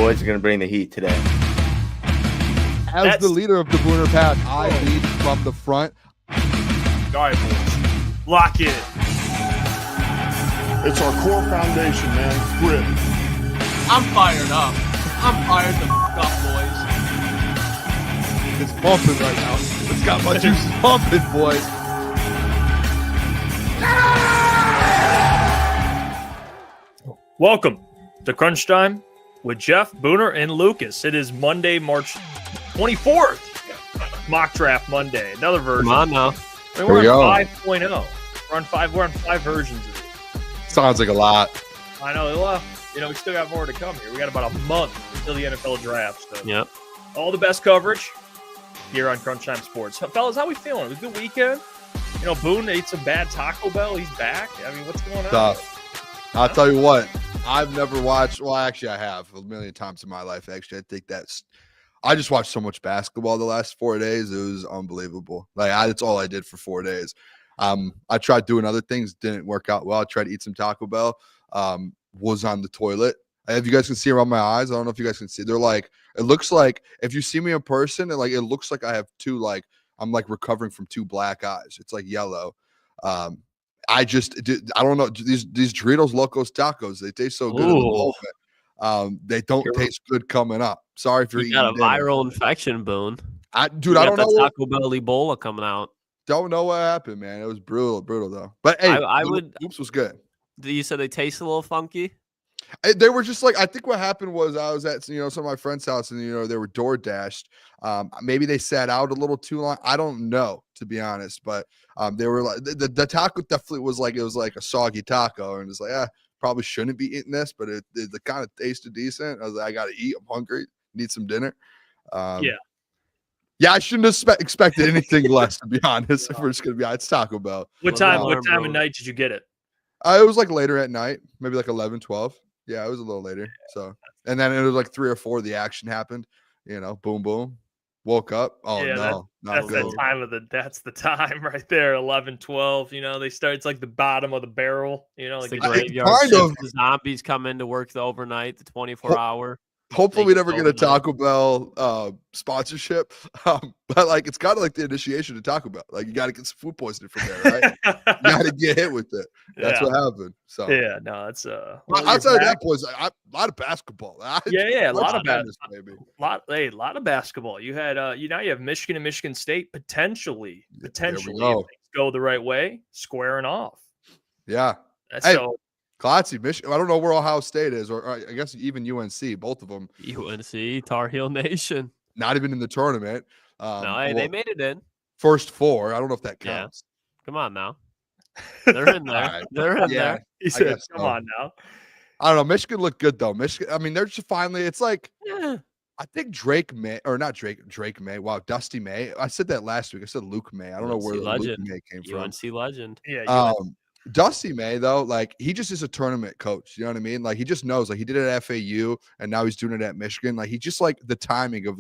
boys are going to bring the heat today. As the leader of the Booner Pack, I lead from the front. All right, boys. Lock in. It's our core foundation, man. Grit. I'm fired up. I'm fired the f*** up, boys. It's pumping right now. It's got my juices pumping, boys. Welcome to Crunch Time with Jeff, Booner, and Lukas. It is Monday, March 24th. Mock Draft Monday. Another version. Come on now. We're on 5.0. We're on five versions of it. Sounds like a lot. I know. Well, we still got more to come here. We got about a month until the NFL draft. So Yep. all the best coverage here on Crunch Time Sports. Fellas, how we feeling? It was a good weekend. Boone ate some bad Taco Bell. He's back. I mean, what's going on? Tough. I'll tell you what. I've never watched. Well, actually, I have a million times in my life. Actually, I think I just watched so much basketball the last 4 days. It was unbelievable. That's all I did for 4 days. I tried doing other things, didn't work out well. I tried to eat some Taco Bell. Was on the toilet. If you guys can see around my eyes, I don't know if you guys can see. They're like, it looks like if you see me in person, and it looks like I have I'm recovering from 2 black eyes. It's like yellow. I don't know. These Doritos Locos Tacos, they taste so good in the moment. They don't taste good coming up. Sorry if you're eating. Got a viral infection, Boone. I don't know. Taco Bell Ebola coming out. Don't know what happened, man. It was brutal though. But hey, Oops was good. You said they taste a little funky? They were just I think what happened was I was at some of my friend's house and they were door dashed. Maybe they sat out a little too long. I don't know, to be honest, but they were like the taco definitely was it was like a soggy taco, and it's probably shouldn't be eating this, but it kind of tasted decent. I was like, I gotta eat. I'm hungry. Need some dinner. Yeah, I shouldn't have expected anything less, to be honest. If we're just gonna be honest, it's Taco Bell. What time of night did you get it? It was later at night, maybe 11, 12. Yeah, it was a little later. So, and then it was 3 or 4. The action happened. Boom, boom. Woke up. Oh yeah, no, that's good. That's the time right there. 11, 12. They start. It's like the bottom of the barrel. The graveyard. The zombies come in to work the overnight, the 24-hour. Hopefully we never get a Taco Bell sponsorship, but it's kind of like the initiation to Taco Bell. You got to get some food poisoning from there, right? You got to get hit with it. That's what happened. So that's outside of that, boys, a lot of basketball. A lot of basketball. A lot of basketball. You had now you have Michigan and Michigan State potentially if things go the right way, squaring off. Yeah. Klotz, Michigan. I don't know where Ohio State is, or I guess even UNC, both of them. UNC, Tar Heel Nation. Not even in the tournament. They made it in. First 4. I don't know if that counts. Yeah. Come on now. They're in there. Right. They're in there. He said, come on now. I don't know. Michigan looked good, though. Michigan, I mean, they're just finally, it's I think Drake May, or not Drake May. Wow, Dusty May. I said that last week. I said Luke May. I don't know where Luke May came from. UNC legend. Yeah. Dusty May, though, he just is a tournament coach. You know what I mean? He just knows. He did it at FAU, and now he's doing it at Michigan. He just the timing of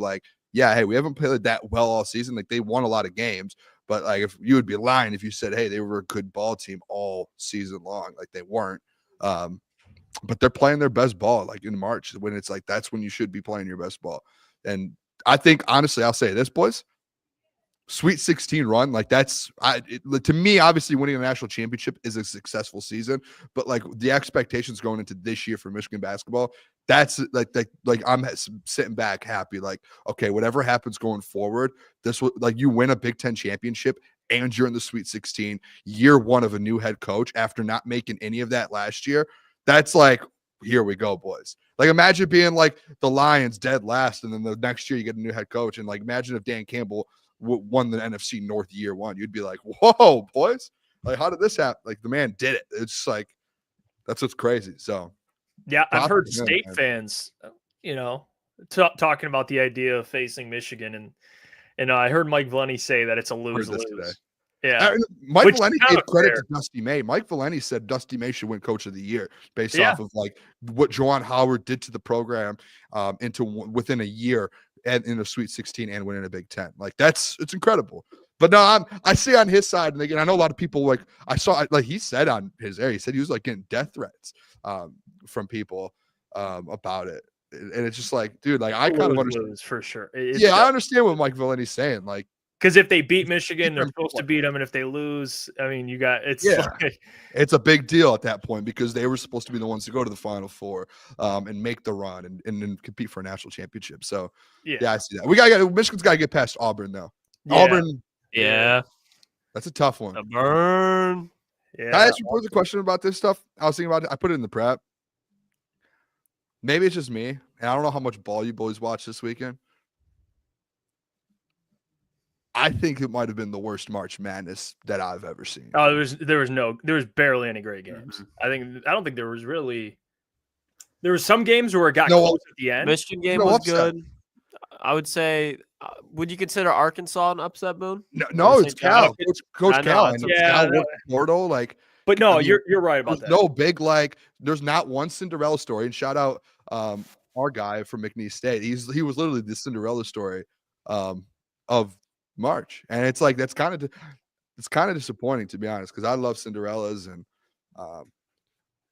hey, we haven't played that well all season. They won a lot of games, but if you would be lying if you said, hey, they were a good ball team all season long. They weren't. But they're playing their best ball in March when it's that's when you should be playing your best ball. And I think honestly, I'll say this, boys. Sweet 16 run, to me, obviously winning a national championship is a successful season, but the expectations going into this year for Michigan basketball, that's I'm sitting back happy, okay, whatever happens going forward, this will you win a Big Ten championship and you're in the Sweet 16, year 1 of a new head coach after not making any of that last year. That's here we go, boys. Imagine being the Lions dead last, and then the next year you get a new head coach, and imagine if Dan Campbell won the NFC North year 1, you'd be whoa, boys, how did this happen? The man did it. It's that's what's crazy. So yeah, I've heard state fans talking about the idea of facing Michigan, and I heard Mike Valeni say that it's a lose-lose. Yeah, Mike Valeni gave credit to Dusty May. Mike Valeni said Dusty May should win Coach of the Year based off of what Juwan Howard did to the program within a year and in a Sweet 16 and winning a Big Ten. It's incredible. But no, I see on his side, and again, I know a lot of people I saw he said on his air, he said he was getting death threats from people about it. And it's just like, dude, like I kind of understand for sure. I understand what Mike Valenti's saying. Like, because if they beat Michigan, they're supposed to beat them, and if they lose, I mean, it's a big deal at that point because they were supposed to be the ones to go to the Final Four and make the run and compete for a national championship. So I see that. Michigan's got to get past Auburn though. Auburn, that's a tough one. A burn. Yeah. Can I ask you a question about this stuff? I was thinking about it. I put it in the prep. Maybe it's just me, and I don't know how much ball you boys watched this weekend. I think it might have been the worst March Madness that I've ever seen. Oh, there was barely any great games. I don't think there was really. There were some games where it got close at the end. Michigan game was good. I would say. Would you consider Arkansas an upset, Boone? No, it's Cal. Coach Cal. Cal Portal, like. But no, you're right about that. No big There's not one Cinderella story. And shout out our guy from McNeese State. He was literally the Cinderella story of March, and it's like it's kind of disappointing, to be honest, because I love Cinderellas, and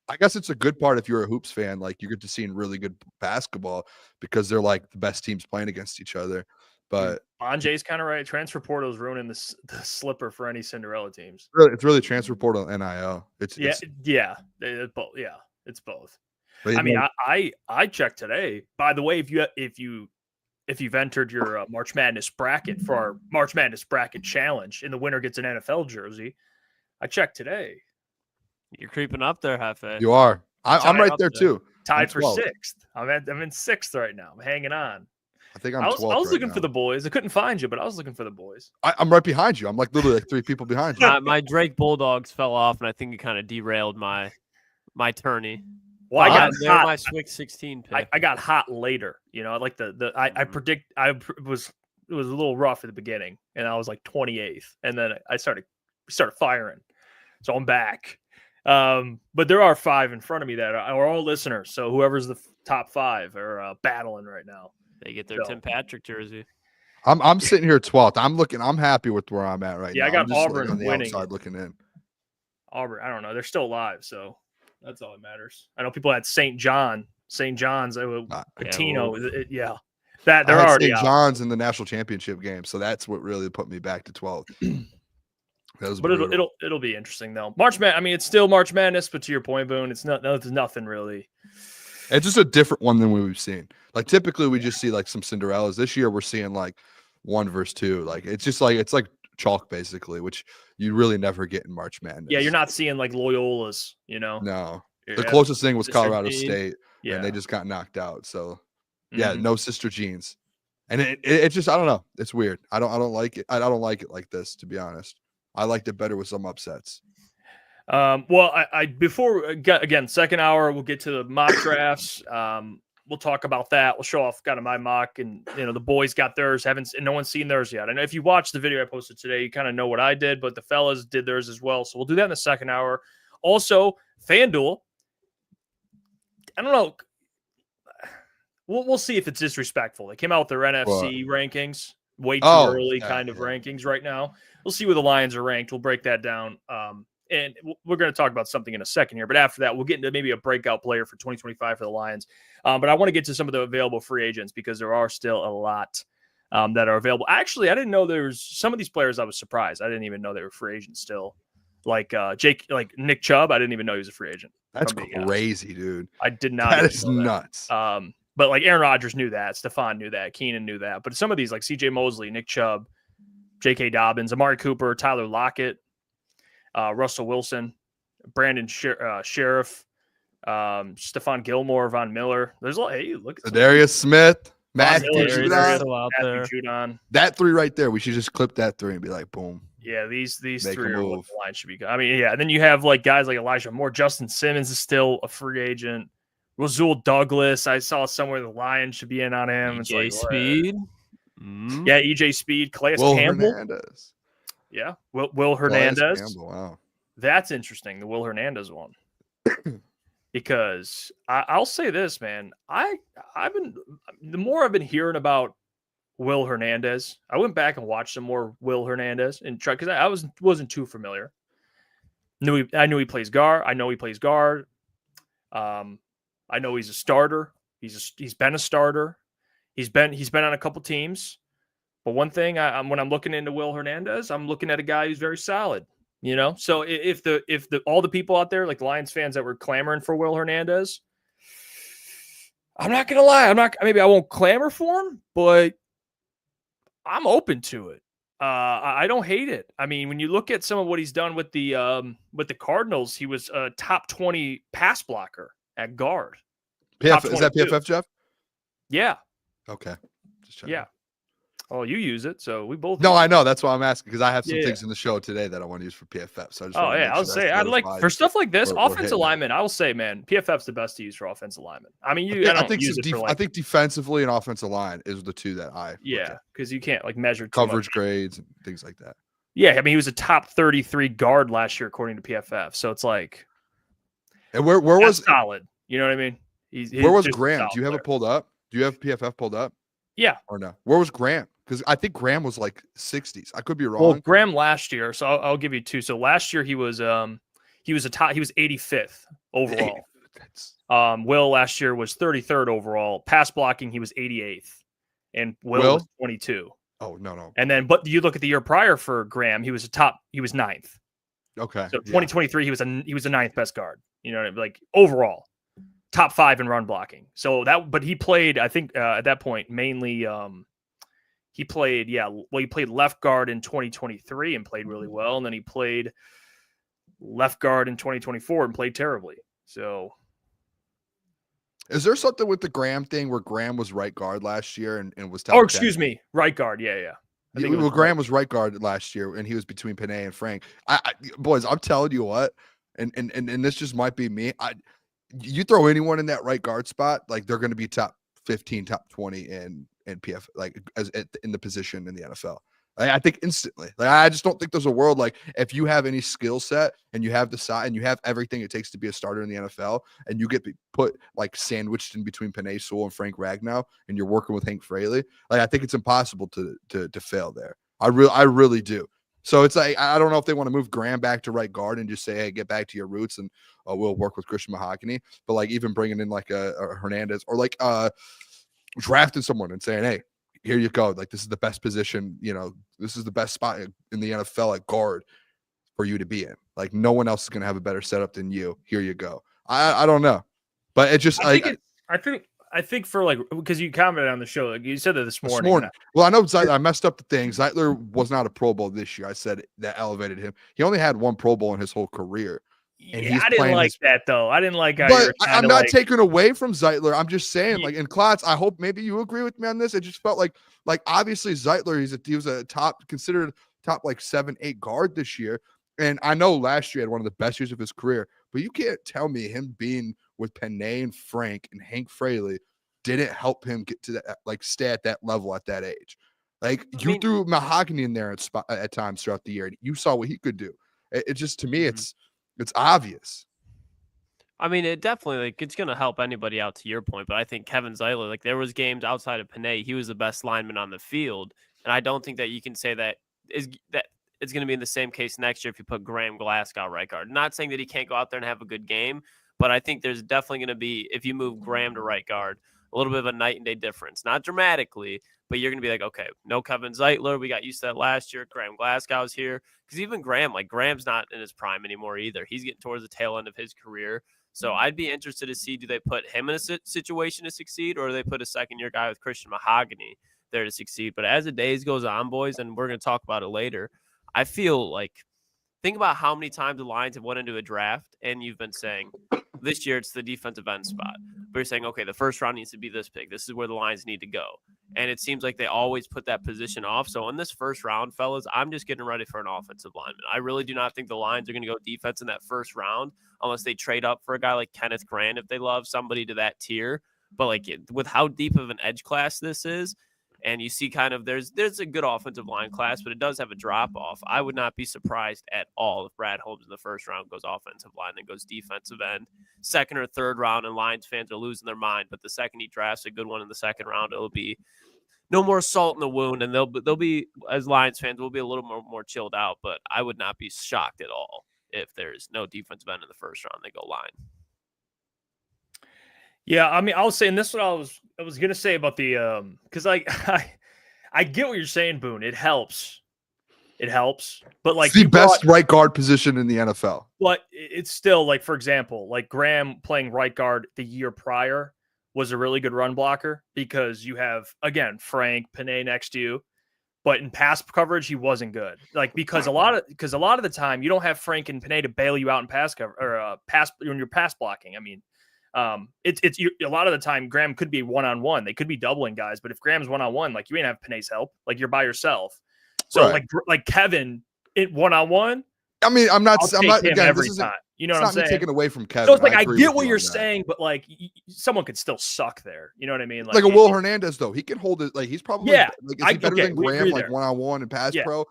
I guess it's a good part if you're a hoops fan. Like, you get to seeing really good basketball because they're like the best teams playing against each other. But Anjay's kind of right. Transfer portal is ruining the slipper for any Cinderella teams. It's really transfer portal and NIL. It's both. Yeah, it's both. I mean, I checked today. By the way, if you've entered your March Madness bracket for our March Madness bracket challenge, and the winner gets an NFL jersey, I checked today. You're creeping up there, Hefe. You are. I'm right there too. Tied for 6th. I'm in 6th right now. I'm hanging on. I think I was looking for the boys. I couldn't find you, but I was looking for the boys. I'm right behind you. I'm like literally like 3 people behind you. My Drake Bulldogs fell off, and I think it kind of derailed my tourney. Well, I got hot. My Sweet 16 pick. I got hot later. You know, like I predict it was a little rough at the beginning, and I was like 28th, and then I started firing. So I'm back. But there are 5 in front of me that are all listeners. So whoever's the top 5 are battling right now. They get their Tim Patrick jersey. I'm sitting here 12th. I'm happy with where I'm at right now. Yeah, I got Auburn on the winning. outside looking in. Auburn, I don't know. They're still alive, so that's all that matters. I know people had St. John's, Patino. That they're already St. John's in the national championship game, so that's what really put me back to 12. But it'll be interesting though. March Madness. I mean, it's still March Madness, but to your point, Boone, there's nothing really. It's just a different one than we've seen. Like, typically we just see like some Cinderellas. This year we're seeing like 1 versus 2. Like, it's like chalk basically, which you really never get in March Madness. Yeah, you're not seeing like Loyola's, you know. No. The closest thing was Colorado State, and they just got knocked out. So no Sister Jeans. And it just, I don't know. It's weird. I don't like it. I don't like it like this, to be honest. I liked it better with some upsets. Well, before again, second hour, we'll get to the mock drafts. We'll talk about that. We'll show off kind of my mock, and the boys got theirs. And no one's seen theirs yet. I know if you watched the video I posted today, you kind of know what I did, but the fellas did theirs as well. So we'll do that in the second hour. Also, FanDuel. I don't know. We'll see if it's disrespectful. They came out with their NFC rankings way too early, rankings right now. We'll see where the Lions are ranked. We'll break that down. And we're going to talk about something in a second here. But after that, we'll get into maybe a breakout player for 2025 for the Lions. But I want to get to some of the available free agents because there are still a lot that are available. Actually, I didn't know there was some of these players. I was surprised. I didn't even know they were free agents still. Like Nick Chubb, I didn't even know he was a free agent. That's crazy, dude. I did not. That is nuts. But like Aaron Rodgers knew that. Stephon knew that. Keenan knew that. But some of these like C.J. Mosley, Nick Chubb, J.K. Dobbins, Amari Cooper, Tyler Lockett, Russell Wilson, Brandon Sheriff, Stephon Gilmore, Von Miller. There's a lot. Hey, look at Darius Smith, Matthew Judon. That 3 right there. We should just clip that 3 and be like, boom. Yeah, these 3 are what the line should be. I mean, yeah. And then you have like guys like Elijah Moore. Justin Simmons is still a free agent. Rasul Douglas, I saw somewhere the Lions should be in on him. EJ Speed. Yeah, EJ Speed. Calais Campbell. Hernandez. Yeah, Will Hernandez. Campbell, wow. That's interesting, the Will Hernandez one. Because I'll say this, man. The more I've been hearing about Will Hernandez, I went back and watched some more Will Hernandez and tried because I wasn't too familiar. I knew he plays guard. I know he plays guard. I know he's a starter. He's been a starter. He's been on a couple teams. But one thing, when I'm looking into Will Hernandez, I'm looking at a guy who's very solid. So if all the people out there, like the Lions fans that were clamoring for Will Hernandez, I'm not gonna lie, maybe I won't clamor for him, but I'm open to it. I don't hate it. I mean, when you look at some of what he's done with the Cardinals, he was a top 20 pass blocker at guard. Is that PFF, Jeff? Yeah. Okay. Just checking. Yeah. Oh, you use it, so we both. No, I know. That's why I'm asking, because I have some things in the show today that I want to use for PFF. So I just I'll say I'd like for stuff like this, offensive lineman. I will say, man, PFF's the best to use for offensive lineman. I mean, I think defensively and offensive line is the two that I because you can't measure coverage grades and things like that. Yeah, I mean, he was a top 33 guard last year according to PFF. So it's like, and where was solid? You know what I mean? Where was Graham? Do you have it pulled up? Do you have PFF pulled up? Yeah. Or no? Where was Graham? Because I think Graham was like 60s. I could be wrong. Well, Graham last year, so I'll give you two. So last year he was 85th overall. Will last year was 33rd overall. Pass blocking, he was 88th, and Will was 22. Oh no. And then, but you look at the year prior for Graham, he was 9th. Okay. So 2023, he was the 9th best guard. You know, like overall, top 5 in run blocking. So but he played, I think at that point mainly. He played left guard in 2023 and played really well. And then he played left guard in 2024 and played terribly. So is there something with the Graham thing where Graham was right guard last year and was top 10? Me, right guard. Yeah. Graham was right guard last year and he was between Panay and Frank. Boys, I'm telling you what, and this just might be me. You throw anyone in that right guard spot, like they're going to be top 15, top 20 in PF, in the position in the NFL. I think instantly. I just don't think there's a world if you have any skill set and you have the size and you have everything it takes to be a starter in the NFL, and you get put sandwiched in between Panay Sewell and Frank Ragnow, and you're working with Hank Fraley. I think it's impossible to fail there. I really do. So it's I don't know if they want to move Graham back to right guard and just say, hey, get back to your roots and we'll work with Christian Mahogany. But even bringing in a Hernandez or drafting someone and saying, hey, here you go. This is the best position. This is the best spot in the NFL at guard for you to be in. No one else is going to have a better setup than you. Here you go. I don't know, but it just I think for because you commented on the show, you said that this morning. Well, I know Zeitler, I messed up the thing. Zeitler was not a Pro Bowl this year. I said that elevated him. He only had one Pro Bowl in his whole career. And I didn't like that though. I didn't like how but I'm not taking away from Zeitler. I'm just saying, in Klotz, I hope maybe you agree with me on this. It just felt like obviously Zeitler, he was a considered top 7-8 guard this year. And I know last year he had one of the best years of his career, but you can't tell me him being with Panay and Frank and Hank Fraley didn't help him get to that, stay at that level at that age. You threw Mahogany in there at times throughout the year, and you saw what he could do. It just, to me, it's obvious. I mean, it definitely it's going to help anybody out, to your point. But I think Kevin Zeitler, there was games outside of Panay, he was the best lineman on the field, and I don't think that you can say that it's going to be in the same case next year if you put Graham Glasgow right guard. Not saying that he can't go out there and have a good game, but I think there's definitely going to be, if you move Graham to right guard, a little bit of a night and day difference. Not dramatically, but you're going to be okay, no Kevin Zeitler. We got used to that last year. Graham Glasgow's here. Because even Graham, Graham's not in his prime anymore either. He's getting towards the tail end of his career. So I'd be interested to see, do they put him in a situation to succeed, or do they put a second-year guy with Christian Mahogany there to succeed? But as the days goes on, boys, and we're going to talk about it later, I feel think about how many times the Lions have went into a draft, and you've been saying, this year it's the defensive end spot. But you're saying, okay, the first round needs to be this big. This is where the Lions need to go. And it seems like they always put that position off. So in this first round, fellas, I'm just getting ready for an offensive lineman. I really do not think the Lions are going to go defense in that first round unless they trade up for a guy like Kenneth Grant if they love somebody to that tier. But with how deep of an edge class this is, and you see there's a good offensive line class, but it does have a drop-off. I would not be surprised at all if Brad Holmes in the first round goes offensive line and goes defensive end. Second or third round, and Lions fans are losing their mind. But the second he drafts a good one in the second round, it'll be no more salt in the wound, and they'll be, as Lions fans, we'll be a little more chilled out. But I would not be shocked at all if there's no defensive end in the first round. They go line. Yeah, I mean, I was saying this is what I was gonna say about the because I get what you're saying, Boone. It helps. But like It's the best right guard position in the NFL. But it's still like, for example, like Graham playing right guard the year prior was a really good run blocker because you have, again, Frank Panay next to you. But in pass coverage, he wasn't good. Like because a lot of the time you don't have Frank and Panay to bail you out in pass cover or pass when you're pass blocking. I mean, it's a lot of the time Graham could be one-on-one. They could be doubling guys, but if Graham's one-on-one, like you ain't have Panay's help. Like you're by yourself. So right. like Kevin, it one-on-one. I mean, I'm not again, every time. You know what I'm saying? Taking away from Kevin. So it's like I get what you're saying, but like someone could still suck there. You know what I mean? Like a Will Hernandez, though, he can hold it. Like he's probably like is he better than Graham, like one-on-one and pass pro?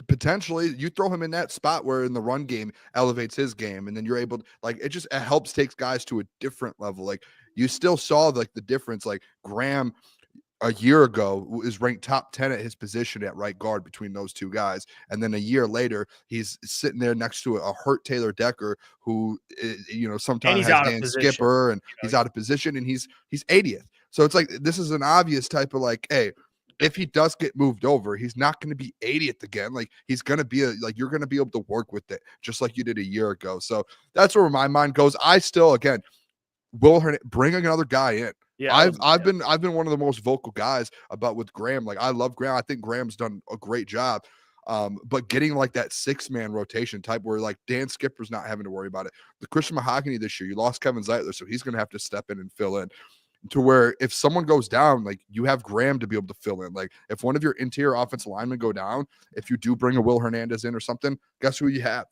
Potentially, you throw him in that spot where in the run game elevates his game, and then you're able to like it helps takes guys to a different level. Like you still saw like the difference. Like Graham a year ago is ranked top 10 at his position at right guard between those two guys. And then a year later, he's sitting there next to a hurt Taylor Decker, who, sometimes has Dan Skipper and he's out of position and he's 80th. So it's like, this is an obvious type of like, hey, if he does get moved over, he's not going to be 80th again. Like he's going to be you're going to be able to work with it just like you did a year ago. So that's where my mind goes. I still, again, bring another guy in. Yeah, I've been one of the most vocal guys about with Graham. Like I love Graham. I think Graham's done a great job. But getting like that 6-man rotation type where like Dan Skipper's not having to worry about it. The Christian Mahogany this year, you lost Kevin Zeitler, so he's gonna have to step in and fill in. To where if someone goes down, like you have Graham to be able to fill in. Like if one of your interior offensive linemen go down, if you do bring a Will Hernandez in or something, guess who you have?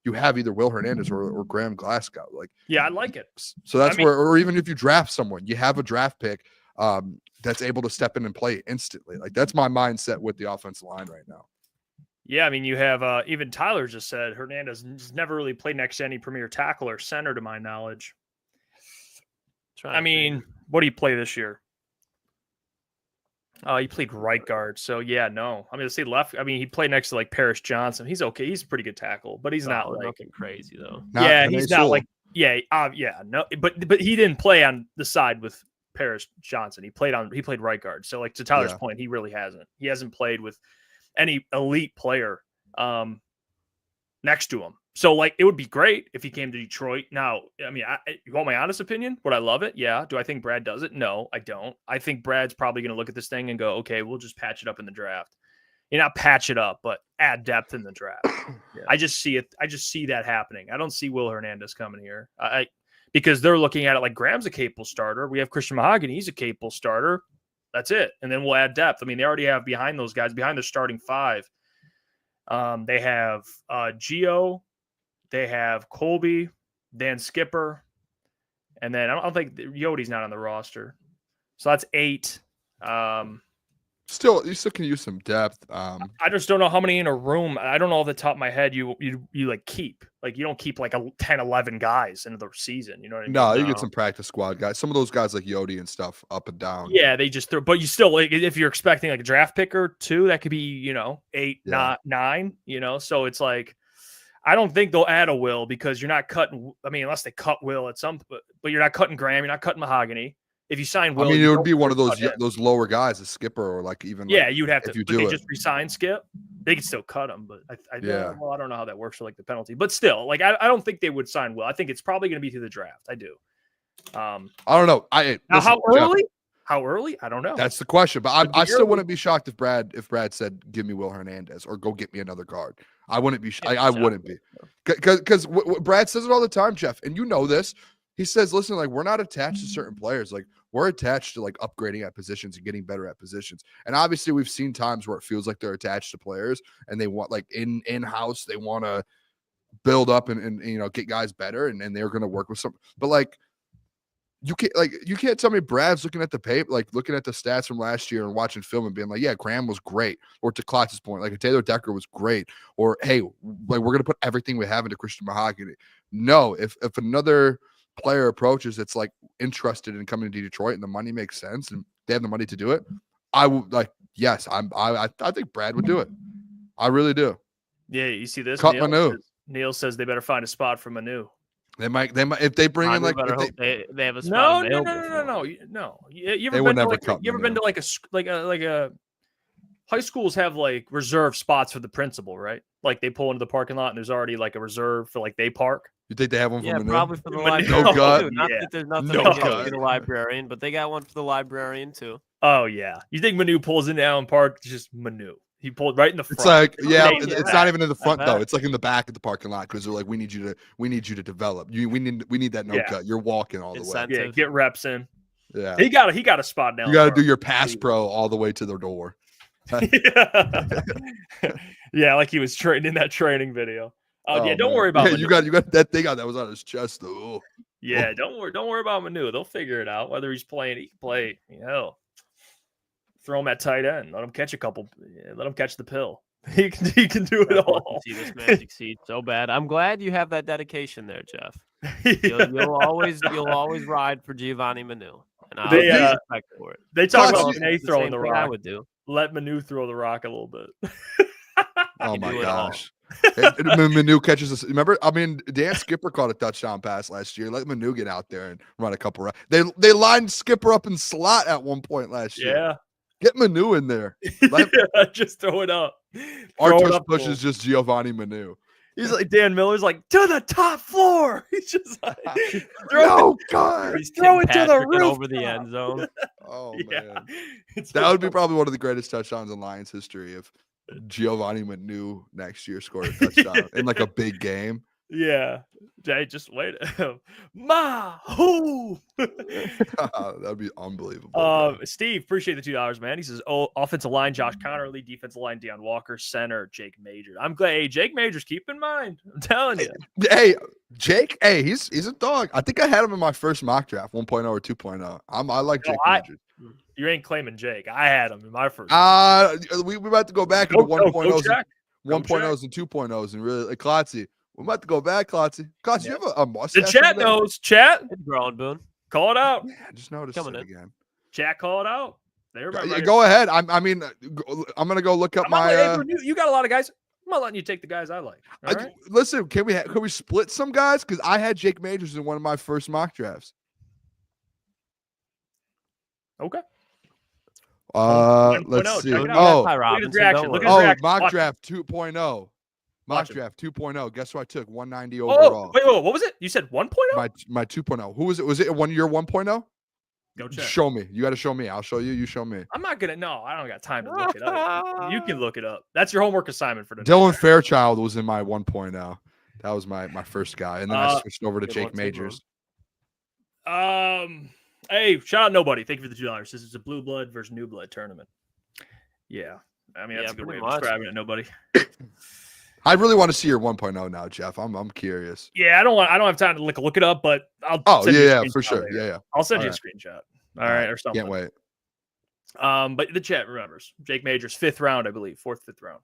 You have either Will Hernandez or Graham Glasgow. Like, yeah, I like it. So that's where, or even if you draft someone, you have a draft pick that's able to step in and play instantly. Like that's my mindset with the offensive line right now. Yeah, I mean, you have even Tyler just said Hernandez never really played next to any premier tackle or center, to my knowledge. I mean, what do you play this year? He played right guard. So, yeah, no. I mean, let's say left. I mean, he played next to, like, Paris Johnson. He's okay. He's a pretty good tackle, but he's not, like, nothing crazy, though. He's not, like, no. But he didn't play on the side with Paris Johnson. He played right guard. So, like, to Tyler's point, he really hasn't. He hasn't played with any elite player next to him. So, like, it would be great if he came to Detroit. Now, I mean, you want my honest opinion? Would I love it? Yeah. Do I think Brad does it? No, I don't. I think Brad's probably going to look at this thing and go, okay, we'll just patch it up in the draft. Not patch it up, but add depth in the draft. Yeah. I just see it. I just see that happening. I don't see Will Hernandez coming here. Because they're looking at it like Graham's a capable starter. We have Christian Mahogany. He's a capable starter. That's it. And then we'll add depth. I mean, they already have behind those guys, behind their starting 5. They have Gio. They have Colby, Dan Skipper, and then I don't think Yode's not on the roster. So that's 8. You still can use some depth. I just don't know how many in a room. I don't know off the top of my head you like keep. Like you don't keep like 10, 11 guys into the season. You know what I mean? No, you get some practice squad guys. Some of those guys like Yodi and stuff up and down. Yeah, they just throw. But you still, like, if you're expecting like a draft pick or 2, that could be 8, not 9. So it's like. I don't think they'll add a Will because you're not cutting. I mean, unless they cut Will at some, but you're not cutting Graham. You're not cutting Mahogany. If you sign Will, I mean, it would be one of those lower guys, a Skipper or like even. Yeah, you'd have to. If they just resign Skip, they could still cut him. But I don't know how that works for like the penalty. But still, like I don't think they would sign Will. I think it's probably going to be through the draft. I do. I don't know. How early? Jeff, how early? I don't know. That's the question. But I still wouldn't be shocked if Brad said, "Give me Will Hernandez" or "Go get me another guard." I wouldn't be. I wouldn't be, because Brad says it all the time, Jeff, and you know this. He says, "Listen, like we're not attached to certain players. Like we're attached to like upgrading at positions and getting better at positions." And obviously, we've seen times where it feels like they're attached to players and they want like in-house. They want to build up and get guys better, and they're going to work with some. But like. You can't tell me Brad's looking at the paper, like looking at the stats from last year and watching film and being like, yeah, Graham was great. Or to Klotz's point, like Taylor Decker was great. Or, hey, like we're going to put everything we have into Christian Mahogany. No, if another player approaches that's like interested in coming to Detroit and the money makes sense and they have the money to do it, I would like, yes, I think Brad would do it. I really do. Yeah, you see this? Cut Manu. Neil says they better find a spot for Manu. They might if they bring in like better if hope they have a No, spot no, available. no, no, no, no, no. You They ever would been to never like cut you ever been Manu. to like a high schools have like reserved spots for the principal, right? Like they pull into the parking lot and there's already like a reserve for like they park. You think they have one for Yeah, Manu? probably for the Manu. librarian No gut. too. Not Yeah. that there's nothing No against gut. the librarian, but they got one for the librarian too. Oh yeah, you think Manu pulls into Allen Park? It's just Manu. He pulled right in the front. It's like Yeah, it's not even in the front though. bet. It's like in the back of the parking lot because they're like, we need you to develop. We need that no Yeah. cut. You're walking all the way. Incentive. Yeah, get reps in. Yeah, He got a spot now. you got to do your pass pro all the way to the door. Yeah, like he was training in that training video. Oh yeah, don't man. worry about Yeah, Manu. you got that thing out that was on his chest though. Yeah, don't worry about Manu. They'll figure it out. Whether he's playing, he can play. Throw him at tight end. Let him catch a couple. Let him catch the pill. He can do it I'd love all. to see this man succeed so bad. I'm glad you have that dedication there, Jeff. Yeah. You'll always ride for Giovanni Manu, and I'll They, give you respect for it. They talk Klotz, about It's Manu the throwing same the thing I rock. would do. Let Manu throw the rock a little bit. Oh can my do it all. gosh. Manu catches us. Remember, I mean, Dan Skipper caught a touchdown pass last year. Let Manu get out there and run a couple. They lined Skipper up in slot at one point last year. Yeah. Get Manu in there. Let Yeah, just throw it up. our Throw it tush up push to him. is just Giovanni Manu. He's like Dan Miller's like to the top floor. He's just like throw No, God. He's Throw Tim it to the Patrick roof. over the end zone. Oh, Yeah. man. It's That so would be funny. probably one of the greatest touchdowns in Lions history if Giovanni Manu next year scored a touchdown in like a big game. Yeah. Jay, just wait. Mahoo. That'd be unbelievable. Steve, appreciate the $2, man. He says, offensive line, Josh Connerly, defensive line, Deion Walker, center, Jake Major. I'm glad. Hey, Jake Majors, keep in mind. I'm telling you. Hey, Jake. Hey, he's a dog. I think I had him in my first mock draft, 1.0 or 2.0. I like Jake Majors. You ain't claiming Jake. I had him in my first. We about to go back into 1.0s, check. 1.0s and 2.0s, and really, like, Klotzy. We're about to go back, Klotzy. Klotzy, you have a The mustache? chat over there? knows. Chat, It's growing, Boone. call it out. Yeah, I just noticed Coming it in. again. Chat, call it out. They remember. Go ahead. I'm gonna go look up my. You got a lot of guys. I'm not letting you take the guys I like. All right? Listen, can we split some guys? Because I had Jake Majors in one of my first mock drafts. Okay. Let's see. check it out. Oh, Ty Look at his Robinson, reaction. don't Look worry. at his oh, reaction. mock Watch draft 2.0. Mock Watch him. draft 2.0. Guess what I took? 190 Oh, overall. wait, what was it? You said 1.0? My 2.0. Who was it? Was it one year 1.0? Go check. Show me. You got to show me. I'll show you. You show me. I'm not gonna. No, I don't got time to look it up. You can look it up. That's your homework assignment for today. Dylan Fairchild was in my 1.0. That was my first guy, and then I switched over to good Jake one too, Majors. Hey, shout out nobody. Thank you for the $2. This is a blue blood versus new blood tournament. Yeah, I mean that's a good way pretty of much. describing it. Nobody. I really want to see your 1.0 now, Jeff. I'm curious. Yeah, I don't have time to look it up, but I'll. Oh send you a yeah, screenshot for sure. later. Yeah. I'll send All you a screenshot. All right, or something. Can't wait. But the chat remembers Jake Majors, 5th round, I believe, 4th, 5th round.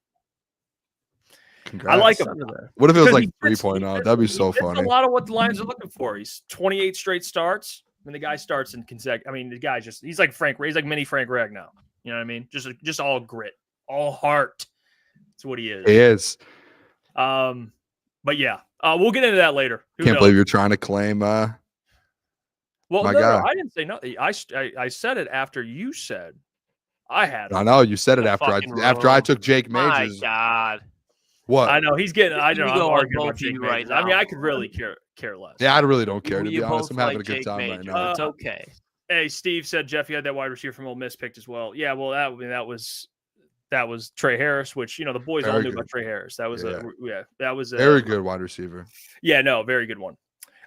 Congrats. I like him. What if it was Because like he fits- 3.0? he fits- That'd be he so fits funny. A lot of what the Lions are looking for. He's 28 straight starts. I mean, the guy starts in consecutive. I mean, the guy he's like he's like mini Frank Ragg now. You know what I mean? Just all grit, all heart. That's what he is. It is. But yeah, we'll get into that later. Who Can't knows? believe you're trying to claim. Well, my no, guy. I didn't say nothing. I said it after you said I had. I him. know you said it The after fucking I room. took Jake My Majors. God. What? I know he's getting. I know. You I'm go on arguing both about of Jake you right Majors. I mean, now. I could really care less. Yeah, I really don't care to You be honest. both I'm having like a good Jake time Major. right now. It's okay. Hey, Steve said Jeff, you had that wide receiver from Ole Miss picked as well. Yeah, well, that was Trey Harris, which the boys all Very knew good. about Trey Harris. That was a Very good wide receiver. Yeah, no, very good one.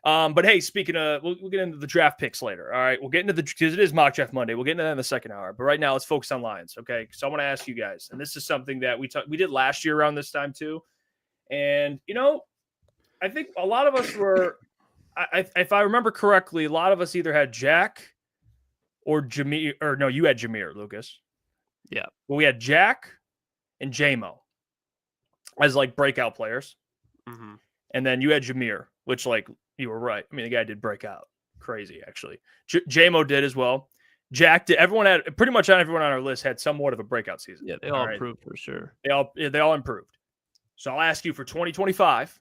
But hey, speaking of, we'll get into the draft picks later. All right, we'll get into because it is mock draft Monday. We'll get into that in the second hour. But right now, let's focus on Lions. Okay, so I want to ask you guys, and this is something that we did last year around this time too. And I think a lot of us were, if I remember correctly, a lot of us either had Jack or Jameer, or no, you had Jameer, Lucas. Yeah. Well, we had Jack and JMO as like breakout players. Mm-hmm. And then you had Jameer, which like you were right. I mean, the guy did break out. Crazy, actually. JMO did as well. Jack did. Pretty much everyone on our list had somewhat of a breakout season. Yeah, they all improved for sure. They all improved. So I'll ask you for 2025,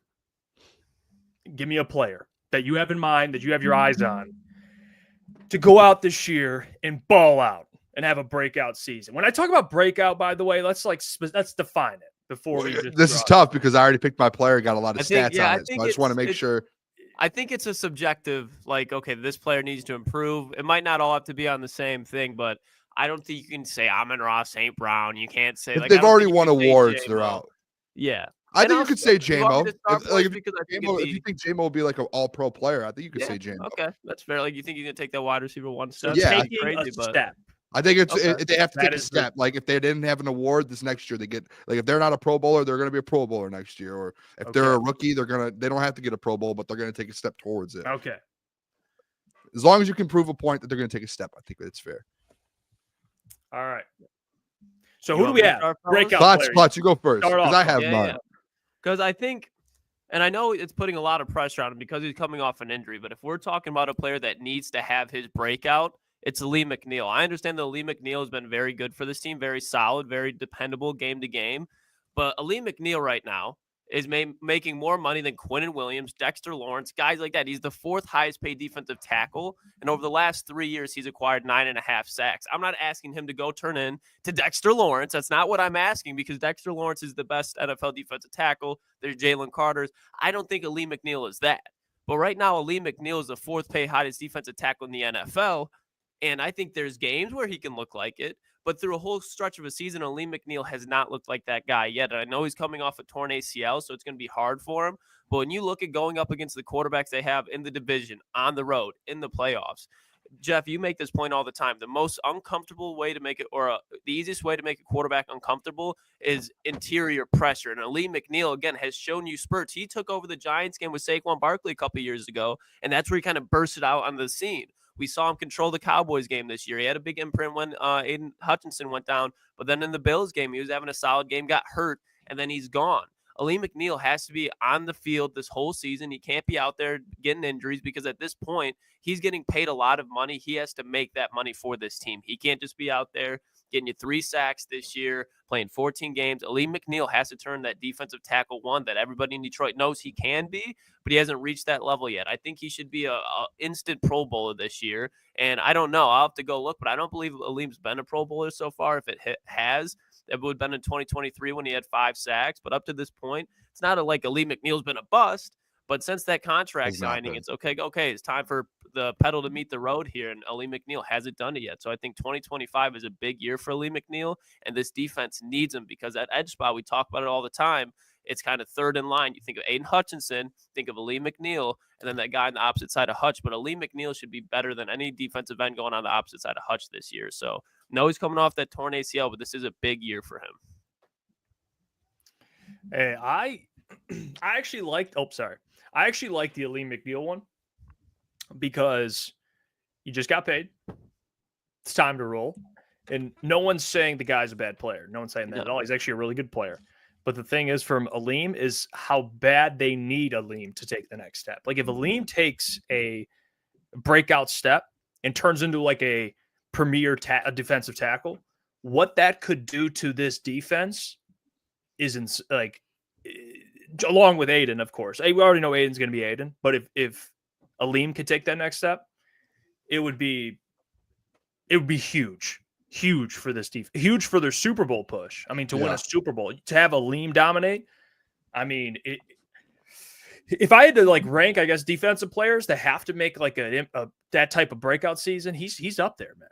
give me a player. that you have in mind, that you have your eyes on, to go out this year and ball out and have a breakout season? When I talk about breakout, by the way, let's define it before we just this is tough because I already picked my player, got a lot of stats on it. So I just want to make sure. I think it's a subjective, like, okay, this player needs to improve. It might not all have to be on the same thing, but I don't think you can say Amon-Ra St. Brown. You can't say, if they've already won awards, they're out. Yeah. I think you could say J-Mo. If you think J-Mo will be like an all-pro player, I think you could say J-Mo. Okay, that's fair. Like, you think you can take that wide receiver one step? Yeah, taking a step. I think they have to take a step. Like, if they didn't have an award this next year, they get, like, if they're not a Pro Bowler, they're going to be a Pro Bowler next year. Or if they're a rookie, they don't have to get a Pro Bowl, but they're going to take a step towards it. Okay. As long as you can prove a point that they're going to take a step, I think that's fair. All right. So who do we have? Breakout players. Klotz, you go first. Because I have mine. Because I think, and I know it's putting a lot of pressure on him because he's coming off an injury, but if we're talking about a player that needs to have his breakout, it's Lee McNeil. I understand that Lee McNeil has been very good for this team, very solid, very dependable game to game. But Lee McNeil right now is making more money than Quinnen Williams, Dexter Lawrence, guys like that. He's the fourth highest paid defensive tackle. And over the last 3 years, he's acquired 9.5 sacks. I'm not asking him to go turn in to Dexter Lawrence. That's not what I'm asking, because Dexter Lawrence is the best NFL defensive tackle. There's Jalen Carter's. I don't think Lee McNeil is that. But right now, Lee McNeil is the fourth paid highest defensive tackle in the NFL. And I think there's games where he can look like it. But through a whole stretch of a season, Lee McNeil has not looked like that guy yet. And I know he's coming off a torn ACL, so it's going to be hard for him. But when you look at going up against the quarterbacks they have in the division, on the road, in the playoffs, Jeff, you make this point all the time. The most uncomfortable way to make it, or the easiest way to make a quarterback uncomfortable, is interior pressure. And Lee McNeil, again, has shown you spurts. He took over the Giants game with Saquon Barkley a couple years ago, and that's where he kind of bursted out on the scene. We saw him control the Cowboys game this year. He had a big imprint when Aiden Hutchinson went down. But then in the Bills game, he was having a solid game, got hurt, and then he's gone. Lee McNeil has to be on the field this whole season. He can't be out there getting injuries, because at this point, he's getting paid a lot of money. He has to make that money for this team. He can't just be out there getting you 3 sacks this year, playing 14 games. Lee McNeil has to turn that defensive tackle one that everybody in Detroit knows he can be, but he hasn't reached that level yet. I think he should be a instant Pro Bowler this year. And I don't know. I'll have to go look, but I don't believe Aleem's been a Pro Bowler so far. If it has, it would have been in 2023 when he had 5 sacks. But up to this point, it's not like Lee McNeil's been a bust. But since that contract signing, it's okay. It's time for the pedal to meet the road here. And Lee McNeil hasn't done it yet. So I think 2025 is a big year for Lee McNeil. And this defense needs him, because that edge spot, we talk about it all the time, it's kind of third in line. You think of Aiden Hutchinson, think of Lee McNeil, and then that guy on the opposite side of Hutch. But Lee McNeil should be better than any defensive end going on the opposite side of Hutch this year. So no, he's coming off that torn ACL, but this is a big year for him. Hey, I actually liked the Lee McNeil one, because he just got paid. It's time to roll. And no one's saying the guy's a bad player. No one's saying that at all. He's actually a really good player. But the thing is, from Aleem, is how bad they need Aleem to take the next step. Like, if Aleem takes a breakout step and turns into like a premier a defensive tackle, what that could do to this defense is along with Aiden, of course. We already know Aiden's going to be Aiden, but if Aleem could take that next step, it would be huge for this defense, huge for their Super Bowl push. I mean, to win a Super Bowl, to have Aleem dominate. I mean, if I had to like rank, I guess, defensive players that have to make like that type of breakout season, he's up there, man.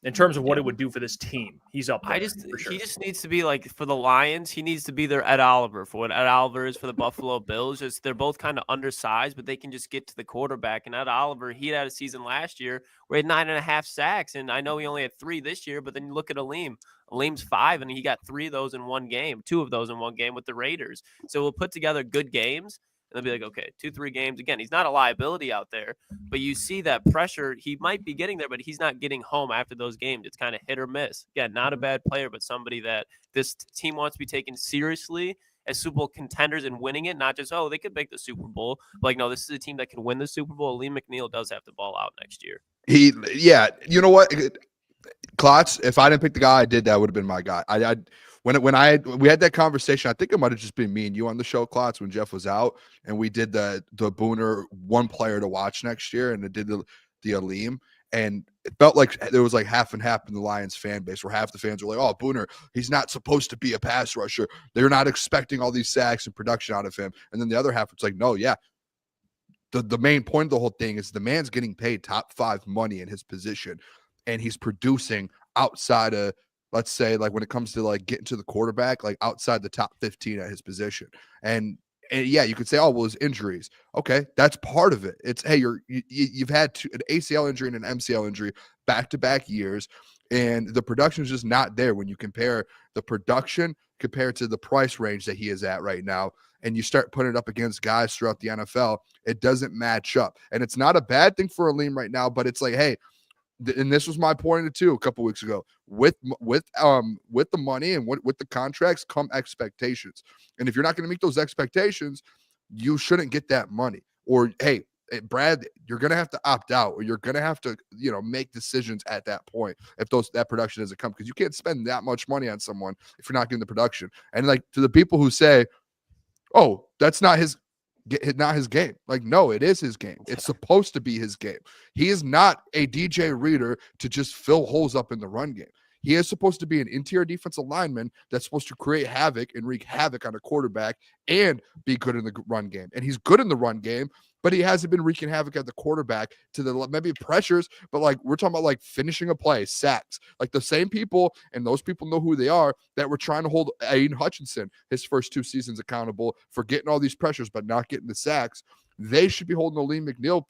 In terms of what it would do for this team, he's up there. He just needs to be like, for the Lions, he needs to be their Ed Oliver, for what Ed Oliver is for the Buffalo Bills. Just they're both kind of undersized, but they can just get to the quarterback. And Ed Oliver, he had a season last year where he had 9.5 sacks, and I know he only had 3 this year. But then you look at Aleem. Aleem's 5, and he got 3 of those in one game, 2 of those in one game with the Raiders. So we'll put together good games. They'll be like, okay, 2-3 games. Again, he's not a liability out there, but you see that pressure. He might be getting there, but he's not getting home after those games. It's kind of hit or miss. Again, not a bad player, but somebody that this team wants to be taken seriously as Super Bowl contenders and winning it, not just, oh, they could make the Super Bowl. But like, no, this is a team that can win the Super Bowl. Lee McNeil does have to ball out next year. You know what? Klotz, if I didn't pick the guy I did, that would have been my guy. we had that conversation, I think it might have just been me and you on the show, Klotz, when Jeff was out, and we did the Booner one player to watch next year, and it did the Aleem, and it felt like there was like half and half in the Lions fan base, where half the fans were like, "Oh, Booner, he's not supposed to be a pass rusher. They're not expecting all these sacks and production out of him." And then the other half, it's like, "No, yeah." The main point of the whole thing is the man's getting paid top 5 money in his position, and he's producing outside of, let's say, like when it comes to like getting to the quarterback, like outside the top 15 at his position. And yeah, you could say, oh, well, his injuries. Okay, that's part of it. It's, hey, you've had an ACL injury and an MCL injury back-to-back years, and the production is just not there when you compare the production compared to the price range that he is at right now. And you start putting it up against guys throughout the NFL, it doesn't match up. And it's not a bad thing for Aleem right now, but it's like, hey, and this was my point too a couple weeks ago. With the money and with the contracts come expectations. And if you're not going to meet those expectations, you shouldn't get that money. Or, hey, Brad, you're going to have to opt out, or you're going to have to, make decisions at that point if that production doesn't come, because you can't spend that much money on someone if you're not getting the production. And like, to the people who say, oh, that's not his game. Like, no, it is his game. It's supposed to be his game. He is not a DJ Reader to just fill holes up in the run game. He is supposed to be an interior defensive lineman that's supposed to create havoc and wreak havoc on a quarterback and be good in the run game. And he's good in the run game, but he hasn't been wreaking havoc at the quarterback to the maybe pressures, but like we're talking about like finishing a play, sacks. Like the same people, and those people know who they are, that were trying to hold Aiden Hutchinson his first 2 seasons accountable for getting all these pressures but not getting the sacks. They should be holding Aleem McNeil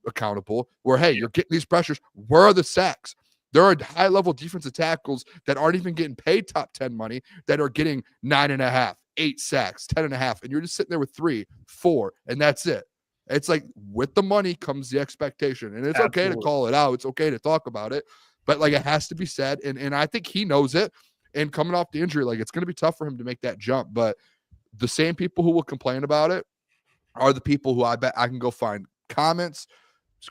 accountable, where, hey, you're getting these pressures. Where are the sacks? There are high-level defensive tackles that aren't even getting paid top 10 money that are getting 9.5, 8 sacks, 10.5, and you're just sitting there with 3, 4, and that's it. It's like, with the money comes the expectation, and it's okay to call it out. It's okay to talk about it, but like, it has to be said, and I think he knows it. And coming off the injury, like, it's going to be tough for him to make that jump. But the same people who will complain about it are the people who I bet I can go find comments,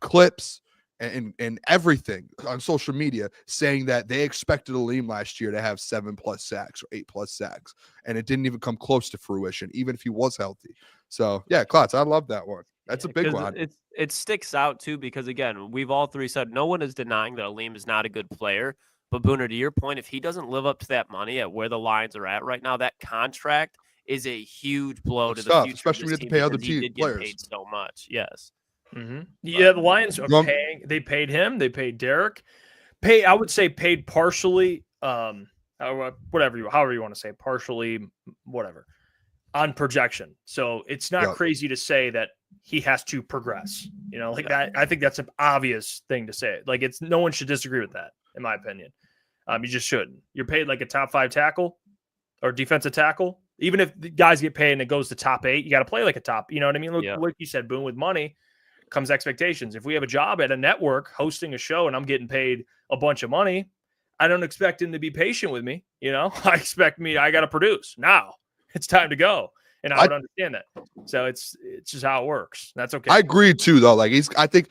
clips, and everything on social media saying that they expected Aleem last year to have 7+ sacks or 8+ sacks, and it didn't even come close to fruition, even if he was healthy. So yeah, Klotz, I love that one. That's a big one. It sticks out too, because again, we've all three said no one is denying that Aleem is not a good player. But Booner, to your point, if he doesn't live up to that money at where the Lions are at right now, that contract is a huge blow to the future, especially when you have to pay other players. Paid so much, yes. Mm-hmm. Yeah, the Lions are paying. They paid him. They paid Derek. I would say paid partially. However you want to say, partially, whatever, on projection. So it's not crazy to say that he has to progress. That. I think that's an obvious thing to say. Like, no one should disagree with that, in my opinion. You just shouldn't. You're paid like a top 5 tackle or defensive tackle. Even if the guys get paid and it goes to top 8, you got to play like a top. You know what I mean? Like you said, Boone, with money comes expectations. If we have a job at a network hosting a show and I'm getting paid a bunch of money, I don't expect him to be patient with me. I expect I got to produce now. It's time to go. And I would understand that. So it's just how it works. That's okay. I agree too, though. Like, I think,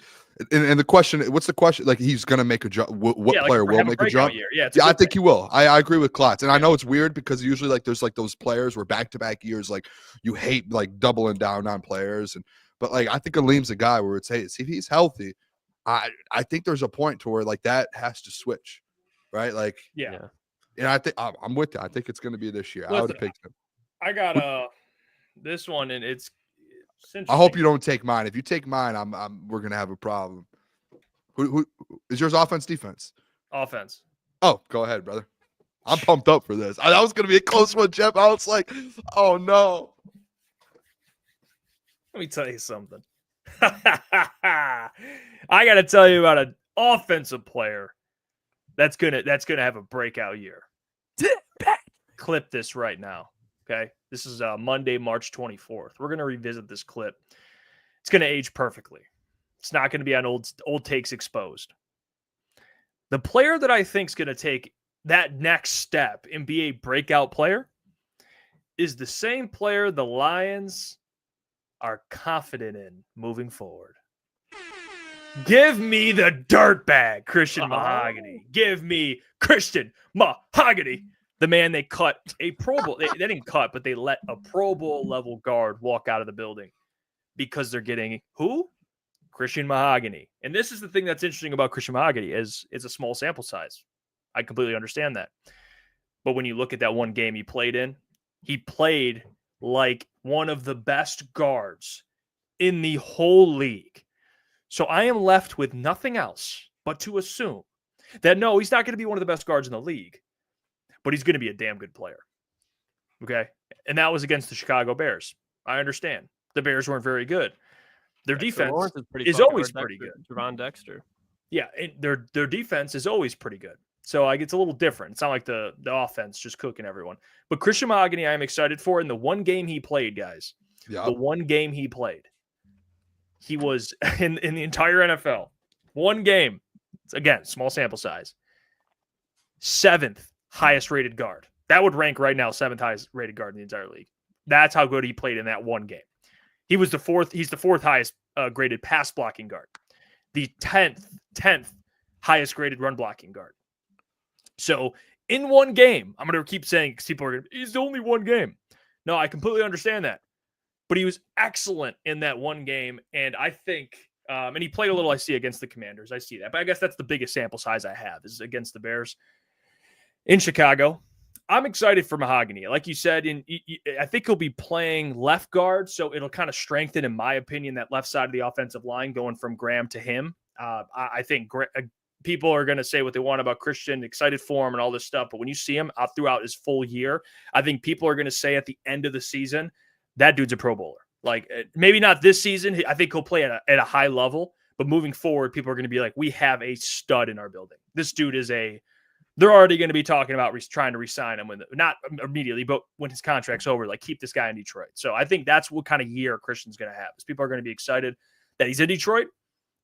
and the question, what's the question? Like, he's going to make a jump. What player will make a jump? Yeah, I think he will. I agree with Klotz. And I know it's weird because usually, like, there's like those players where back-to-back years, like, you hate like doubling down on players. But like, I think Aleem's a guy where it's, hey, if he's healthy, I think there's a point to where like that has to switch, right? Like, yeah. And I think I'm with you. I think it's going to be this year. I would have picked him. I got this one, and it's I hope you don't take mine. If you take mine, we're gonna have a problem. Who is yours? Offense, defense? Offense. Oh, go ahead, brother. I'm pumped up for this. That was gonna be a close one, Jeff. I was like, oh no. Let me tell you something. I got to tell you about an offensive player that's gonna have a breakout year. Clip this right now. Okay, this is Monday, March 24th. We're going to revisit this clip. It's going to age perfectly. It's not going to be on old takes exposed. The player that I think is going to take that next step and be a breakout player is the same player the Lions are confident in moving forward. Give me the dirtbag, Christian Mahogany. Give me Christian Mahogany. The man they cut a Pro Bowl. They didn't cut, but they let a Pro Bowl level guard walk out of the building because they're getting who? Christian Mahogany. And this is the thing that's interesting about Christian Mahogany is it's a small sample size. I completely understand that. But when you look at that one game he played in, he played like one of the best guards in the whole league. So I am left with nothing else but to assume that no, he's not going to be one of the best guards in the league, but he's going to be a damn good player. Okay? And that was against the Chicago Bears. I understand. The Bears weren't very good. Their defense is always pretty good. Javon Dexter. Yeah, and their defense is always pretty good. So like it's a little different. It's not like the offense just cooking everyone. But Christian Mahogany, I am excited for. In the one game he played, guys, the one game he played, he was in the entire NFL. One game, again, small sample size. 7th highest rated guard. That would rank right now 7th highest rated guard in the entire league. That's how good he played in that one game. He was the 4th. He's the 4th highest graded pass blocking guard. The 10th highest graded run blocking guard. So in one game, I'm going to keep saying because people are going to, he's only one game. No, I completely understand that. But he was excellent in that one game. And I think, and he played a little, I see, against the Commanders. I see that. But I guess that's the biggest sample size I have is against the Bears in Chicago. I'm excited for Mahogany. Like you said, I think he'll be playing left guard, so it'll kind of strengthen, in my opinion, that left side of the offensive line going from Graham to him. I think people are going to say what they want about Christian, excited for him and all this stuff, but when you see him out throughout his full year, I think people are going to say at the end of the season, that dude's a Pro Bowler. Like maybe not this season. I think he'll play at a high level, but moving forward, people are going to be like, we have a stud in our building. This dude is they're already going to be talking about trying to re-sign him not immediately, but when his contract's over, like keep this guy in Detroit. So I think that's what kind of year Christian's going to have. Is people are going to be excited that he's in Detroit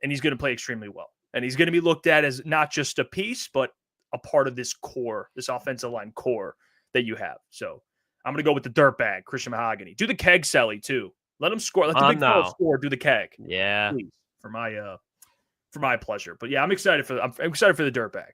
and he's going to play extremely well. And he's going to be looked at as not just a piece, but a part of this core, this offensive line core that you have. So I'm going to go with the dirtbag, Christian Mahogany. Do the keg, Selly, too. Let him score. Let the big fella score. Do the keg. Yeah. Please, for my pleasure. But yeah, I'm excited for the dirtbag.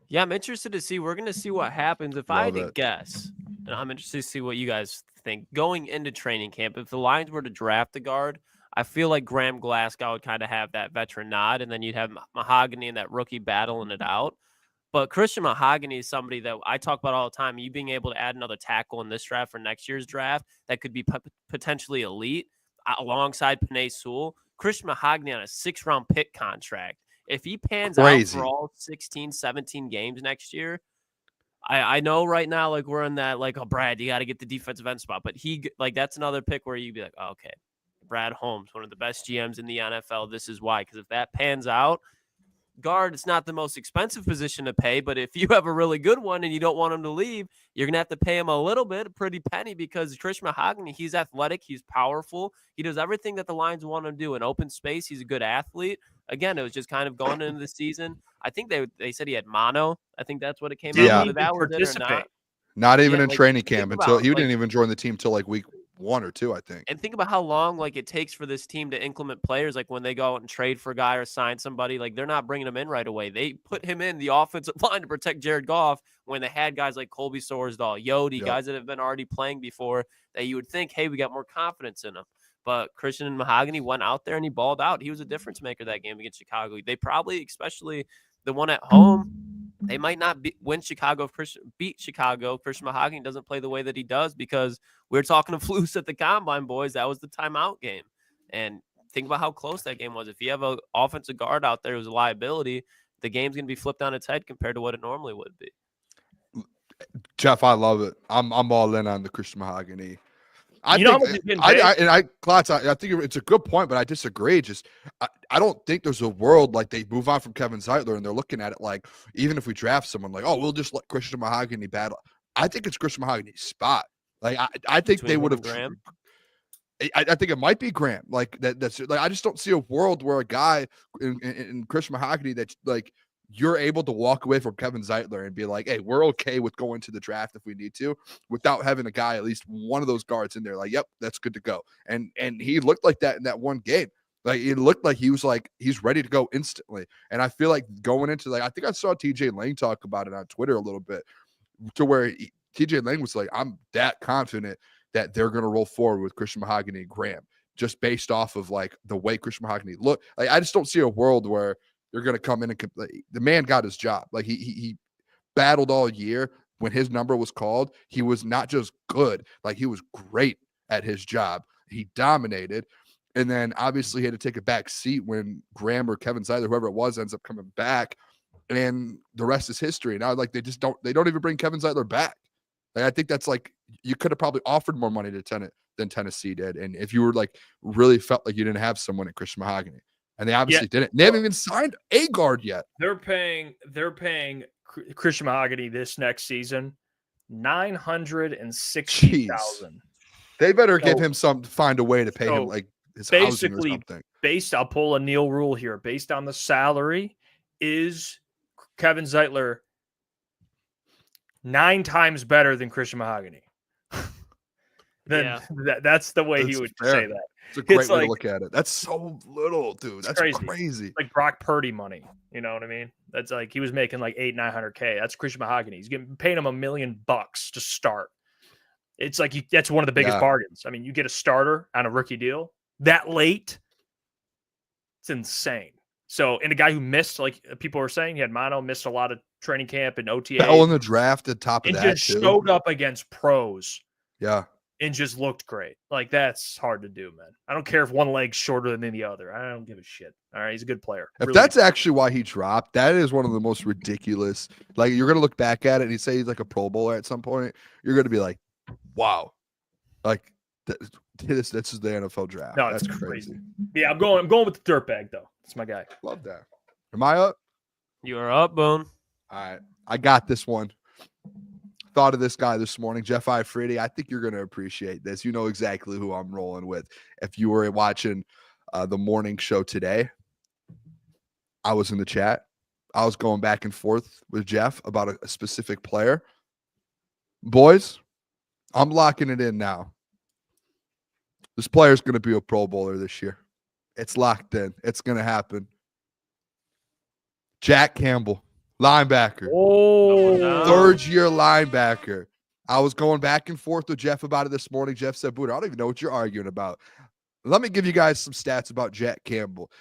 Yeah, I'm interested to see. We're going to see what happens. If I had to guess, and I'm interested to see what you guys think, going into training camp, if the Lions were to draft a guard, I feel like Graham Glasgow would kind of have that veteran nod, and then you'd have Mahogany and that rookie battling it out. But Christian Mahogany is somebody that I talk about all the time. You being able to add another tackle in this draft for next year's draft that could be potentially elite alongside Penei Sewell. Christian Mahogany on a 6th-round pick contract. If he pans out for all 16, 17 games next year, I know right now, like we're in that, like, oh, Brad, you got to get the defensive end spot. But that's another pick where you'd be like, oh, okay, Brad Holmes, one of the best GMs in the NFL. This is why. Because if that pans out, guard, it's not the most expensive position to pay. But if you have a really good one and you don't want him to leave, you're going to have to pay him a little bit, a pretty penny, because Christian Mahogany, he's athletic, he's powerful. He does everything that the Lions want him to do in open space. He's a good athlete. Again, it was just kind of going into the season. I think they said he had mono. I think that's what it came out. Whether that was it or not. Not even in training camp until he didn't even join the team till like week 1 or 2, I think. And think about how long it takes for this team to implement players. Like when they go out and trade for a guy or sign somebody, like they're not bringing him in right away. They put him in the offensive line to protect Jared Goff when they had guys like Colby Sorsdahl, Yodi, guys that have been already playing before that you would think, hey, we got more confidence in them. But Christian Mahogany went out there and he balled out. He was a difference maker that game against Chicago. They probably, especially the one at home, they might not beat Chicago. Christian Mahogany doesn't play the way that he does because we were talking to Flus at the Combine, boys. That was the timeout game. And think about how close that game was. If you have an offensive guard out there who's a liability, the game's going to be flipped on its head compared to what it normally would be. Jeff, I love it. I'm all in on the Christian Mahogany. I think it's a good point, but I disagree. I don't think there's a world like they move on from Kevin Zeitler and they're looking at it like, even if we draft someone, like, oh, we'll just let Christian Mahogany battle. I think it's Christian Mahogany's spot. Like, I think they would have. I think it might be Graham. Like that's like I just don't see a world where a guy in Christian Mahogany that's like you're able to walk away from Kevin Zeitler and be like, hey, we're okay with going to the draft if we need to, without having a guy, at least one of those guards in there. Like, yep, that's good to go. And he looked like that in that one game. Like, it looked like he was like, he's ready to go instantly. And I feel like going into, like, I think I saw TJ Lang talk about it on Twitter a little bit. to where TJ Lang was like, I'm that confident that they're going to roll forward with Christian Mahogany and Graham, just based off of like the way Christian Mahogany looked. Like, I just don't see a world where you're going to come in and the man got his job. Like he battled all year. When his number was called, he was not just good, like he was great at his job. He dominated. And then obviously he had to take a back seat when Graham or Kevin Zeitler, whoever it was, ends up coming back. And the rest is history. Now, like, they don't even bring Kevin Zeitler back. Like, I think that's like, you could have probably offered more money to than Tennessee did. And if you were like really felt like you didn't have someone at Christian Mahogany, and they obviously didn't. They haven't even signed a guard yet. They're paying Christian Mahogany this next season $960,000. They better give him find a way to pay him like his housing or something. I'll pull a Neil rule here. Based on the salary, is Kevin Zeitler 9 times better than Christian Mahogany? That's the way he would say that. It's a great way to look at it. That's so little, dude. That's crazy. Like Brock Purdy money. You know what I mean? That's like he was making like $800,000-900K. That's Christian Mahogany. He's paying him $1 million to start. It's like that's one of the biggest bargains. I mean, you get a starter on a rookie deal that late. It's insane. So, and a guy who missed, like people were saying, he had mono, missed a lot of training camp and OTA. Fell in the draft at top of that, just showed up against pros. Yeah. And just looked great. Like, that's hard to do, man. I don't care if one leg's shorter than the other. I don't give a shit. All right, he's a good player. If that's actually why he dropped, that is one of the most ridiculous. Like, you're going to look back at it and you say he's like a Pro Bowler at some point. You're going to be like, wow. Like, this is the NFL draft. No, that's crazy. Yeah, I'm going with the dirtbag, though. That's my guy. Love that. Am I up? You are up, Boone. All right. I got this one. Thought of this guy this morning, Jeff Iafrate. I think you're going to appreciate this. You know exactly who I'm rolling with. If you were watching the morning show today, I was in the chat. I was going back and forth with Jeff about a specific player. Boys, I'm locking it in now. This player's going to be a Pro Bowler this year. It's locked in. It's going to happen. Jack Campbell. Linebacker. Third-year linebacker. I was going back and forth with Jeff about it this morning. Jeff said, Booner, I don't even know what you're arguing about. Let me give you guys some stats about Jack Campbell.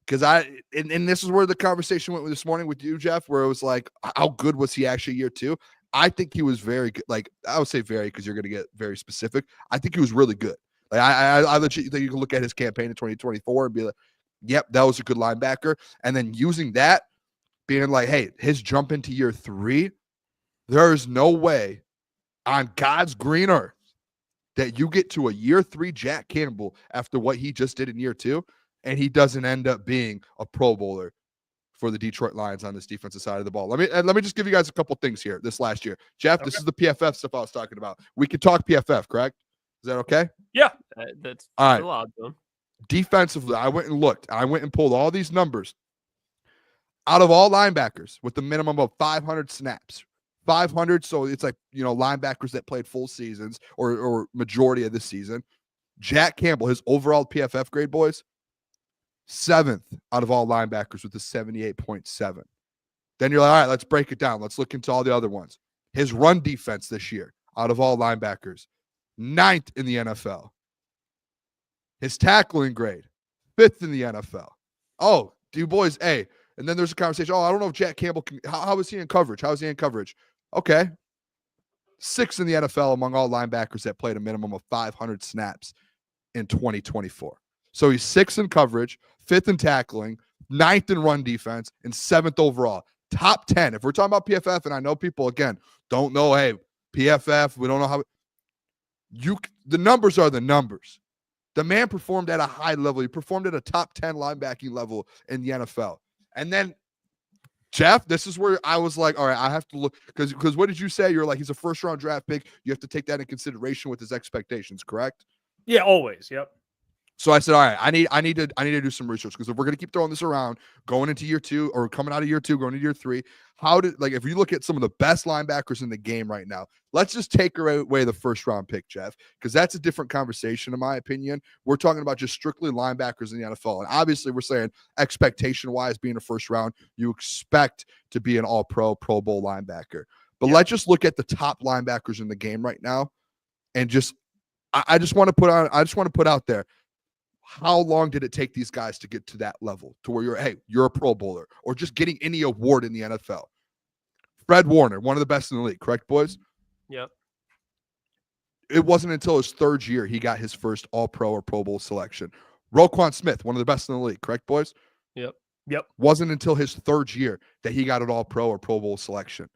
Because and this is where the conversation went this morning with you, Jeff, where it was like, how good was he actually year 2? I think he was very good. Like, I would say very because you're going to get very specific. I think he was really good. Like, I legit think you can look at his campaign in 2024 and be like, yep, that was a good linebacker. And then using that, being like, hey, his jump into year 3, there is no way on God's green earth that you get to a year 3 Jack Campbell after what he just did in year 2, and he doesn't end up being a Pro Bowler for the Detroit Lions on this defensive side of the ball. Let me just give you guys a couple things here this last year. Jeff, This is the PFF stuff I was talking about. We could talk PFF, correct? Is that okay? Yeah. That's all right. Allowed, Defensively, I went and looked. I went and pulled all these numbers. Out of all linebackers with the minimum of 500 snaps, 500, so it's like, linebackers that played full seasons or majority of the season, Jack Campbell, his overall PFF grade, boys, 7th out of all linebackers with a 78.7. Then you're like, all right, let's break it down. Let's look into all the other ones. His run defense this year, out of all linebackers, 9th in the NFL. His tackling grade, 5th in the NFL. Oh, you boys, hey. And then there's a conversation. Oh, I don't know if Jack Campbell can. How is he in coverage? How is he in coverage? Okay. 6th in the NFL among all linebackers that played a minimum of 500 snaps in 2024. So he's 6th in coverage, 5th in tackling, 9th in run defense, and 7th overall. Top 10. If we're talking about PFF, and I know people, again, don't know, hey, PFF, we don't know how. The numbers are the numbers. The man performed at a high level. He performed at a top 10 linebacking level in the NFL. And then, Jeff, this is where I was like, all right, I have to look. Because what did you say? You're like, he's a first-round draft pick. You have to take that in consideration with his expectations, correct? Yeah, always. Yep. So I said, all right, I need to do some research, because if we're going to keep throwing this around, going into year 2 or coming out of year 2, going into year 3, if you look at some of the best linebackers in the game right now, let's just take away the first round pick, Jeff, because that's a different conversation, in my opinion. We're talking about just strictly linebackers in the NFL. And obviously we're saying expectation wise, being a first round, you expect to be an all Pro Bowl linebacker. But let's just look at the top linebackers in the game right now, and I just want to put out there, how long did it take these guys to get to that level, to where you're a Pro Bowler, or just getting any award in the NFL? Fred Warner, one of the best in the league, correct, boys? Yep. It wasn't until his third year he got his first All-Pro or Pro Bowl selection. Roquan Smith, one of the best in the league, correct, boys? Yep. Wasn't until his third year that he got an All-Pro or Pro Bowl selection.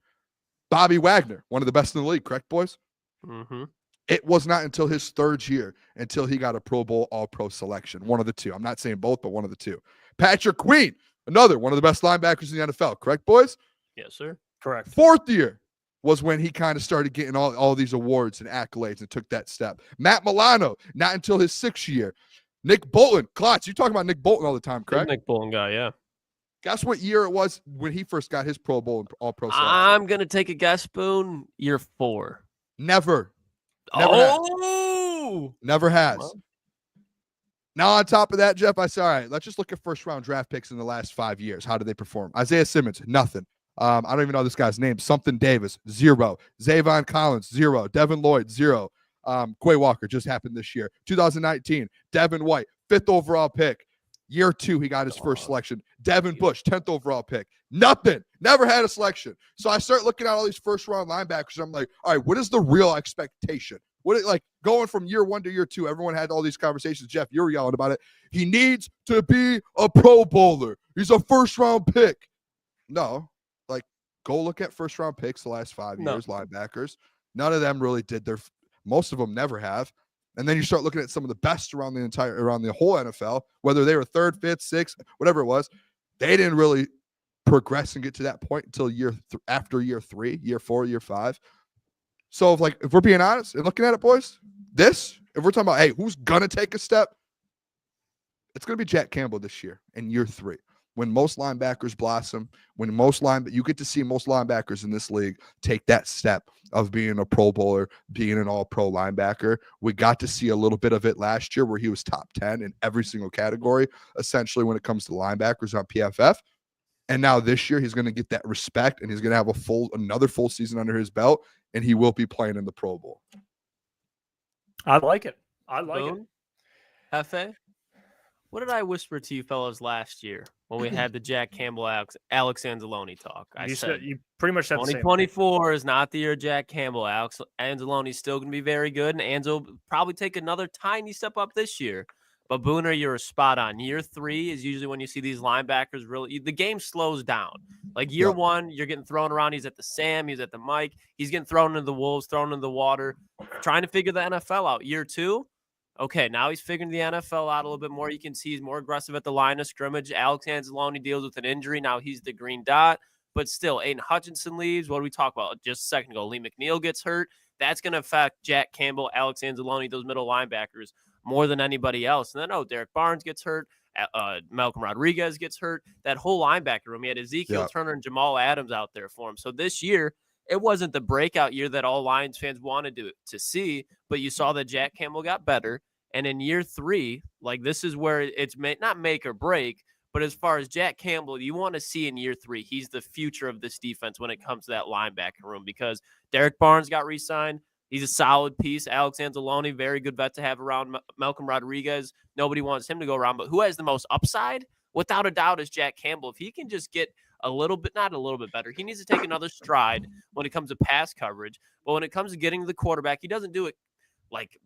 Bobby Wagner, one of the best in the league, correct, boys? Mm-hmm. It was not until his third year until he got a Pro Bowl All-Pro selection. One of the two. I'm not saying both, but one of the two. Patrick Queen, another one of the best linebackers in the NFL, correct, boys? Yes, sir. Correct. Fourth year was when he kind of started getting all these awards and accolades and took that step. Matt Milano, not until his sixth year. Nick Bolton, Klotz, you talk about Nick Bolton all the time, correct? Nick Bolton guy, yeah. Guess what year it was when he first got his Pro Bowl and All-Pro selection? I'm going to take a guess, Boone. Year 4. Never has. Well. Now, on top of that, Jeff, I said, all right, let's just look at first-round draft picks in the last 5 years. How did they perform? Isaiah Simmons, nothing. I don't even know this guy's name. Something Davis, 0. Zavon Collins, 0. Devin Lloyd, 0. Quay Walker just happened this year. 2019, Devin White, 5th overall pick. Year 2, he got his first selection. Devin Bush, 10th overall pick. Nothing. Never had a selection. So I start looking at all these first-round linebackers. I'm like, all right, what is the real expectation? Going from year 1 to year 2, everyone had all these conversations. Jeff, you were yelling about it. He needs to be a Pro Bowler. He's a first-round pick. No. Go look at first-round picks the last 5 years, linebackers. None of them really did most of them never have. And then you start looking at some of the best around the whole NFL, whether they were 3rd, 5th, 6th, whatever it was. They didn't really progress and get to that point until after year 3, year 4, year 5. So if we're being honest and looking at it, boys, if we're talking about, hey, who's going to take a step? It's going to be Jack Campbell this year in year 3. When most linebackers blossom, you get to see most linebackers in this league take that step of being a Pro Bowler, being an All-Pro linebacker. We got to see a little bit of it last year where he was top 10 in every single category, essentially when it comes to linebackers on PFF. And now this year he's going to get that respect, and he's going to have another full season under his belt, and he will be playing in the Pro Bowl. I like it. Hefe, what did I whisper to you fellas last year when we had the Jack Campbell, Alex Anzalone talk? You pretty much said 2024 is not the year of Jack Campbell. Alex Anzalone's still going to be very good, and Anzo will probably take another tiny step up this year. But Booner, you're spot on. Year 3 is usually when you see these linebackers the game slows down. Like year 1, you're getting thrown around. He's at the Sam, he's at the Mike. He's getting thrown into the Wolves, thrown into the water, trying to figure the NFL out. Year 2, okay, now he's figuring the NFL out a little bit more. You can see he's more aggressive at the line of scrimmage. Alex Anzalone deals with an injury. Now he's the green dot. But still, Aiden Hutchinson leaves. What did we talk about just a second ago? Lee McNeil gets hurt. That's going to affect Jack Campbell, Alex Anzalone, those middle linebackers more than anybody else. And then, Derek Barnes gets hurt. Malcolm Rodriguez gets hurt. That whole linebacker room, he had Ezekiel Turner and Jamal Adams out there for him. So this year, it wasn't the breakout year that all Lions fans wanted to see, but you saw that Jack Campbell got better. And in year 3, this is where it's not make or break, but as far as Jack Campbell, you want to see in year 3, he's the future of this defense when it comes to that linebacker room, because Derek Barnes got re-signed. He's a solid piece. Alex Anzalone, very good vet to have around. Malcolm Rodriguez, nobody wants him to go around, but who has the most upside? Without a doubt is Jack Campbell. If he can just get not a little bit better, he needs to take another stride when it comes to pass coverage. But when it comes to getting to the quarterback, he doesn't do it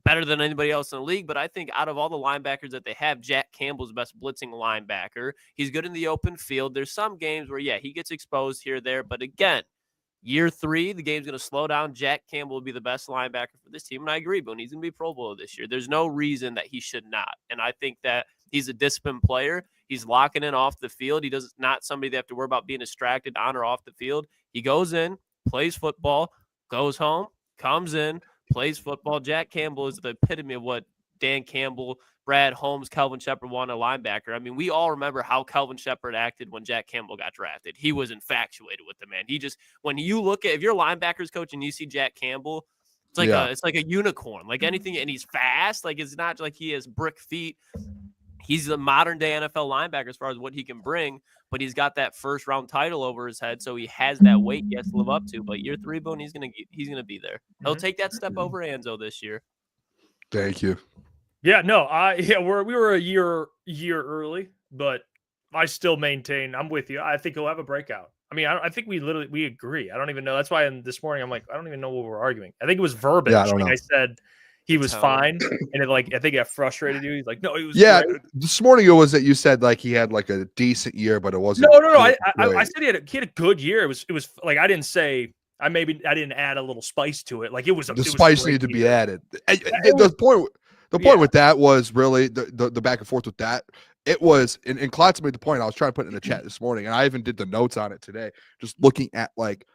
better than anybody else in the league. But I think out of all the linebackers that they have, Jack Campbell's best blitzing linebacker. He's good in the open field. There's some games where, he gets exposed here or there. But again, year 3, the game's going to slow down. Jack Campbell will be the best linebacker for this team. And I agree, but he's going to be Pro Bowler this year. There's no reason that he should not. And I think that he's a disciplined player. He's locking in off the field. He does not somebody they have to worry about being distracted on or off the field. He goes in, plays football, goes home, comes in, plays football. Jack Campbell is the epitome of what Dan Campbell, Brad Holmes, Kelvin Shepard wanted a linebacker. I mean, we all remember how Kelvin Shepard acted when Jack Campbell got drafted. He was infatuated with the man. When you look at, if you're a linebackers coach and you see Jack Campbell, it's like a unicorn, like anything, and he's fast. It's not like he has brick feet. he's a modern day NFL linebacker as far as what he can bring, but he's got that first round title over his head, so he has that weight he has to live up to. But year 3, Boone, he's gonna be there. He'll take that step over Anzo this year. Thank you. Yeah, no, we were a year early, but I still maintain I'm with you. I think he'll have a breakout. I mean, I think we agree. I don't even know. That's why this morning I'm like, I don't even know what we're arguing. I think it was verbiage. Yeah, I don't know. I said he was fine, and I think it frustrated you. He's like, no, he was. Yeah, great. this morning it was that you said like he had like a decent year, but it wasn't. No. I said he had a good year. It was like I didn't say. I didn't add a little spice to it. Like it was. The spice needed to be added. The point with that was really the back and forth with that. It was, and Klotz made the point. I was trying to put it in the chat this morning, and I even did the notes on it today. Just looking at like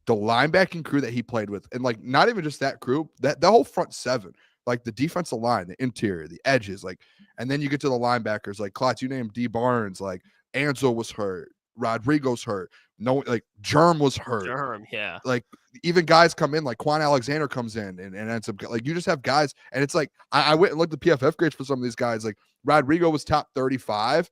the linebacking crew that he played with, and like not even just that crew, that the whole front seven, like the defensive line, the interior, the edges, like, and then you get to the linebackers, like Klotz, you named D Barnes, like Anzo was hurt, Rodrigo's hurt, like Germ was hurt. Germ, yeah. Like even guys come in, like Quan Alexander comes in and ends up like you just have guys, and it's like I went and looked at the PFF grades for some of these guys. Like Rodrigo was top 35,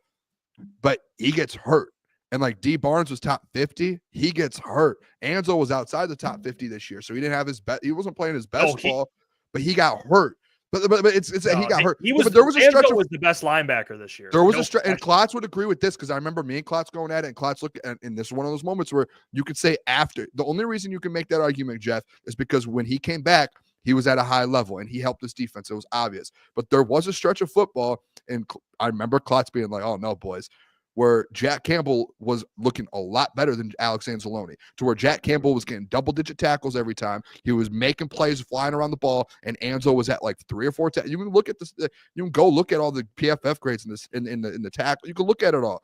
but he gets hurt. And like D Barnes was top 50, he gets hurt. Anzo was outside the top 50 this year, so he didn't have his best. He wasn't playing his best ball, but he got hurt. But it's that he got hurt. But there was a stretch. Was the best linebacker this year. There was a stretch, and Klotz would agree with this because I remember me and Klotz going at it, and Klotz looked at, and this is one of those moments where you could say after. The only reason you can make that argument, Jeff, is because when he came back, he was at a high level and he helped his defense. It was obvious. But there was a stretch of football, and I remember Klotz being like, "Oh no, boys," where Jack Campbell was looking a lot better than Alex Anzalone, to where Jack Campbell was getting double-digit tackles every time. He was making plays, flying around the ball, and Anzo was at like 3 or 4. You can look at this. You can go look at all the PFF grades in this in the tackle. You can look at it all.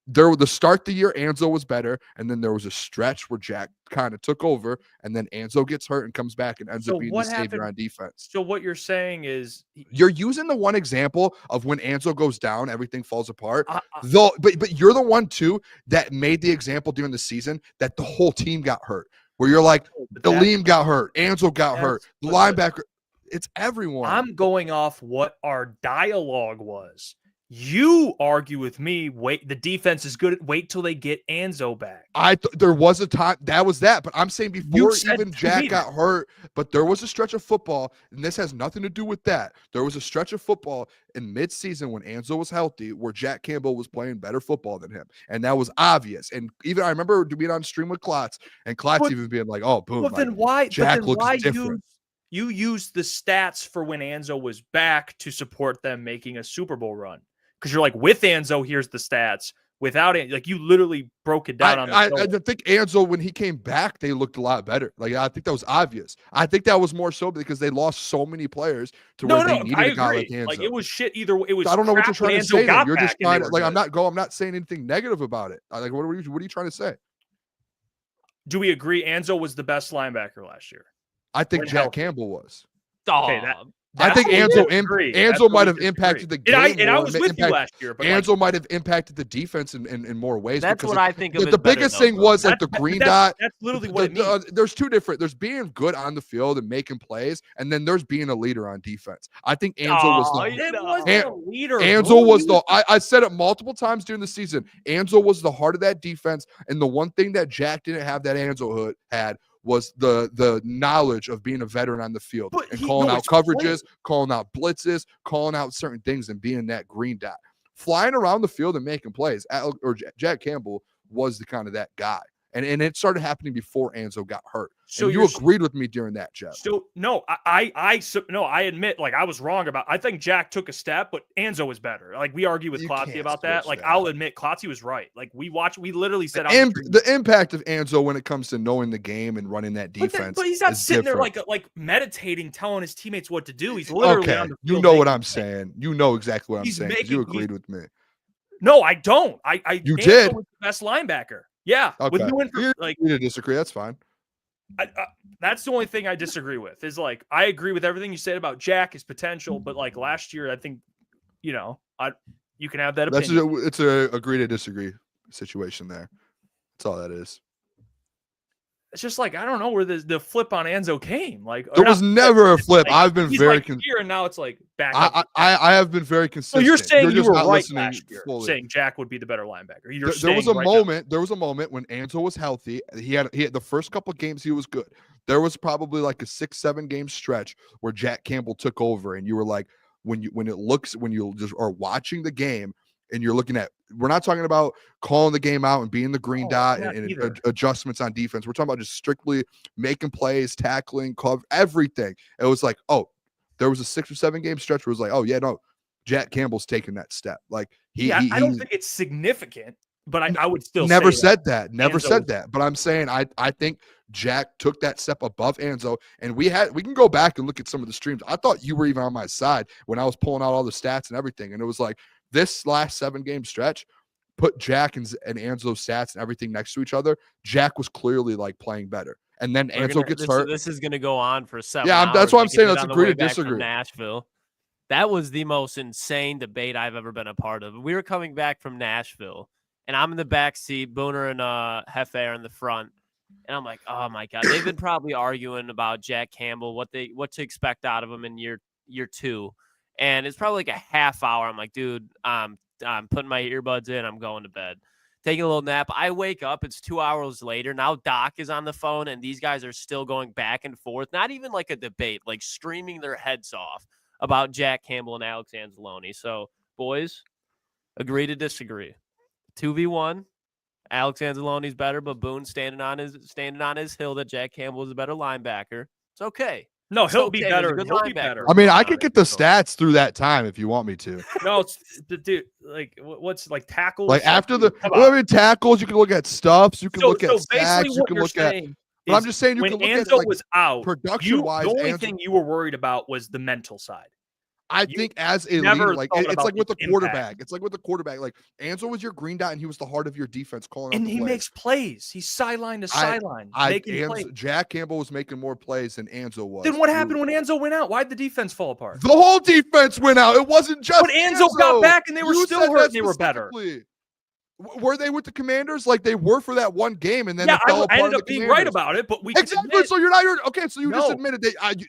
There, the start the year, Anzo was better, and then there was a stretch where Jack kind of took over, and then Anzo gets hurt and comes back and ends up being the savior on defense. So what you're saying is you're using the one example of when Anzo goes down, everything falls apart. Though, but you're the one too that made the example during the season that the whole team got hurt. Where you're like, Aleem got hurt, Anzo got hurt, the linebacker. It's everyone. I'm going off what our dialogue was. You argue with me. Wait, the defense is good. Wait till they get Anzo back. There was a time that was that, but I'm saying before even Jack got hurt, but there was a stretch of football, and this has nothing to do with that. There was a stretch of football in midseason when Anzo was healthy, where Jack Campbell was playing better football than him, and that was obvious. And even I remember being on stream with Klotz, and Klotz even being like, "Oh, boom!" But then why? Jack looks different. You used the stats for when Anzo was back to support them making a Super Bowl run. Because you're like, with Anzo, here's the stats. Without it, like you literally broke it down. I think Anzo, when he came back, they looked a lot better. Like I think that was obvious. I think that was more so because they lost so many players to where they needed a guy like Anzo. Like it was shit either way. It was. I don't know what you're trying to say. You're just trying to, like I'm not saying anything negative about it. Like what are you trying to say? Do we agree Anzo was the best linebacker last year? I think Jack Campbell was. Okay, I think Anzo might have impacted the game. And I was with you last year. But Anzo might have impacted the defense in more ways. That's what I think of. The biggest thing was like the green dot. That's literally what it means. There's two different. There's being good on the field and making plays, and then there's being a leader on defense. I think Anzo was the leader. Anzo was the. I said it multiple times during the season. Anzo was the heart of that defense, and the one thing that Jack didn't have that Anzo had was the knowledge of being a veteran on the field and calling out coverages, calling out blitzes, calling out certain things, and being that green dot. Flying around the field and making plays, Jack Campbell was the kind of that guy. And it started happening before Anzo got hurt. So you agreed with me during that, Jeff. So no, I admit, like I was wrong about. I think Jack took a step, but Anzo was better. Like we argue with Klotz about that. Like I'll admit, Klotz was right. Like we literally said the impact of Anzo when it comes to knowing the game and running that defense. But he's not sitting there like meditating, telling his teammates what to do. He's literally on the field. You know what I'm saying. You know exactly what I'm saying. You agreed with me. No, I don't. You did. Was the best linebacker. Yeah, okay. With you to disagree, that's fine. That's the only thing I disagree with. Is like I agree with everything you said about Jack, his potential, but like last year, I think you can have that opinion. It's a agree to disagree situation there. That's all that is. it's just like I don't know where the flip on Enzo came. Like there was never a flip. Like, I've been very here, and now it's like back. I have been very consistent. So you're saying you were not right listening last year, fully. saying Jack would be the better linebacker. There was a moment. There was a moment when Enzo was healthy. He had the first couple of games he was good. There was probably like a 6-7 game stretch where Jack Campbell took over, and you were like, when you just are watching the game and you're looking at, we're not talking about calling the game out and being the green dot and adjustments on defense. We're talking about just strictly making plays, tackling, cover, everything. It was like, oh, there was a 6 or 7 game stretch where it was like, oh yeah, no, Jack Campbell's taking that step. Like I don't think it's significant, but I would still never say said that. Never Enzo said that. But I'm saying I think Jack took that step above Enzo, and we can go back and look at some of the streams. I thought you were even on my side when I was pulling out all the stats and everything, and it was like this last 7 game stretch put Jack and Enzo's stats and everything next to each other. Jack was clearly like playing better, and then Enzo gets hurt. This is going to go on for 7 Yeah, hours. that's what I'm saying. Let's on the agree way to back disagree. from Nashville. That was the most insane debate I've ever been a part of. We were coming back from Nashville, and I'm in the back seat. Booner and Jeff are in the front. And I'm like, oh my God, they've been probably arguing about Jack Campbell, what to expect out of him in year 2. And it's probably like a half hour. I'm like, dude, I'm putting my earbuds in. I'm going to bed, taking a little nap. I wake up. It's 2 hours later. Now Doc is on the phone, and these guys are still going back and forth. Not even like a debate, like screaming their heads off about Jack Campbell and Alex Anzalone. So, boys, agree to disagree. 2v1. Alex Anzalone's better, but Boone's standing on his hill that Jack Campbell is a better linebacker. It's okay. No, he'll be better. He'll be better. I mean, I could get the stats through that time if you want me to. No, it's dude. Like, what's like tackles? Like after tackles, you can look at stuffs. You can look at sacks. You can look at. But I'm just saying, you can look at like was out production-wise. The only thing you were worried about was the mental side. I think as a leader, like it's like with the quarterback. It's like with the quarterback. Like Enzo was your green dot, and he was the heart of your defense, calling. And he makes plays. He's sideline to sideline. Jack Campbell was making more plays than Enzo was. Then what happened when Enzo went out? Why'd the defense fall apart? The whole defense went out. It wasn't just. But Enzo got back, and they were still hurt. And they were better. Were they with the Commanders? Like they were for that one game, and then I ended up being right about it. But we exactly. So you're not. Okay. So you just admitted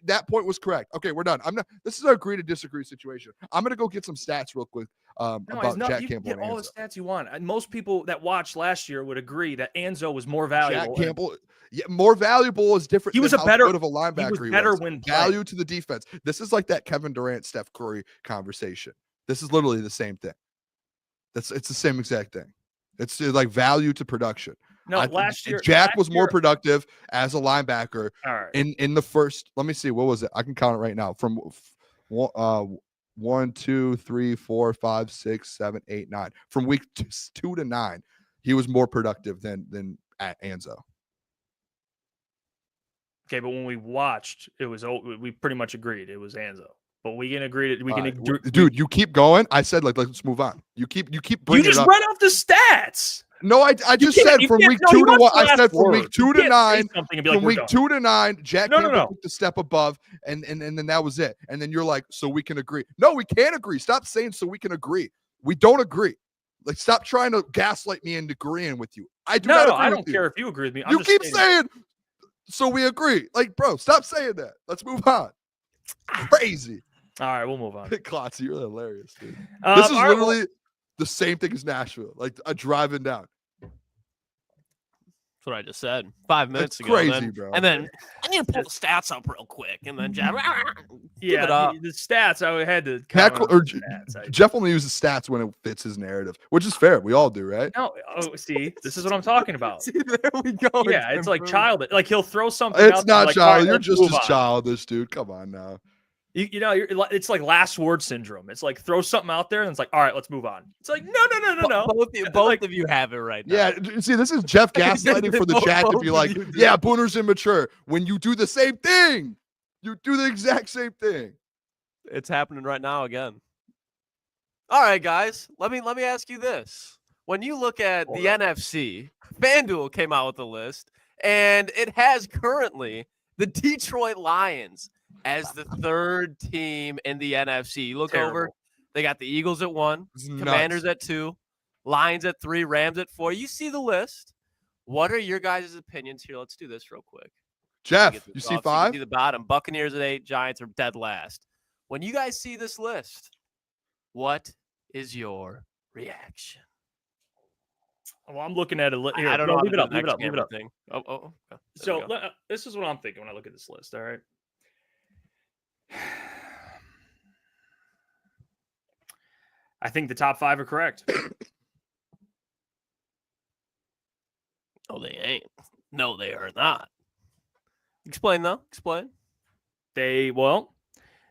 that point was correct. Okay, we're done. I'm not. This is an agree to disagree situation. I'm gonna go get some stats real quick about Jack Campbell. You get all the stats you want. And most people that watched last year would agree that Enzo was more valuable. Jack Campbell, more valuable is different. He was better good of a linebacker. He was better when value to the defense. This is like that Kevin Durant, Steph Curry conversation. This is literally the same thing. It's the same exact thing. It's like value to production. No, last year Jack was more productive as a linebacker. All right. In the first. Let me see. What was it? I can count it right now. From 1, 2, 3, 4, 5, 6, 7, 8, 9. From week 2 to 9, he was more productive than at Enzo. Okay, but when we watched, we pretty much agreed it was Enzo. But we can agree that dude, you keep going. I said let's move on. You keep bringing. You just read off the stats. No, I just said from week 2 to 1. I said from week 2 to 9. From week 2 to 9, Jack Campbell took the step above, and then that was it. And then you're like, so we can agree. No, we can't agree. Stop saying so we can agree. We don't agree. Like, stop trying to gaslight me into agreeing with you. I do not agree. I don't care if you agree with me. You keep saying so we agree. Like, bro, stop saying that. Let's move on. Crazy. All right, we'll move on. Klotz, you're hilarious, dude. This is literally the same thing as Nashville. Like driving down. That's what I just said 5 minutes ago. Crazy, bro. And then I need to pull the stats up real quick. And then Jeff, the stats I had to. Jeff only uses stats when it fits his narrative, which is fair. We all do, right? No, see, this is what I'm talking about. See, there we go. Yeah, it's like childish. Like he'll throw something. It's not childish. You're just as childish, dude. Come on now. You know, it's like last word syndrome. It's like throw something out there and it's like, all right, let's move on. It's like, no. Both of you have it right now. Yeah, see, this is Jeff gaslighting for the chat to be like, yeah, Booner's immature. When you do the same thing, you do the exact same thing. It's happening right now again. All right, guys, let me ask you this. When you look at the NFC, FanDuel came out with a list, and it has currently the Detroit Lions as the 3rd team in the NFC. You look over, they got the Eagles at 1, Commanders at 2, Lions at 3, Rams at 4. You see the list. What are your guys' opinions here? Let's do this real quick. Jeff, you see 5? You see the bottom. Buccaneers at 8, Giants are dead last. When you guys see this list, what is your reaction? Well, I'm looking at it. Here, I don't know. Leave it up. Leave it up. Thing. Okay. So this is what I'm thinking when I look at this list. All right. I think the top 5 are correct. No, they ain't. No, they are not. Explain, though. Explain. The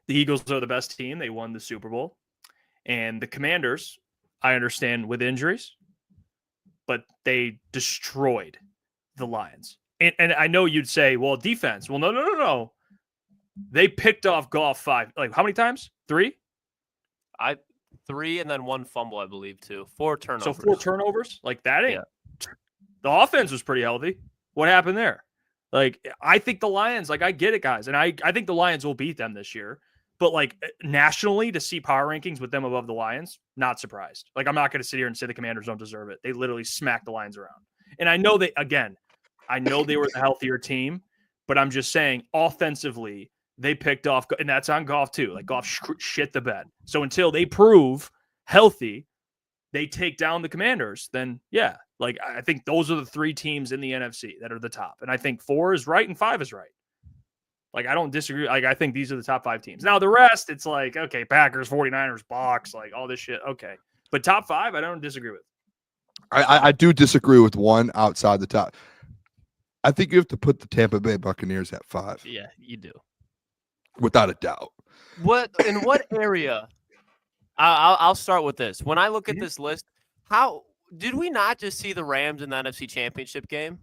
Eagles are the best team. They won the Super Bowl. And the Commanders, I understand, with injuries, but they destroyed the Lions. And I know you'd say, well, defense. Well, no. They picked off Goff 5. Like, how many times? 3? 3 and then 1 fumble, I believe, too. 4 turnovers. So 4 turnovers? Like, that ain't. Yeah. The offense was pretty healthy. What happened there? Like, I think the Lions, like, I get it, guys. And I think the Lions will beat them this year. But, like, nationally, to see power rankings with them above the Lions, not surprised. Like, I'm not going to sit here and say the Commanders don't deserve it. They literally smacked the Lions around. And I know they were the healthier team, but I'm just saying, offensively, they picked off, and that's on Goff, too. Like, Goff shit the bed. So until they prove healthy, they take down the Commanders, then, yeah. Like, I think those are the 3 teams in the NFC that are the top. And I think 4 is right and 5 is right. Like, I don't disagree. Like, I think these are the top 5 teams. Now, the rest, it's like, okay, Packers, 49ers, Bucs, like all this shit. Okay. But top 5, I don't disagree with. I do disagree with one outside the top. I think you have to put the Tampa Bay Buccaneers at 5. Yeah, you do. Without a doubt. In what area? I'll start with this. When I look at this list, how did we not just see the Rams in the NFC Championship game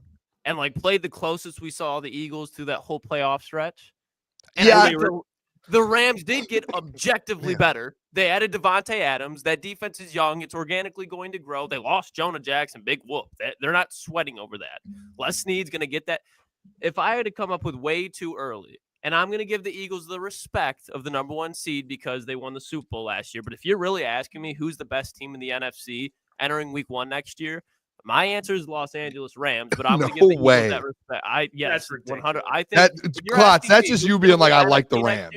and like played the closest we saw the Eagles through that whole playoff stretch? And yeah, the Rams did get objectively better. They added Devontae Adams. That defense is young. It's organically going to grow. They lost Jonah Jackson. Big whoop. They're not sweating over that. Les Snead's going to get that. If I had to come up with way too early, and I'm going to give the Eagles the respect of the number 1 seed because they won the Super Bowl last year. But if you're really asking me who's the best team in the NFC entering week 1 next year, my answer is Los Angeles Rams. But I'm going to give the Eagles that respect. Yes, 100. I think Klotz, that's just you being like, I like the Rams.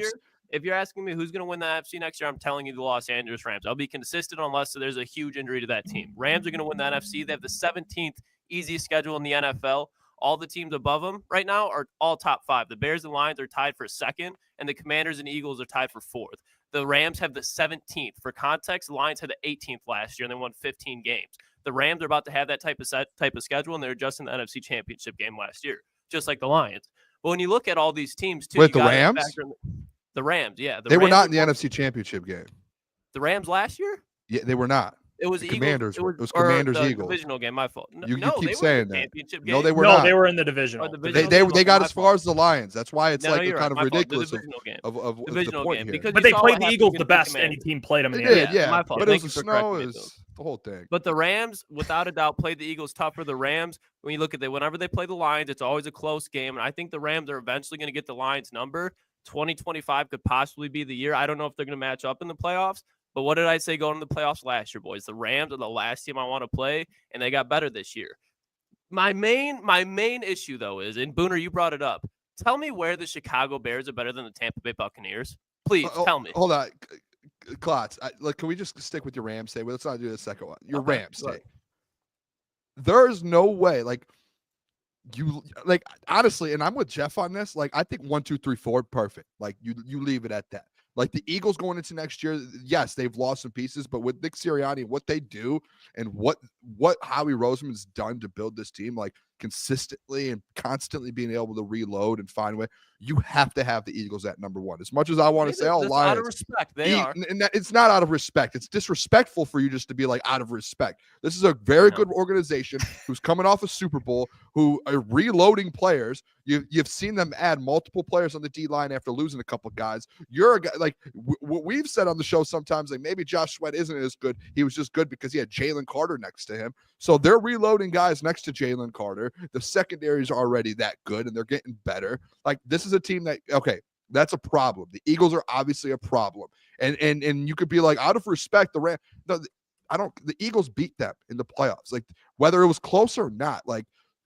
If you're asking me who's going to win the NFC next year, I'm telling you the Los Angeles Rams. I'll be consistent unless there's a huge injury to that team. Rams are going to win the NFC. They have the 17th easiest schedule in the NFL. All the teams above them right now are all top 5. The Bears and Lions are tied for 2nd, and the Commanders and Eagles are tied for 4th. The Rams have the 17th. For context, the Lions had the 18th last year, and they won 15 games. The Rams are about to have that type of schedule, and they were just in the NFC Championship game last year, just like the Lions. But when you look at all these teams, too, the Rams? The Rams, yeah. They were not in the NFC Championship game. The Rams last year? Yeah, they were not. It was the Eagles. Commanders. It was Commanders Eagles. Divisional game. My fault. You keep saying that. Game. No, they were not. No, they were in the divisional. They got as far as the Lions. That's why it's kind right. of ridiculous the point game. Here. But they played the Eagles the best any team played them. They did, yeah. My fault. But it was the snow, is the whole thing. But the Rams, without a doubt, played the Eagles tougher. The Rams, when you look at whenever they play the Lions, it's always a close game. And I think the Rams are eventually going to get the Lions number. 2025 could possibly be the year. I don't know if they're going to match up in the playoffs. But what did I say going to the playoffs last year, boys? The Rams are the last team I want to play, and they got better this year. My main issue, though, is, and Booner, you brought it up. Tell me where the Chicago Bears are better than the Tampa Bay Buccaneers. Please, tell me. Hold on. Klotz, can we just stick with your Rams take? Let's not do the second one. Your Rams take. There's no way, honestly, and I'm with Jeff on this. I think 1, 2, 3, 4, perfect. You leave it at that. The Eagles going into next year, yes, they've lost some pieces, but with Nick Sirianni, what they do and what Howie Roseman's done to build this team, consistently and constantly being able to reload and find a way, you have to have the Eagles at number 1. As much as I want to say, Lions. Out of respect, they are. And it's not out of respect. It's disrespectful for you just to be out of respect. This is a very good organization who's coming off a Super Bowl, who are reloading players. You've seen them add multiple players on the D line after losing a couple guys. You're a guy what we've said on the show sometimes, maybe Josh Sweat isn't as good. He was just good because he had Jalen Carter next to him. So they're reloading guys next to Jalen Carter. The secondaries are already that good, and they're getting better. This is a team that, okay, that's a problem. The Eagles are obviously a problem. And you could be out of respect, the Rams. No, the Eagles beat them in the playoffs. Whether it was close or not,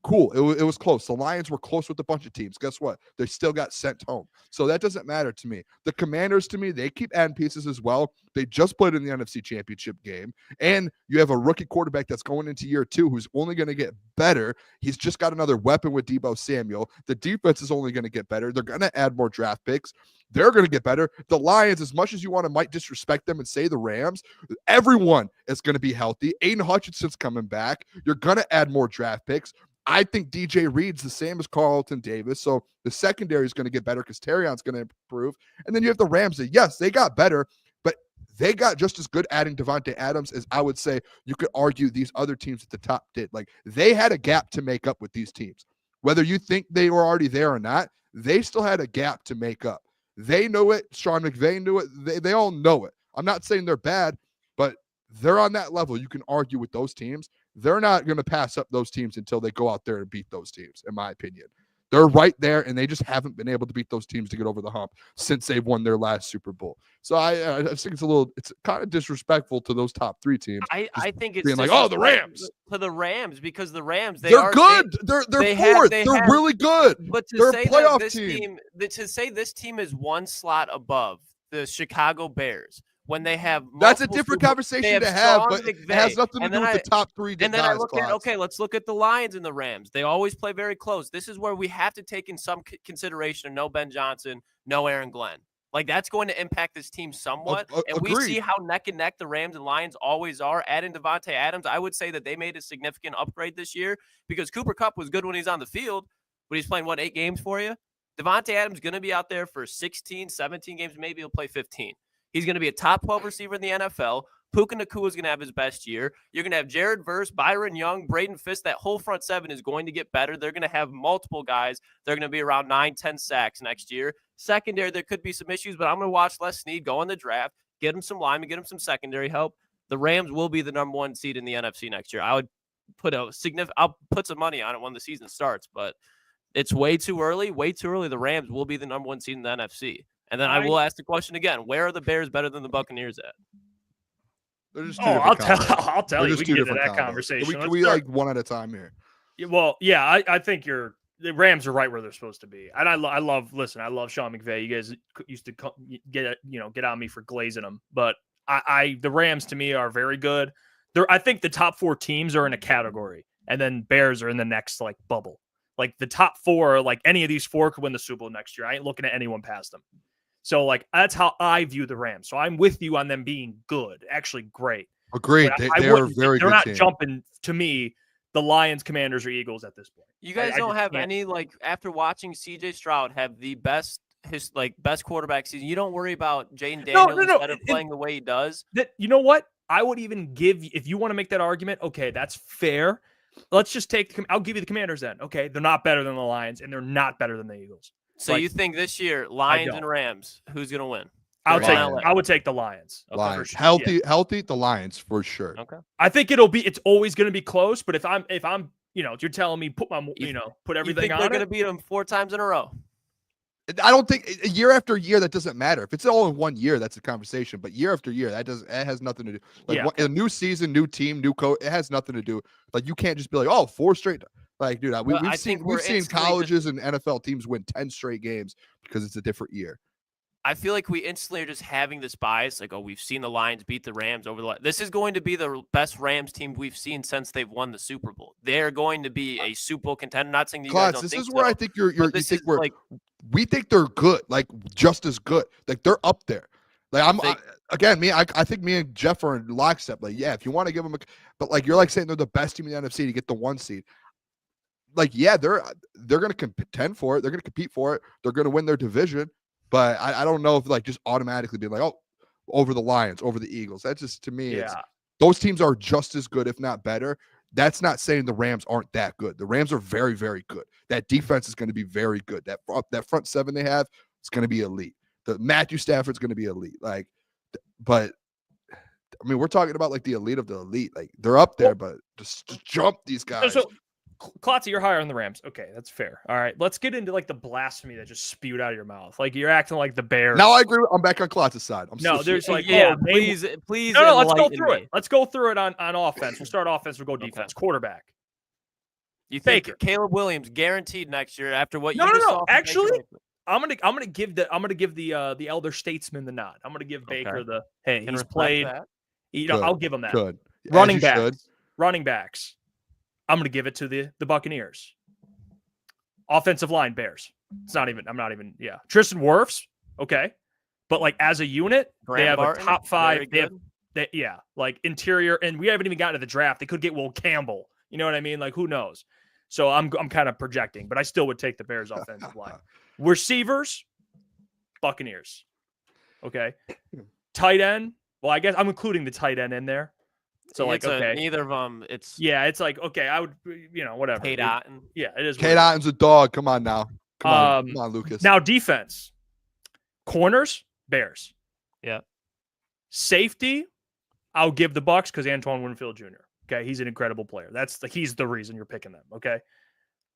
Cool. It was close. The Lions were close with a bunch of teams. Guess what? They still got sent home. So that doesn't matter to me. The Commanders, to me, they keep adding pieces as well. They just played in the NFC Championship game. And you have a rookie quarterback that's going into year 2 who's only going to get better. He's just got another weapon with Deebo Samuel. The defense is only going to get better. They're going to add more draft picks. They're going to get better. The Lions, as much as you might disrespect them and say the Rams, everyone is going to be healthy. Aiden Hutchinson's coming back. You're going to add more draft picks. I think DJ Reed's the same as Carlton Davis. So the secondary is going to get better because Terrion's going to improve. And then you have the Rams that, yes, they got better, but they got just as good adding Devontae Adams as I would say you could argue these other teams at the top did. Like, they had a gap to make up with these teams. Whether you think they were already there or not, they still had a gap to make up. They know it. Sean McVay knew it. They all know it. I'm not saying they're bad, but they're on that level. You can argue with those teams. They're not going to pass up those teams until they go out there and beat those teams, in my opinion. They're right there, and they just haven't been able to beat those teams to get over the hump since they've won their last Super Bowl. So I think it's kind of disrespectful to those top 3 teams. I think it's being like, oh, the Rams. To the Rams, because the Rams, they're good. They're fourth. They're really good. But to they're say a playoff that to say this team is one slot above the Chicago Bears, when they have that's a different conversation to have, but it has nothing to do with the top 3 guys. And then I look at, okay, let's look at the Lions and the Rams. They always play very close. This is where we have to take in some consideration of no Ben Johnson, no Aaron Glenn. Like, that's going to impact this team somewhat. And we see how neck and neck the Rams and Lions always are. Adding Devontae Adams, I would say that they made a significant upgrade this year because Cooper Kupp was good when he's on the field, but he's playing, 8 games for you? Devontae Adams is going to be out there for 16, 17 games. Maybe he'll play 15. He's going to be a top 12 receiver in the NFL. Puka Nacua is going to have his best year. You're going to have Jared Verse, Byron Young, Braden Fisk. That whole front 7 is going to get better. They're going to have multiple guys. They're going to be around 9-10 sacks next year. Secondary, there could be some issues, but I'm going to watch Les Snead go in the draft, get him some linemen, get him some secondary help. The Rams will be the number 1 seed in the NFC next year. I would I'll put some money on it when the season starts, but it's way too early. Way too early. The Rams will be the number 1 seed in the NFC. And then I will ask the question again: where are the Bears better than the Buccaneers at? They're just I'll tell you. We can get into that conversation. Can we like one at a time here? Well, yeah, I think the Rams are right where they're supposed to be. And I love Sean McVay. You guys used to get on me for glazing them, but the Rams to me are very good. I think the top 4 teams are in a category, and then Bears are in the next like bubble. Like the top 4, like any of these 4 could win the Super Bowl next year. I ain't looking at anyone past them. So, like, that's how I view the Rams. So I'm with you on them being good, actually great. Agreed. They are very good. They're not team. jumping to me. The Lions, Commanders, or Eagles at this point. You guys don't have any, like, after watching C.J. Stroud have the best quarterback season. You don't worry about Jaden Daniels instead of playing the way he does. You know what? I would even give, if you want to make that argument, okay, that's fair. Let's just I'll give you the Commanders then. Okay, they're not better than the Lions, and they're not better than the Eagles. So you think this year, Lions and Rams, who's going to win? I would take the Lions. Lions. Sure. Healthy, the Lions for sure. Okay. I think it's always going to be close, but if I'm, you're telling me put everything on they're going to beat them 4 times in a row? I don't think year after year that doesn't matter. If it's all in one year, that's a conversation. But year after year, it has nothing to do. Like a new season, new team, new coach. It has nothing to do. Like you can't just be like, 4 straight. Like, dude, we've seen colleges and NFL teams win 10 straight games because it's a different year. I feel like we instantly are just having this bias, like, we've seen the Lions beat the Rams over the. This is going to be the best Rams team we've seen since they've won the Super Bowl. They're going to be a Super Bowl contender. I'm not saying that you guys don't think so. This is where I think we think they're good, like just as good. Like they're up there. Like I think me and Jeff are in lockstep. Like, yeah, if you want to give them but like you're like saying they're the best team in the NFC to get the 1 seed. Like, yeah, they're going to contend for it. They're going to compete for it. They're going to win their division. But I don't know if like just automatically being like, over the Lions, over the Eagles. That's just, to me, those teams are just as good, if not better. That's not saying the Rams aren't that good. The Rams are very, very good. That defense is going to be very good. That front 7 they have is going to be elite. The Matthew Stafford's going to be elite. Like, but I mean, we're talking about like the elite of the elite. Like they're up there, but just jump these guys. So Klotz, you're higher on the Rams. Okay, that's fair. All right, let's get into like the blasphemy that just spewed out of your mouth. Like you're acting like the Bears. Now I agree. I'm back on Klotz's side. Please. No, let's go through it. Let's go through it on offense. We'll start offense. We'll go defense. Okay. Quarterback. You think Baker. Caleb Williams guaranteed next year after what No, you no, just no. saw from Actually, Baker Mayfield? I'm gonna give the elder statesman the nod. I'm gonna give Baker Okay. the hey. Can He's respect played. that. Good. I'll give him that. Good. As Running you backs. should. Running backs. I'm gonna give it to the Buccaneers. Offensive line, Bears. I'm not even. Yeah, Tristan Wirfs. Okay, but like as a unit, Grant they have Barton, a top 5. very They have good. like interior, and we haven't even gotten to the draft. They could get Will Campbell. You know what I mean? Like who knows? So I'm kind of projecting, but I still would take the Bears offensive line. Receivers, Buccaneers. Okay. Tight end. Well, I guess I'm including the tight end in there. So like, okay. Neither of them. It's It's like, okay, I would, whatever. Kate Otten. Yeah, it is. Kate Otten's a dog. Come on now. Come on, Lucas. Now defense. Corners, Bears. Yeah. Safety, I'll give the Bucs because Antoine Winfield Jr. Okay, he's an incredible player. He's the reason you're picking them. Okay.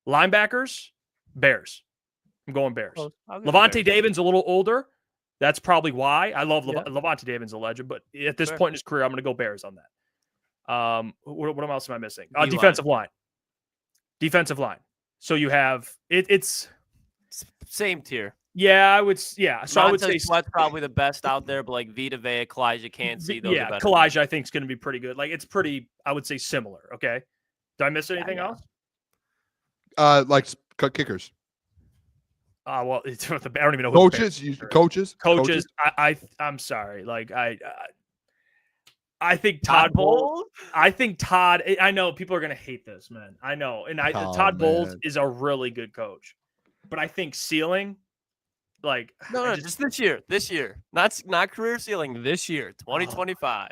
Linebackers, Bears. I'm going Bears. Levante David's a little older. That's probably why. I love Levante David's a legend, but at this point in his career, I'm going to go Bears on that. What else am I missing? Defensive line. Defensive line. So you have it's same tier. Yeah, I would. Yeah, so I would say Sweat's probably the best out there, but like Vita Vea, Kalijah can't see those. Yeah, Kalijah I think is going to be pretty good. Like it's pretty. I would say similar. Okay. Did I miss anything else? Like kickers. Well, I don't even know. Coaches. I'm sorry. Like I think Todd Bowles. I think Todd. I know people are gonna hate this, man. I know, and Todd Bowles is a really good coach, but I think ceiling, like just this year. This year, not career ceiling. This year, 2025.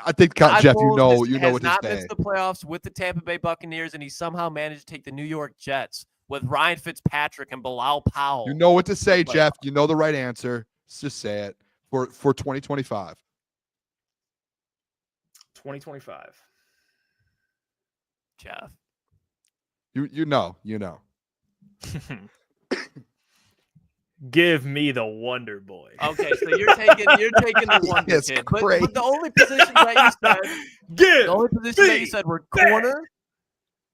I think Jeff, you know what has to not say. missed the playoffs with the Tampa Bay Buccaneers, and he somehow managed to take the New York Jets with Ryan Fitzpatrick and Bilal Powell. You know what to say, Jeff. You know the right answer. Let's just say it for 2025. 2025. Jeff. You know. Give me the Wonder Boy. Okay, so you're taking the Wonder Kid. But the only positions that you said were corner,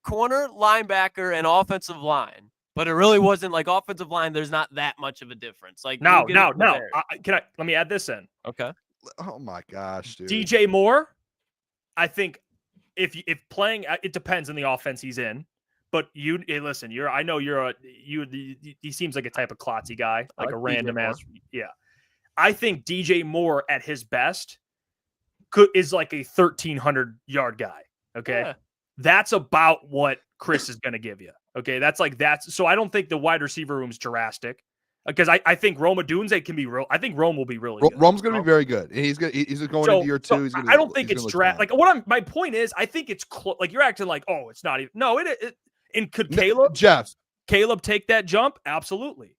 linebacker, and offensive line. But it really wasn't like offensive line. There's not that much of a difference. Like no. Let me add this in. Okay. Oh my gosh, dude. DJ Moore. I think if playing, it depends on the offense he's in. But listen, he seems like a type of klotzy guy, like a random ass. Yeah. I think DJ Moore at his best is like a 1,300 yard guy. Okay. Yeah. That's about what Chris is going to give you. Okay. So I don't think the wide receiver room's drastic because I think Rome Odunze can be real. I think Rome will be really good. Rome's going to be very good. He's going into year 2. I don't think it's drastic. Like my point is, I think it's like you're acting like, oh, it's not even. No, and could Caleb take that jump? Absolutely.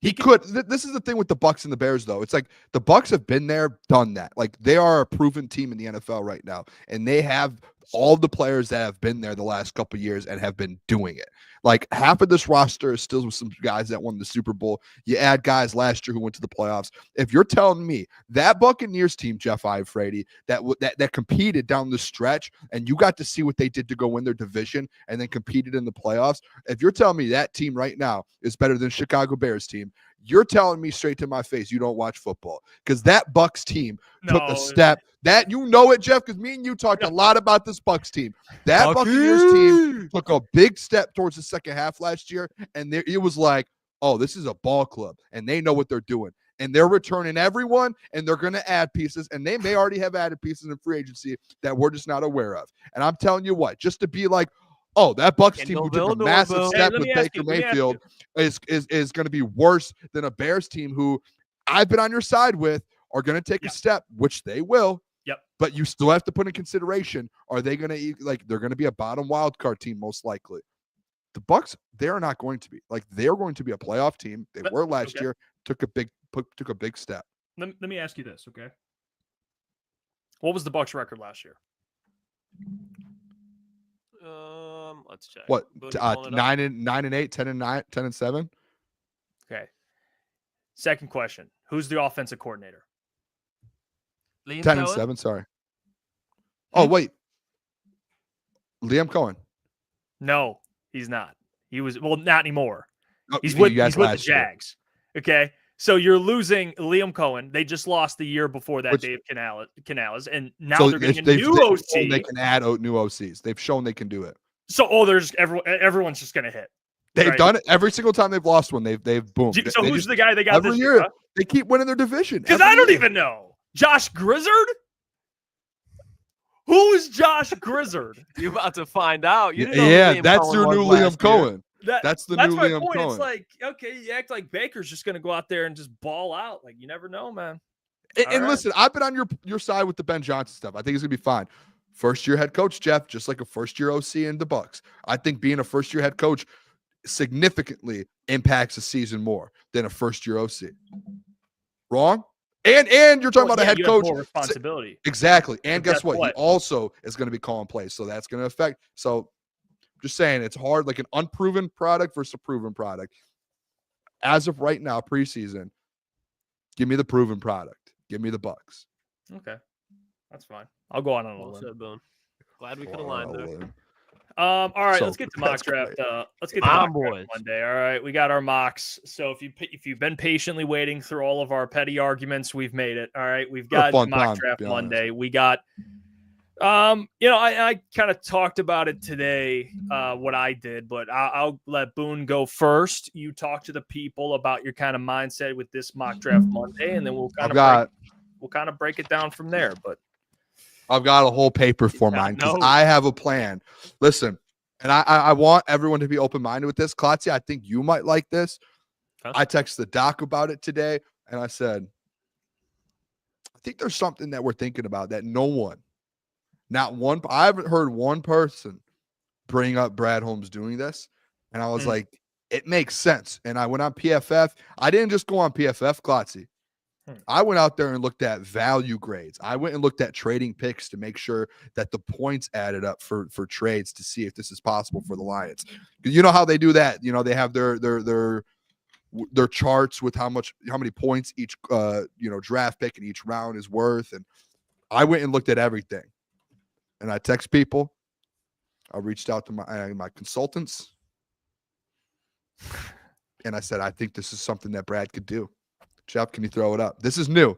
He could. This is the thing with the Bucs and the Bears, though. It's like the Bucs have been there, done that. Like they are a proven team in the NFL right now, and they have all the players that have been there the last couple of years and have been doing it. Like half of this roster is still with some guys that won the Super Bowl. You add guys last year who went to the playoffs. If you're telling me that Buccaneers team, Jeff Iafrate, that competed down the stretch, and you got to see what they did to go win their division and then competed in the playoffs. If you're telling me that team right now is better than Chicago Bears team, you're telling me straight to my face you don't watch football, because that Bucs team took a step. That you know it, Jeff, because me and you talked a lot about this Bucs team. That Buccaneers team took a big step towards the second half last year, and it was like, oh, this is a ball club, and they know what they're doing. And they're returning everyone, and they're going to add pieces, and they may already have added pieces in free agency that we're just not aware of. And I'm telling you what, just to be like, oh, that Bucs team who took a massive step with Baker Mayfield is going to be worse than a Bears team who I've been on your side with are going to take a step, which they will. Yep. But you still have to put in consideration, are they going to they're going to be a bottom wild card team most likely. The Bucs, they are not going to be. Like they're going to be a playoff team. They were last year, took a big step. Let me ask you this, okay? What was the Bucs record last year? Let's check. What? 9-8, 10-9, 10-7. Okay. Second question: who's the offensive coordinator? 10-7. Sorry. Oh wait, Liam Cohen. No, He's not. He was not anymore. Oh, He's with the last year. Jags. Okay. So you're losing Liam Cohen. They just lost the year before that, Dave Canales, and now they're getting a new OC. They can add new OCs. They've shown they can do it. So there's everyone's just gonna hit. They've done it every single time they've lost one. They've boomed. So who's the guy they got every this year? Huh? They keep winning their division. Because I don't even know. Josh Grizzard? Who is Josh Grizzard? You're about to find out. You That's your new Liam Cohen. That's the new Liam Cohen. It's like, okay, you act like Baker's just going to go out there and just ball out. Like, you never know, man. And listen, I've been on your side with the Ben Johnson stuff. I think he's going to be fine. First-year head coach, Jeff, just like a first-year OC in the Bucs. I think being a first-year head coach significantly impacts a season more than a first-year OC. Wrong? And you're talking about a head coach. More responsibility. Exactly. And guess what? He also is going to be calling plays. So that's going to affect. So just saying, it's hard, like an unproven product versus a proven product. As of right now, preseason, give me the proven product. Give me the Bucs. Okay. That's fine. I'll go on a limb. Glad we could align there. All right, let's get to mock draft. Let's get to mock draft Monday. All right, we got our mocks. So if you've been patiently waiting through all of our petty arguments, we've made it. All right, we've got mock draft Monday. We got, I kind of talked about it today, what I did, but I'll let Boone go first. You talk to the people about your kind of mindset with this mock draft Monday, and then we'll kind of break it down from there. But I've got a whole paper for mine because I have a plan. Listen, and I want everyone to be open-minded with this. Klotz, I think you might like this. Huh? I texted the doc about it today, and I said, I think there's something that we're thinking about that I haven't heard one person bring up Brad Holmes doing this. And I was like, it makes sense. And I went on PFF. I didn't just go on PFF, Klotz. I went out there and looked at value grades. I went and looked at trading picks to make sure that the points added up for trades to see if this is possible for the Lions. You know how they do that. You know, they have their charts with how many points each draft pick in each round is worth. And I went and looked at everything. And I text people. I reached out to my consultants. And I said, I think this is something that Brad could do. Jeff, can you throw it up? This is new.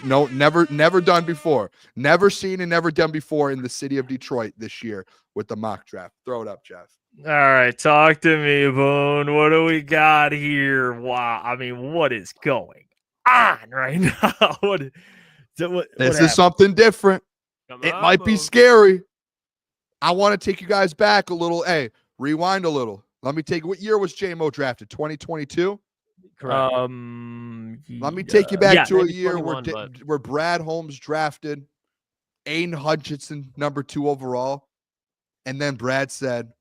Never done before. Never seen and never done before in the city of Detroit this year with the mock draft. Throw it up, Jeff. All right, talk to me, Boone. What do we got here? Wow, I mean, what is going on right now? This is something different. It might be scary. I want to take you guys back a little. Hey, rewind a little. Let me take. What year was J-Mo drafted? 2022. Correct. Let me take you back to a year where Brad Holmes drafted Aiden Hutchinson, number 2 overall. And then Brad said,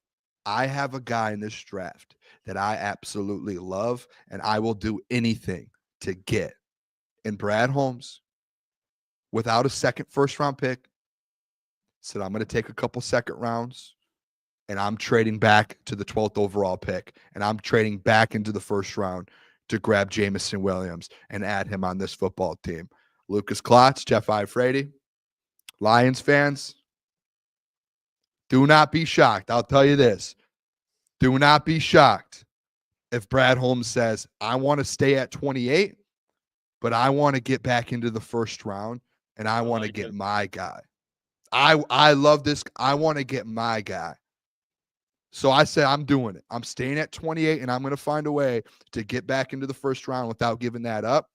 I have a guy in this draft that I absolutely love, and I will do anything to get. And Brad Holmes, without a second first-round pick, said, I'm going to take a couple second rounds, and I'm trading back to the 12th overall pick, and I'm trading back into the first round to grab Jameson Williams and add him on this football team. Lukas Klotz, Jeff Iafrate, Lions fans, do not be shocked. I'll tell you this. Do not be shocked if Brad Holmes says, I want to stay at 28, but I want to get back into the first round, and I want to get my guy. I love this. I want to get my guy. So I said, I'm doing it. I'm staying at 28, and I'm going to find a way to get back into the first round without giving that up.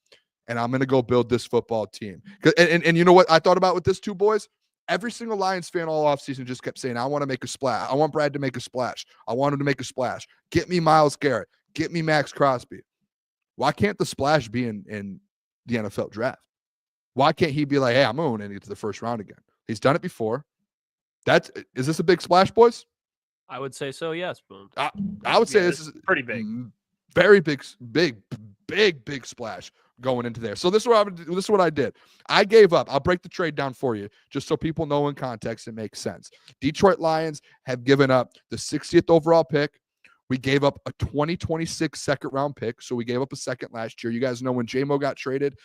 And I'm going to go build this football team. And you know what I thought about with this, two boys? Every single Lions fan all offseason just kept saying, I want to make a splash. I want Brad to make a splash. I want him to make a splash. Get me Myles Garrett. Get me Max Crosby. Why can't the splash be in the NFL draft? Why can't he be like, hey, I'm going to get to the first round again? He's done it before. Is this a big splash, boys? I would say so, yes. Boom. I would say this is pretty big. Very big splash going into there. So this is what I did. I gave up. I'll break the trade down for you just so people know in context it makes sense. Detroit Lions have given up the 60th overall pick. We gave up a 2026 second-round pick, so we gave up a second last year. You guys know when J-Mo got traded,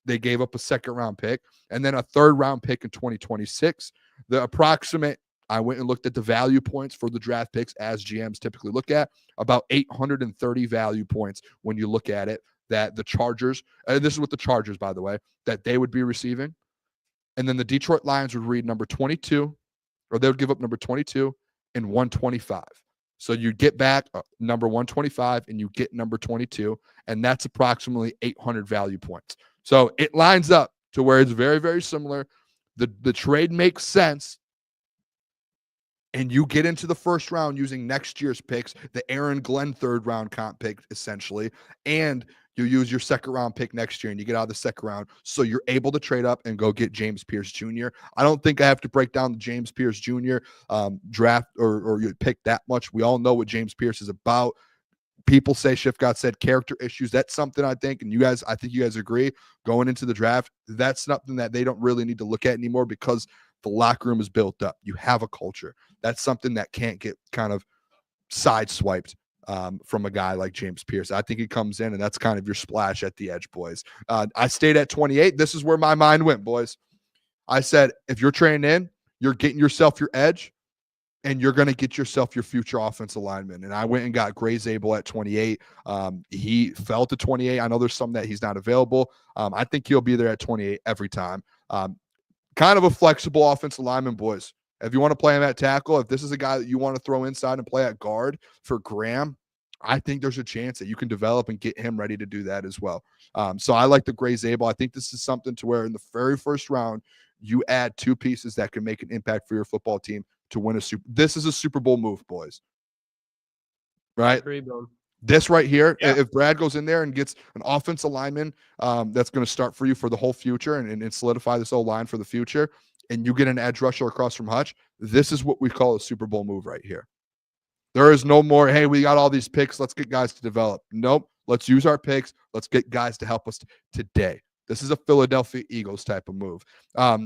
they gave up a second-round pick, and then a third-round pick in 2026. The approximate I went and looked at the value points for the draft picks as GMs typically look at, about 830 value points when you look at it, that the Chargers, and this is what the Chargers, by the way, that they would be receiving. And then the Detroit Lions would read number 22, or they would give up number 22 and 125. So you get back number 125 and you get number 22, and that's approximately 800 value points. So it lines up to where it's very, very similar. The trade makes sense. And you get into the first round using next year's picks, the Aaron Glenn third round comp pick, essentially, and you use your second round pick next year and you get out of the second round. So you're able to trade up and go get James Pierce Jr. I don't think I have to break down the James Pierce Jr. Draft or you pick that much. We all know what James Pierce is about. People say Schiff got said character issues. That's something I think, and I think you guys agree going into the draft. That's something that they don't really need to look at anymore because the locker room is built up. You have a culture. That's something that can't get kind of sideswiped from a guy like James Pierce. I think he comes in, and that's kind of your splash at the edge, boys. I stayed at 28. This is where my mind went, boys. I said, if you're trading in, you're getting yourself your edge, and you're going to get yourself your future offensive lineman. And I went and got Gray Zabel at 28. He fell to 28. I know there's some that he's not available. I think he'll be there at 28 every time. Kind of a flexible offensive lineman, boys. If you want to play him at tackle, if this is a guy that you want to throw inside and play at guard for Graham, I think there's a chance that you can develop and get him ready to do that as well. So I like the Gray Zabel. I think this is something to where in the very first round, you add two pieces that can make an impact for your football team to win a Super. This is a Super Bowl move, boys. Right? This right here, if Brad goes in there and gets an offensive lineman that's going to start for you for the whole future and solidify this O-line for the future, and you get an edge rusher across from Hutch, this is what we call a Super Bowl move right here. There is no more, hey, we got all these picks, let's get guys to develop. Nope, let's use our picks, let's get guys to help us today. This is a Philadelphia Eagles type of move. All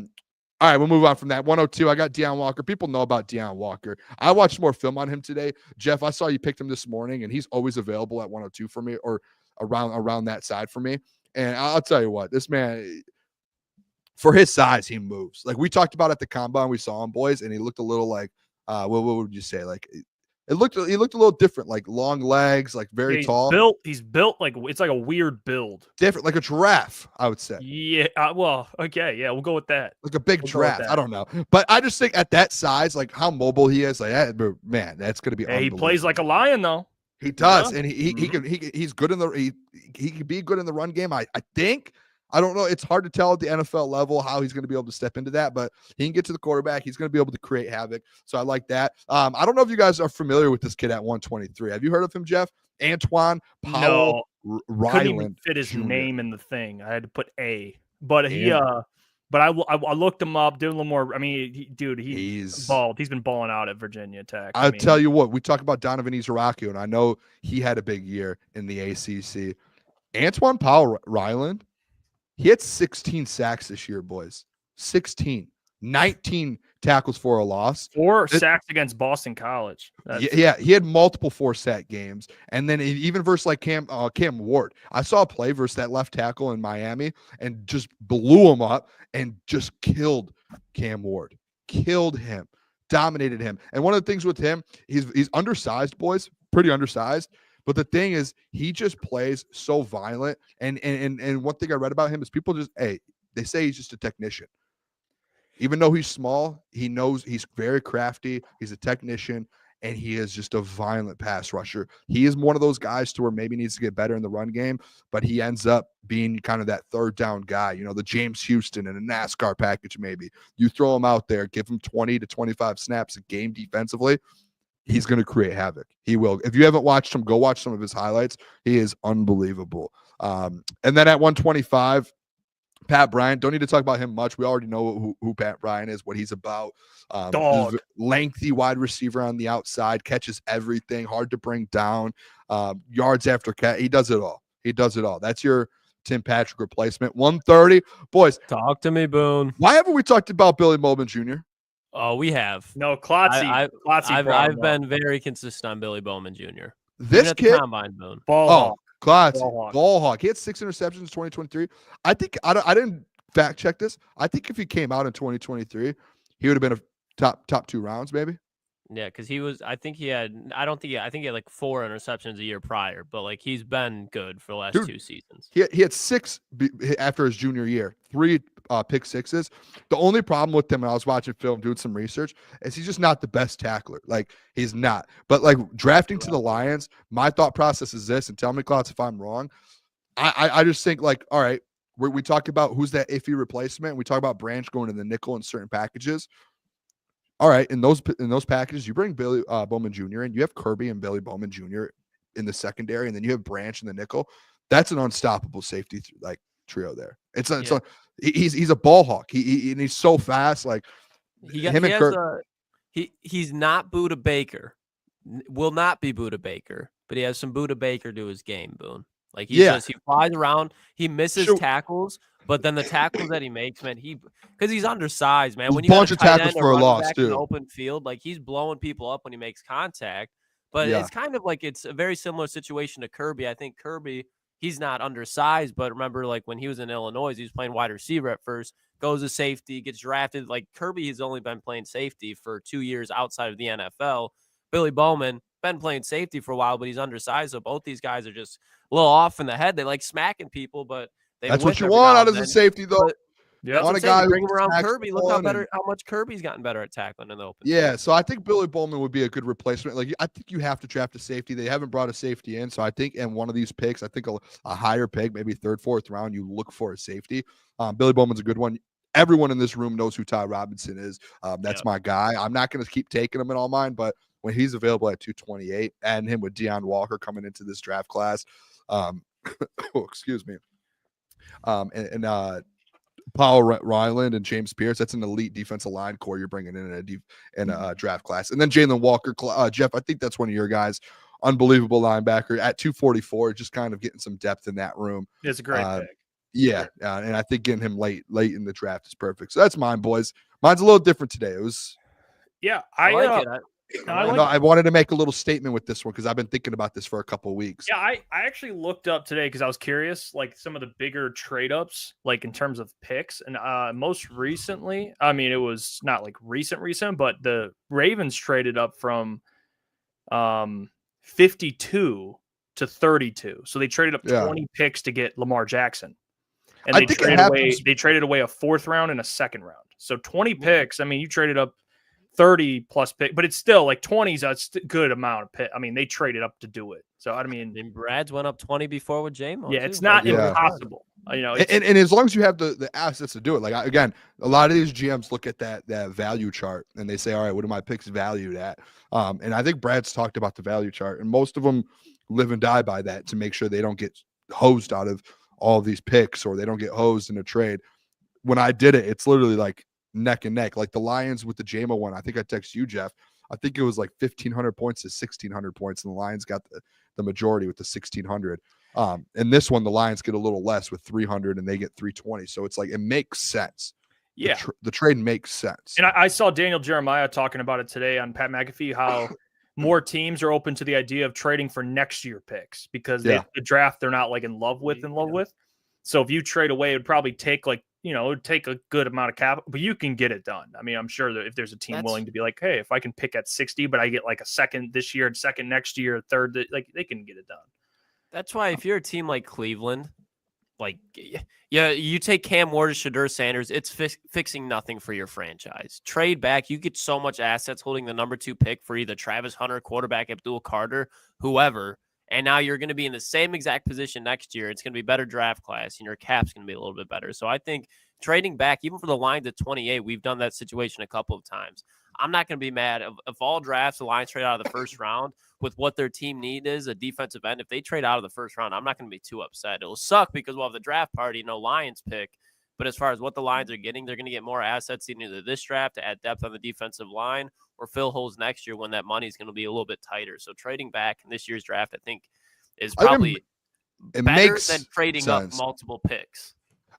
right, we'll move on from that. 102, I got Deion Walker. People know about Deion Walker. I watched more film on him today. Jeff, I saw you picked him this morning, and he's always available at 102 for me or around that side for me. And I'll tell you what, this man, for his size, he moves. Like we talked about at the combine, we saw him, boys, and he looked a little like, what would you say? Like he looked a little different, like long legs, like very tall. He's built like it's like a weird build. Different, like a giraffe, I would say. Yeah. Well, okay. Yeah, we'll go with that. Like a big giraffe. I don't know. But I just think at that size, like how mobile he is, like that, man, that's going to be he plays like a lion, though. He does. Yeah. And he's good in the he can be good in the run game. I think. I don't know. It's hard to tell at the NFL level how he's going to be able to step into that, but he can get to the quarterback. He's going to be able to create havoc. So I like that. I don't know if you guys are familiar with this kid at 123. Have you heard of him, Jeff? Antoine Powell Ryland. Couldn't even fit his name in the thing. I had to put A. But I looked him up, did a little more. I mean, he's balled. He's been balling out at Virginia Tech. I'll tell you what. We talk about Donovan Izaraki, and I know he had a big year in the ACC. Antoine Powell Ryland. He had 16 sacks this year, boys. 16. 19 tackles for a loss. 4 sacks against Boston College. Yeah, he had multiple 4-sack games. And then even versus like Cam Ward. I saw a play versus that left tackle in Miami and just blew him up and just killed Cam Ward. Killed him. Dominated him. And one of the things with him, he's undersized, boys. Pretty undersized. But the thing is, he just plays so violent. And one thing I read about him is people just, they say he's just a technician. Even though he's small, he knows he's very crafty. He's a technician, and he is just a violent pass rusher. He is one of those guys to where maybe needs to get better in the run game, but he ends up being kind of that third down guy, the James Houston in a NASCAR package maybe. You throw him out there, give him 20 to 25 snaps a game defensively, he's going to create havoc. He will. If you haven't watched him, go watch some of his highlights. He is unbelievable. And then at 125, Pat Bryant. Don't need to talk about him much. We already know who Pat Bryant is, what he's about. Dog. Lengthy wide receiver on the outside, catches everything, hard to bring down, yards after catch. He does it all. That's your Tim Patrick replacement. 130. Boys. Talk to me, Boone. Why haven't we talked about Billy Bowman Jr.? Oh, we have. No, Klotzy. I've been very consistent on Billy Bowman Jr. This kid, combine, Boone. Klotzy, ball hawk. He had 6 interceptions in 2023. I think I didn't fact check this. I think if he came out in 2023, he would have been a top 2 rounds, maybe. Yeah, because I think he had 4 interceptions a year prior, but like he's been good for the last Dude, 2 seasons. He had 6 after his junior year, 3 pick sixes. The only problem with him, and I was watching film, doing some research, is he's just not the best tackler. Like, he's not. But like drafting to the Lions, my thought process is this, and tell me, Klotz, if I'm wrong. I just think, like, all right, we talk about who's that iffy replacement. We talk about Branch going to the nickel in certain packages. All right, in those packages, you bring Billy Bowman Jr. in. You have Kirby and Billy Bowman Jr. in the secondary, and then you have Branch in the nickel. That's an unstoppable safety trio there. He's a ball hawk. And he's so fast. Like he's not Buda Baker. Will not be Buda Baker, but he has some Buda Baker to his game, Boone. Like he flies around, he misses tackles, but then the tackles that he makes, man, because he's undersized, man. When you got a tight end or running back in the open field, like he's blowing people up when he makes contact. But it's kind of like it's a very similar situation to Kirby. I think Kirby, he's not undersized, but remember, like when he was in Illinois, he was playing wide receiver at first, goes to safety, gets drafted. Like Kirby has only been playing safety for 2 years outside of the NFL. Billy Bowman been playing safety for a while, but he's undersized. So both these guys are just a little off in the head. They like smacking people, but that's what you want out of the safety, though. Yeah, want a guy bring him around Kirby. Look how much Kirby's gotten better at tackling in the open. Yeah, so I think Billy Bowman would be a good replacement. Like, I think you have to draft a safety. They haven't brought a safety in, so I think in one of these picks, I think a higher pick, maybe 3rd, 4th round, you look for a safety. Billy Bowman's a good one. Everyone in this room knows who Ty Robinson is. That's my guy. I'm not going to keep taking him in all mine, but when he's available at 228, and him with Deion Walker coming into this draft class, excuse me, and Paul Ryland and James Pierce, that's an elite defensive line core you're bringing in a draft class. And then Jalen Walker, Jeff, I think that's one of your guys, unbelievable linebacker at 244, just kind of getting some depth in that room. It's a great pick. Yeah, and I think getting him late in the draft is perfect. So that's mine, boys. Mine's a little different today. It was, I like it. I wanted to make a little statement with this one because I've been thinking about this for a couple of weeks. Yeah, I actually looked up today because I was curious, like some of the bigger trade ups, like in terms of picks. And most recently, I mean, it was not like recent, but the Ravens traded up from 52 to 32. So they traded up 20 picks to get Lamar Jackson. And they traded away a 4th round and a 2nd round. So 20 picks. I mean, you traded up 30 plus pick, but it's still like 20's a good amount of pick. I mean, they traded up to do it. So I mean, and Brad's went up 20 before with J-Mo. Yeah, it's not impossible. You know, and as long as you have the assets to do it. Like, again, a lot of these GMs look at that value chart and they say, all right, what are my picks valued at? And I think Brad's talked about the value chart, and most of them live and die by that to make sure they don't get hosed out of all of these picks, or they don't get hosed in a trade. When I did it, it's literally like neck and neck. Like the Lions with the JMO one, I think I texted you, Jeff. I think it was like 1,500 points to 1,600 points, and the Lions got the majority with the 1,600. And this one, the Lions get a little less with 300, and they get 320. So it's like, it makes sense. Yeah, the trade makes sense. And I saw Daniel Jeremiah talking about it today on Pat McAfee, how more teams are open to the idea of trading for next year picks because the draft they're not like in love with. So if you trade away, it would probably take like, you know, it would take a good amount of capital, but you can get it done. I mean, I'm sure that if there's a team willing to be like, hey, if I can pick at 60, but I get like a 2nd this year, 2nd next year, 3rd, like they can get it done. That's why if you're a team like Cleveland, like, yeah, you take Cam Ward or Shadur Sanders, it's fixing nothing for your franchise. Trade back, you get so much assets holding the number 2 pick for either Travis Hunter, quarterback, Abdul Carter, whoever, and now you're going to be in the same exact position next year. It's going to be a better draft class, and your cap's going to be a little bit better. So I think trading back, even for the Lions at 28, we've done that situation a couple of times. I'm not going to be mad if all drafts, the Lions trade out of the 1st round with what their team need is, a defensive end. If they trade out of the 1st round, I'm not going to be too upset. It'll suck because we'll have the draft party, no Lions pick. But as far as what the Lions are getting, they're going to get more assets in either this draft to add depth on the defensive line or fill holes next year when that money is going to be a little bit tighter. So trading back in this year's draft, I think, is probably better than trading up multiple picks.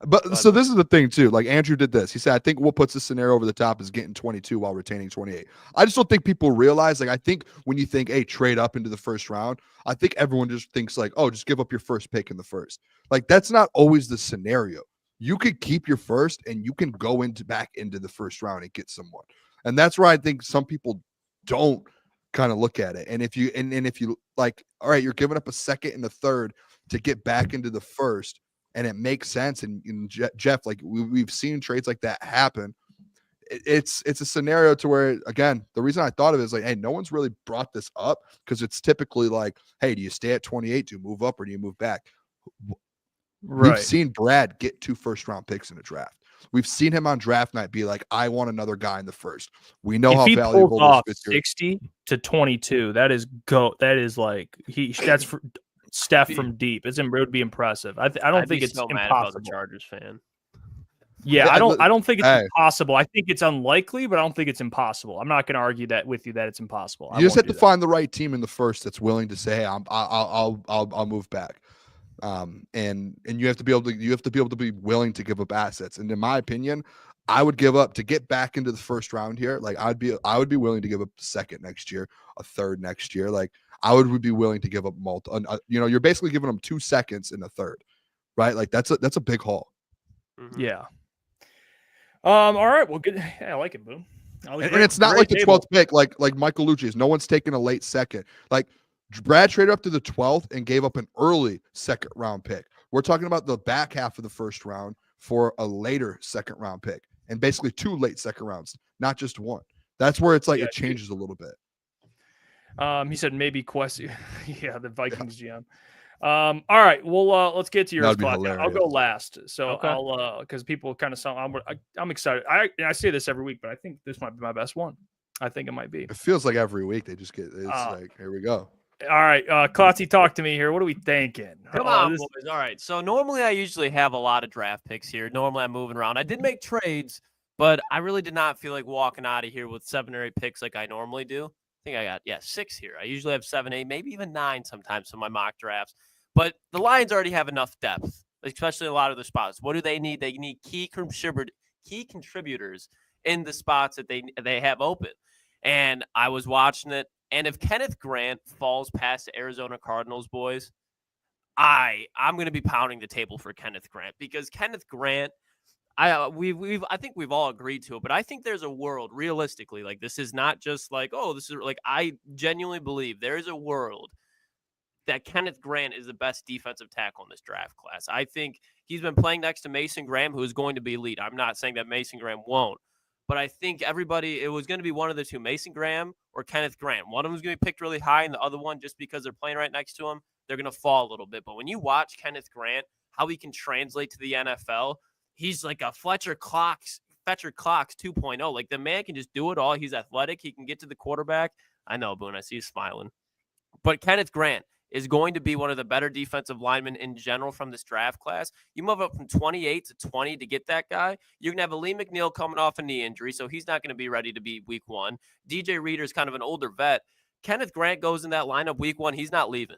But so this is the thing too. Like Andrew did this. He said, I think what puts the scenario over the top is getting 22 while retaining 28. I just don't think people realize, like, I think when you think, hey, trade up into the 1st round, I think everyone just thinks like, oh, just give up your 1st pick in the 1st. Like, that's not always the scenario. You could keep your 1st and you can go back into the 1st round and get someone. And that's where I think some people don't kind of look at it. And if you if you like, all right, you're giving up a second and a third to get back into the first, and it makes sense. And Jeff, like we've seen trades like that happen. It's a scenario to where, again, the reason I thought of it is like, hey, no one's really brought this up because it's typically like, hey, do you stay at 28? Do you move up or do you move back? Right. We've seen Brad get 2 first-round picks in a draft. We've seen him on draft night be like, I want another guy in the first. We know how valuable pulls off this 60 to 22. That is like that's for Steph from deep. It would be impressive. I don't think it's so impossible. mad about the Chargers fan. Yeah, Yeah, I don't think it's hey. impossible. I think it's unlikely, but I don't think it's impossible. I'm not going to argue that with you that it's impossible. You just have to find the right team in the first that's willing to say, hey, I'll move back. And you have to be able to be willing to give up assets. And in my opinion, I would give up to get back into the first round here. Like I would be willing to give up the second next year, a third next year. Like I would be willing to give up you're basically giving them 2 seconds in the third, right? Like that's a big haul. Mm-hmm. Yeah. All right. Well, good. Yeah, I like it, Boom. And it's not like the 12th pick, like Michael Lucci's. No one's taking a late second. Like Brad traded up to the 12th and gave up an early second round pick. We're talking about the back half of the first round for a later second round pick, and basically 2 late second rounds, not just 1. That's where it's like it changes a little bit. He said maybe Quest. Yeah, the Vikings GM. All right. Well, let's get to yours. I'll go last. So okay. I'll because people kind of sound. I'm excited. I say this every week, but I think this might be my best one. I think it might be. It feels like every week they just get. It's like here we go. All right, Klotzy, talk to me here. What are we thinking? Come on, boys. All right. So normally I usually have a lot of draft picks here. Normally I'm moving around. I did make trades, but I really did not feel like walking out of here with 7 or 8 picks like I normally do. I think I got 6 here. I usually have 7, 8, maybe even 9 sometimes in my mock drafts. But the Lions already have enough depth, especially a lot of their spots. What do they need? They need key contributors in the spots that they have open. And I was watching it. And if Kenneth Grant falls past the Arizona Cardinals, boys, I'm going to be pounding the table for Kenneth Grant, because Kenneth Grant, I think we've all agreed to it, but I think there's a world realistically, like this is not just like, oh, this is like, I genuinely believe there is a world that Kenneth Grant is the best defensive tackle in this draft class. I think he's been playing next to Mason Graham, who is going to be elite. I'm not saying that Mason Graham won't. But I think it was going to be one of the two, Mason Graham or Kenneth Grant. One of them is going to be picked really high, and the other one, just because they're playing right next to him, they're going to fall a little bit. But when you watch Kenneth Grant, how he can translate to the NFL, he's like a Fletcher Cox 2.0. Like the man can just do it all. He's athletic. He can get to the quarterback. I know, Boone. I see you smiling. But Kenneth Grant is going to be one of the better defensive linemen in general from this draft class. You move up from 28 to 20 to get that guy. You're going to have Aleem McNeil coming off a knee injury, so he's not going to be ready to be week 1. DJ Reader's kind of an older vet. Kenneth Grant goes in that lineup week 1. He's not leaving.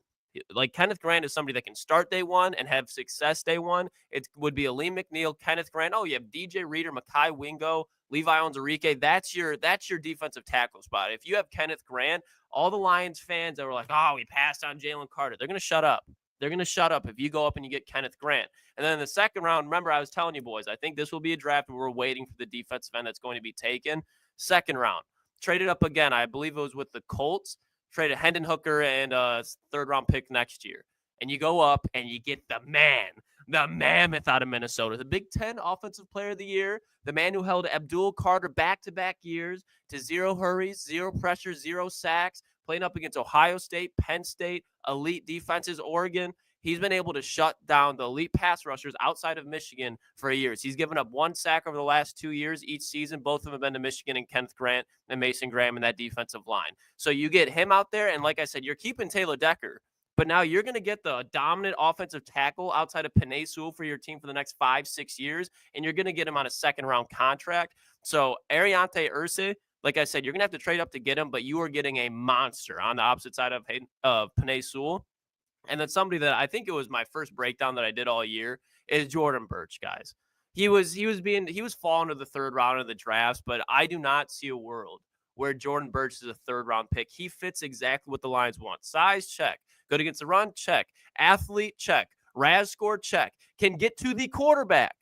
Like Kenneth Grant is somebody that can start day 1 and have success day 1. It would be Aleem McNeil, Kenneth Grant. Oh, you have DJ Reader, Mekhi Wingo, Levi Onwuzurike. That's your defensive tackle spot. If you have Kenneth Grant, all the Lions fans that were like, oh, we passed on Jalen Carter, they're going to shut up. They're going to shut up if you go up and you get Kenneth Grant. And then in the second round, remember, I was telling you boys, I think this will be a draft where we're waiting for the defensive end that's going to be taken. Second round, traded up again. I believe it was with the Colts. Traded Hendon Hooker and a third-round pick next year. And you go up and you get the mammoth out of Minnesota, the Big Ten Offensive Player of the Year, the man who held Abdul Carter back-to-back years to 0 hurries, 0 pressure, 0 sacks, playing up against Ohio State, Penn State, elite defenses, Oregon. He's been able to shut down the elite pass rushers outside of Michigan for years. He's given up 1 sack over the last 2 years each season. Both of them have been to Michigan, and Kenneth Grant and Mason Graham in that defensive line. So you get him out there, and like I said, you're keeping Taylor Decker, but now you're going to get the dominant offensive tackle outside of Penei Sewell for your team for the next 5-6 years, and you're going to get him on a second-round contract. So Ariante Irsay, like I said, you're going to have to trade up to get him, but you are getting a monster on the opposite side of Penei Sewell. And then somebody that I think it was my first breakdown that I did all year is Jordan Birch, guys. He was falling to the third round of the drafts, but I do not see a world where Jordan Birch is a third-round pick. He fits exactly what the Lions want. Size, check. Good against the run, check. Athlete, check. RAS score, check. Can get to the quarterback,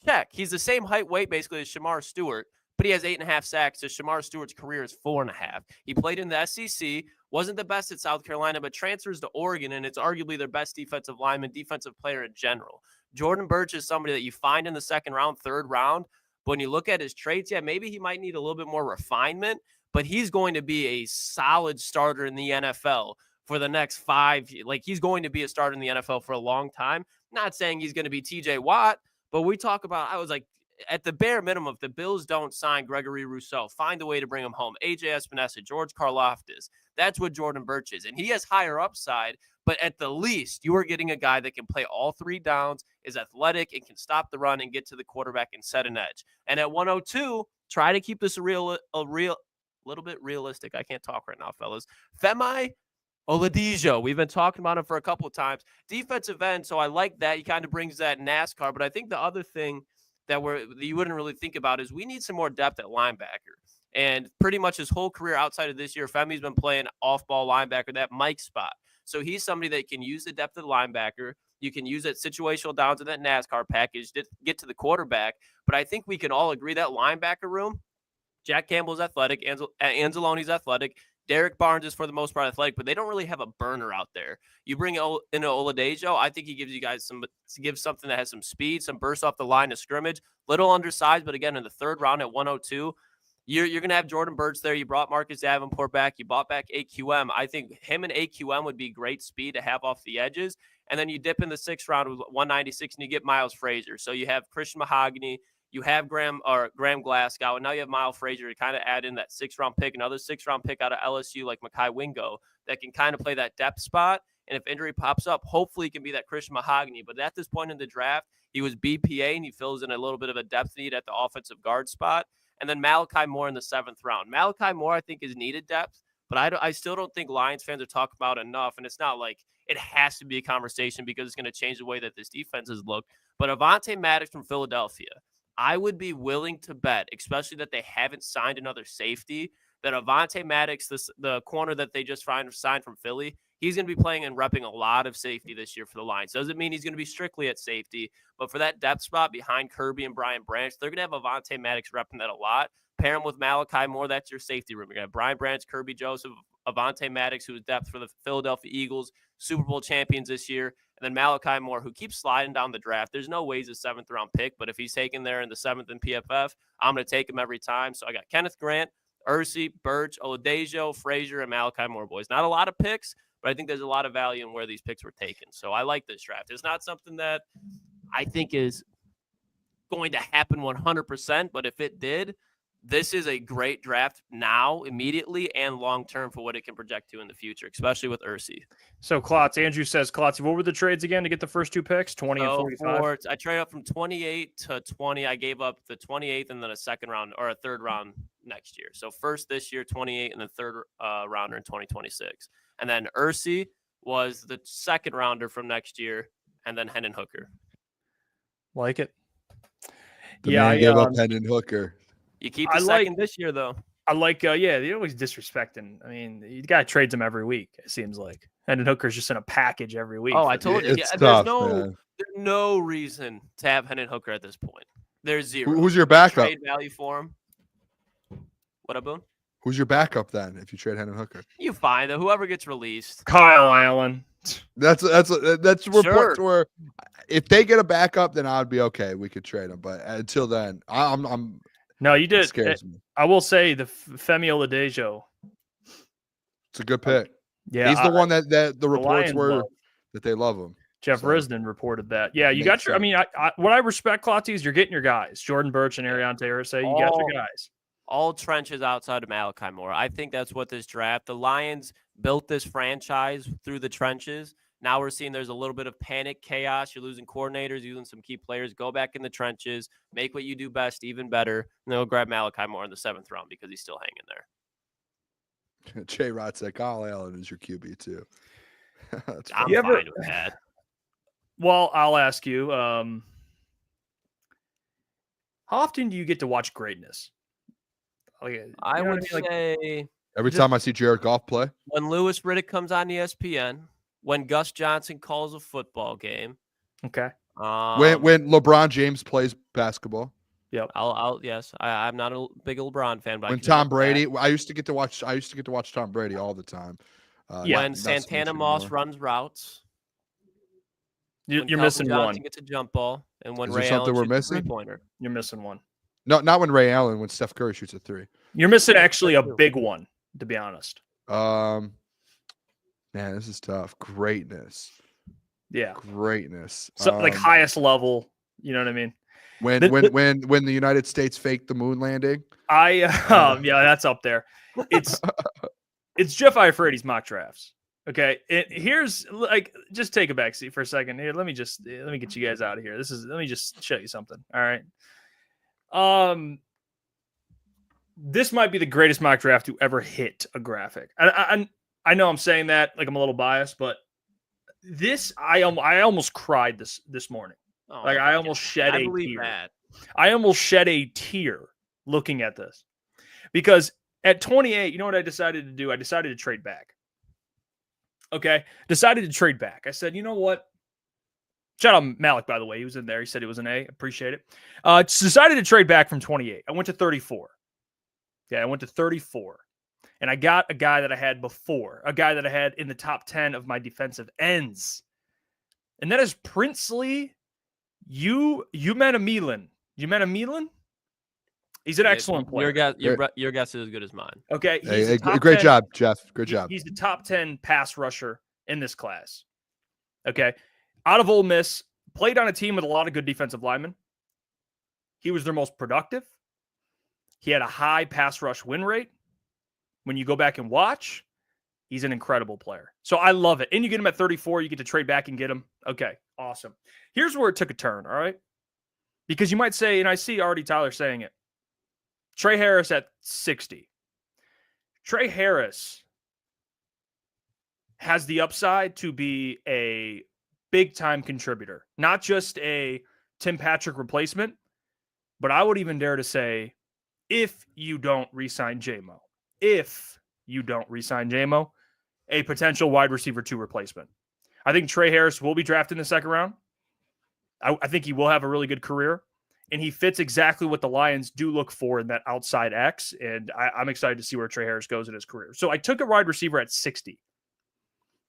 check. He's the same height, weight, basically, as Shamar Stewart, but he has 8.5 sacks. So Shamar Stewart's career is 4.5. He played in the SEC, wasn't the best at South Carolina, but transfers to Oregon, and it's arguably their best defensive lineman, defensive player in general. Jordan Burch is somebody that you find in the second round, third round. But when you look at his traits, yeah, maybe he might need a little bit more refinement, but he's going to be a solid starter in the NFL for the next 5 years. Like, he's going to be a starter in the NFL for a long time. Not saying he's going to be TJ Watt, but we talk about, I was like, at the bare minimum, if the Bills don't sign Gregory Rousseau, find a way to bring him home. AJ Espinosa, George Karlaftis, that's what Jordan Burch is. And he has higher upside, but at the least, you are getting a guy that can play all 3 downs, is athletic, and can stop the run and get to the quarterback and set an edge. And at 102, try to keep this a little bit realistic. I can't talk right now, fellas. Femi Oladipo. We've been talking about him for a couple of times. Defensive end, so I like that. He kind of brings that NASCAR. But I think the other thing that you wouldn't really think about is we need some more depth at linebacker. And pretty much his whole career outside of this year, Femi's been playing off-ball linebacker, that Mike spot. So he's somebody that can use the depth of the linebacker. You can use that situational downs in that NASCAR package to get to the quarterback. But I think we can all agree that linebacker room, Jack Campbell's athletic, Anzalone's athletic, Derek Barnes is for the most part athletic, but they don't really have a burner out there. You bring in Oladipo, I think he gives you guys something that has some speed, some burst off the line of scrimmage. Little undersized, but again, in the third round at 102, you're going to have Jordan Burch there. You brought Marcus Davenport back. You bought back AQM. I think him and AQM would be great speed to have off the edges. And then you dip in the 6th round with 196, and you get Miles Frazier. So you have Christian Mahogany. You have Graham Glasgow, and now you have Miles Frazier to kind of add in that 6th-round pick, another 6th-round pick out of LSU like Mekhi Wingo that can kind of play that depth spot. And if injury pops up, hopefully he can be that Christian Mahogany. But at this point in the draft, he was BPA, and he fills in a little bit of a depth need at the offensive guard spot. And then Malachi Moore in the 7th round. Malachi Moore, I think, is needed depth, but I still don't think Lions fans are talking about enough. And it's not like it has to be a conversation because it's going to change the way that this defense has looked. But Avonte Maddox from Philadelphia, I would be willing to bet, especially that they haven't signed another safety, that Avonte Maddox, the corner that they just signed from Philly, he's going to be playing and repping a lot of safety this year for the Lions. Doesn't mean he's going to be strictly at safety, but for that depth spot behind Kirby and Brian Branch, they're going to have Avonte Maddox repping that a lot. Pair him with Malachi Moore, that's your safety room. You're going to have Brian Branch, Kirby Joseph, Avonte Maddox, who is depth for the Philadelphia Eagles, Super Bowl champions this year, and then Malachi Moore, who keeps sliding down the draft. There's no way he's a 7th-round pick, but if he's taken there in the 7th in PFF, I'm going to take him every time. So I got Kenneth Grant, Ursi, Burch, Oladipo, Frazier, and Malachi Moore, boys. Not a lot of picks, but I think there's a lot of value in where these picks were taken. So I like this draft. It's not something that I think is going to happen 100%, but if it did, this is a great draft now, immediately, and long-term for what it can project to in the future, especially with Ursi. So, Klotz, Andrew says, Klotz, what were the trades again to get the first 2 picks, 20 and 45? I traded up from 28 to 20. I gave up the 28th and then a 2nd round or a 3rd round next year. So first this year, 28, and then 3rd rounder in 2026. And then Ursi was the 2nd rounder from next year, and then Hendon Hooker. Like it. I gave up Hendon Hooker. You keep the 2nd this year, though. I like, you're always disrespecting. I mean, you got to trade him every week, it seems like. Hendon Hooker's just in a package every week. Oh, I told you. It's tough, there's no reason to have Hendon Hooker at this point. There's zero. Who's your backup? Trade value for him. What up, Boone? Who's your backup then if you trade Hendon Hooker? You find that whoever gets released. Kyle Allen. That's a report Sure. where if they get a backup, then I'd be okay. We could trade him, but until then, I'm No, you did. It scares me. I will say the Femi Oladipo. It's a good pick. Yeah, he's the one that the reports Lions were love. that they love him. Jeff Risden reported that. Yeah, you got your. I mean, what I respect, Klotz, is you're getting your guys, Jordan Burch and Ariante Irsay. You got your guys. All trenches outside of Malachi Moore. I think that's what this draft. The Lions built this franchise through the trenches. Now we're seeing there's a little bit of panic, chaos. You're losing coordinators, you're losing some key players. Go back in the trenches, make what you do best even better, and they'll grab Malachi Moore in the 7th round because he's still hanging there. Jay Rod said Kyle Allen is your QB too. I'm fine with that. Well, I'll ask you, how often do you get to watch greatness? I would say every time I see Jared Goff play. When Louis Riddick comes on ESPN, when Gus Johnson calls a football game. Okay. When LeBron James plays basketball. Yep. I'm not a big LeBron fan, but I When can Tom admit Brady, that. I used to get to watch Tom Brady all the time. When not so Santana much Moss anymore. runs routes, when You're Calvin missing Johnson one. gets a jump ball, and when Is there Ray something Allen we're shoots a missing? three-pointer. You're missing one. No, not when Ray Allen, when Steph Curry shoots a 3. You're missing actually a True. big one, to be honest. Man, this is tough. Greatness. Yeah. Greatness. So, like highest level, you know what I mean? When the United States faked the moon landing. Yeah, that's up there. It's Jeff Iafrate's mock drafts. Okay, here's like just take a back seat for a second. Here, let me get you guys out of here. Let me just show you something. All right. This might be the greatest mock draft to ever hit a graphic. I know I'm saying that like I'm a little biased, but this I almost cried this morning. Oh, Like I almost shed I a believe tear. that. I almost shed a tear looking at this because at 28, you know what I decided to do? I decided to trade back. Okay. Decided to trade back. I said, you know what? Shout out Malik, by the way. He was in there. He said it was an A. Appreciate it. Decided to trade back from 28. I went to 34. Yeah, I went to 34. And I got a guy that I had before, a guy that I had in the top 10 of my defensive ends. And that is Princely Umenamilan. Umenamilan? He's an excellent player. Your guess is as good as mine. Okay. Great job, Jeff. Good job. He's the top 10 pass rusher in this class. Okay. Out of Ole Miss, played on a team with a lot of good defensive linemen. He was their most productive. He had a high pass rush win rate. When you go back and watch, he's an incredible player. So I love it. And you get him at 34, you get to trade back and get him. Okay, awesome. Here's where it took a turn, all right? Because you might say, and I see already Tyler saying it, Trey Harris at 60. Trey Harris has the upside to be a big-time contributor, not just a Tim Patrick replacement, but I would even dare to say, if you don't re-sign J-Mo, a potential wide receiver 2 replacement. I think Trey Harris will be drafted in the second round. I think he will have a really good career, and he fits exactly what the Lions do look for in that outside X, and I'm excited to see where Trey Harris goes in his career. So I took a wide receiver at 60.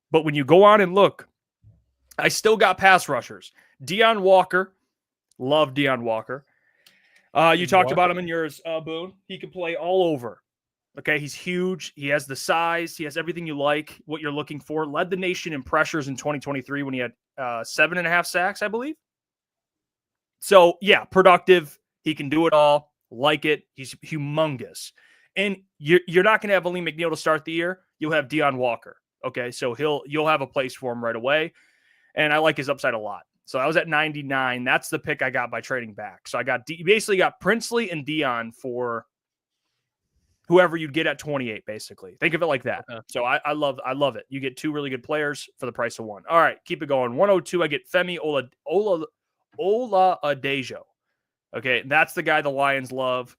But when you go on and look, I still got pass rushers. Deion Walker. Love Deion Walker. You talked about him in yours, Boone. He can play all over. Okay, he's huge. He has the size. He has everything you like, what you're looking for. Led the nation in pressures in 2023 when he had 7.5 sacks, I believe. So, yeah, productive. He can do it all. Like it. He's humongous. And you're not going to have Aleem McNeil to start the year. You'll have Deion Walker. Okay, so you'll have a place for him right away. And I like his upside a lot. So I was at 99. That's the pick I got by trading back. So I basically got Princely and Deion for whoever you'd get at 28, basically. Think of it like that. Okay. So I love it. You get 2 really good players for the price of 1. All right, keep it going. 102, I get Femi Oladajo. Okay, that's the guy the Lions love.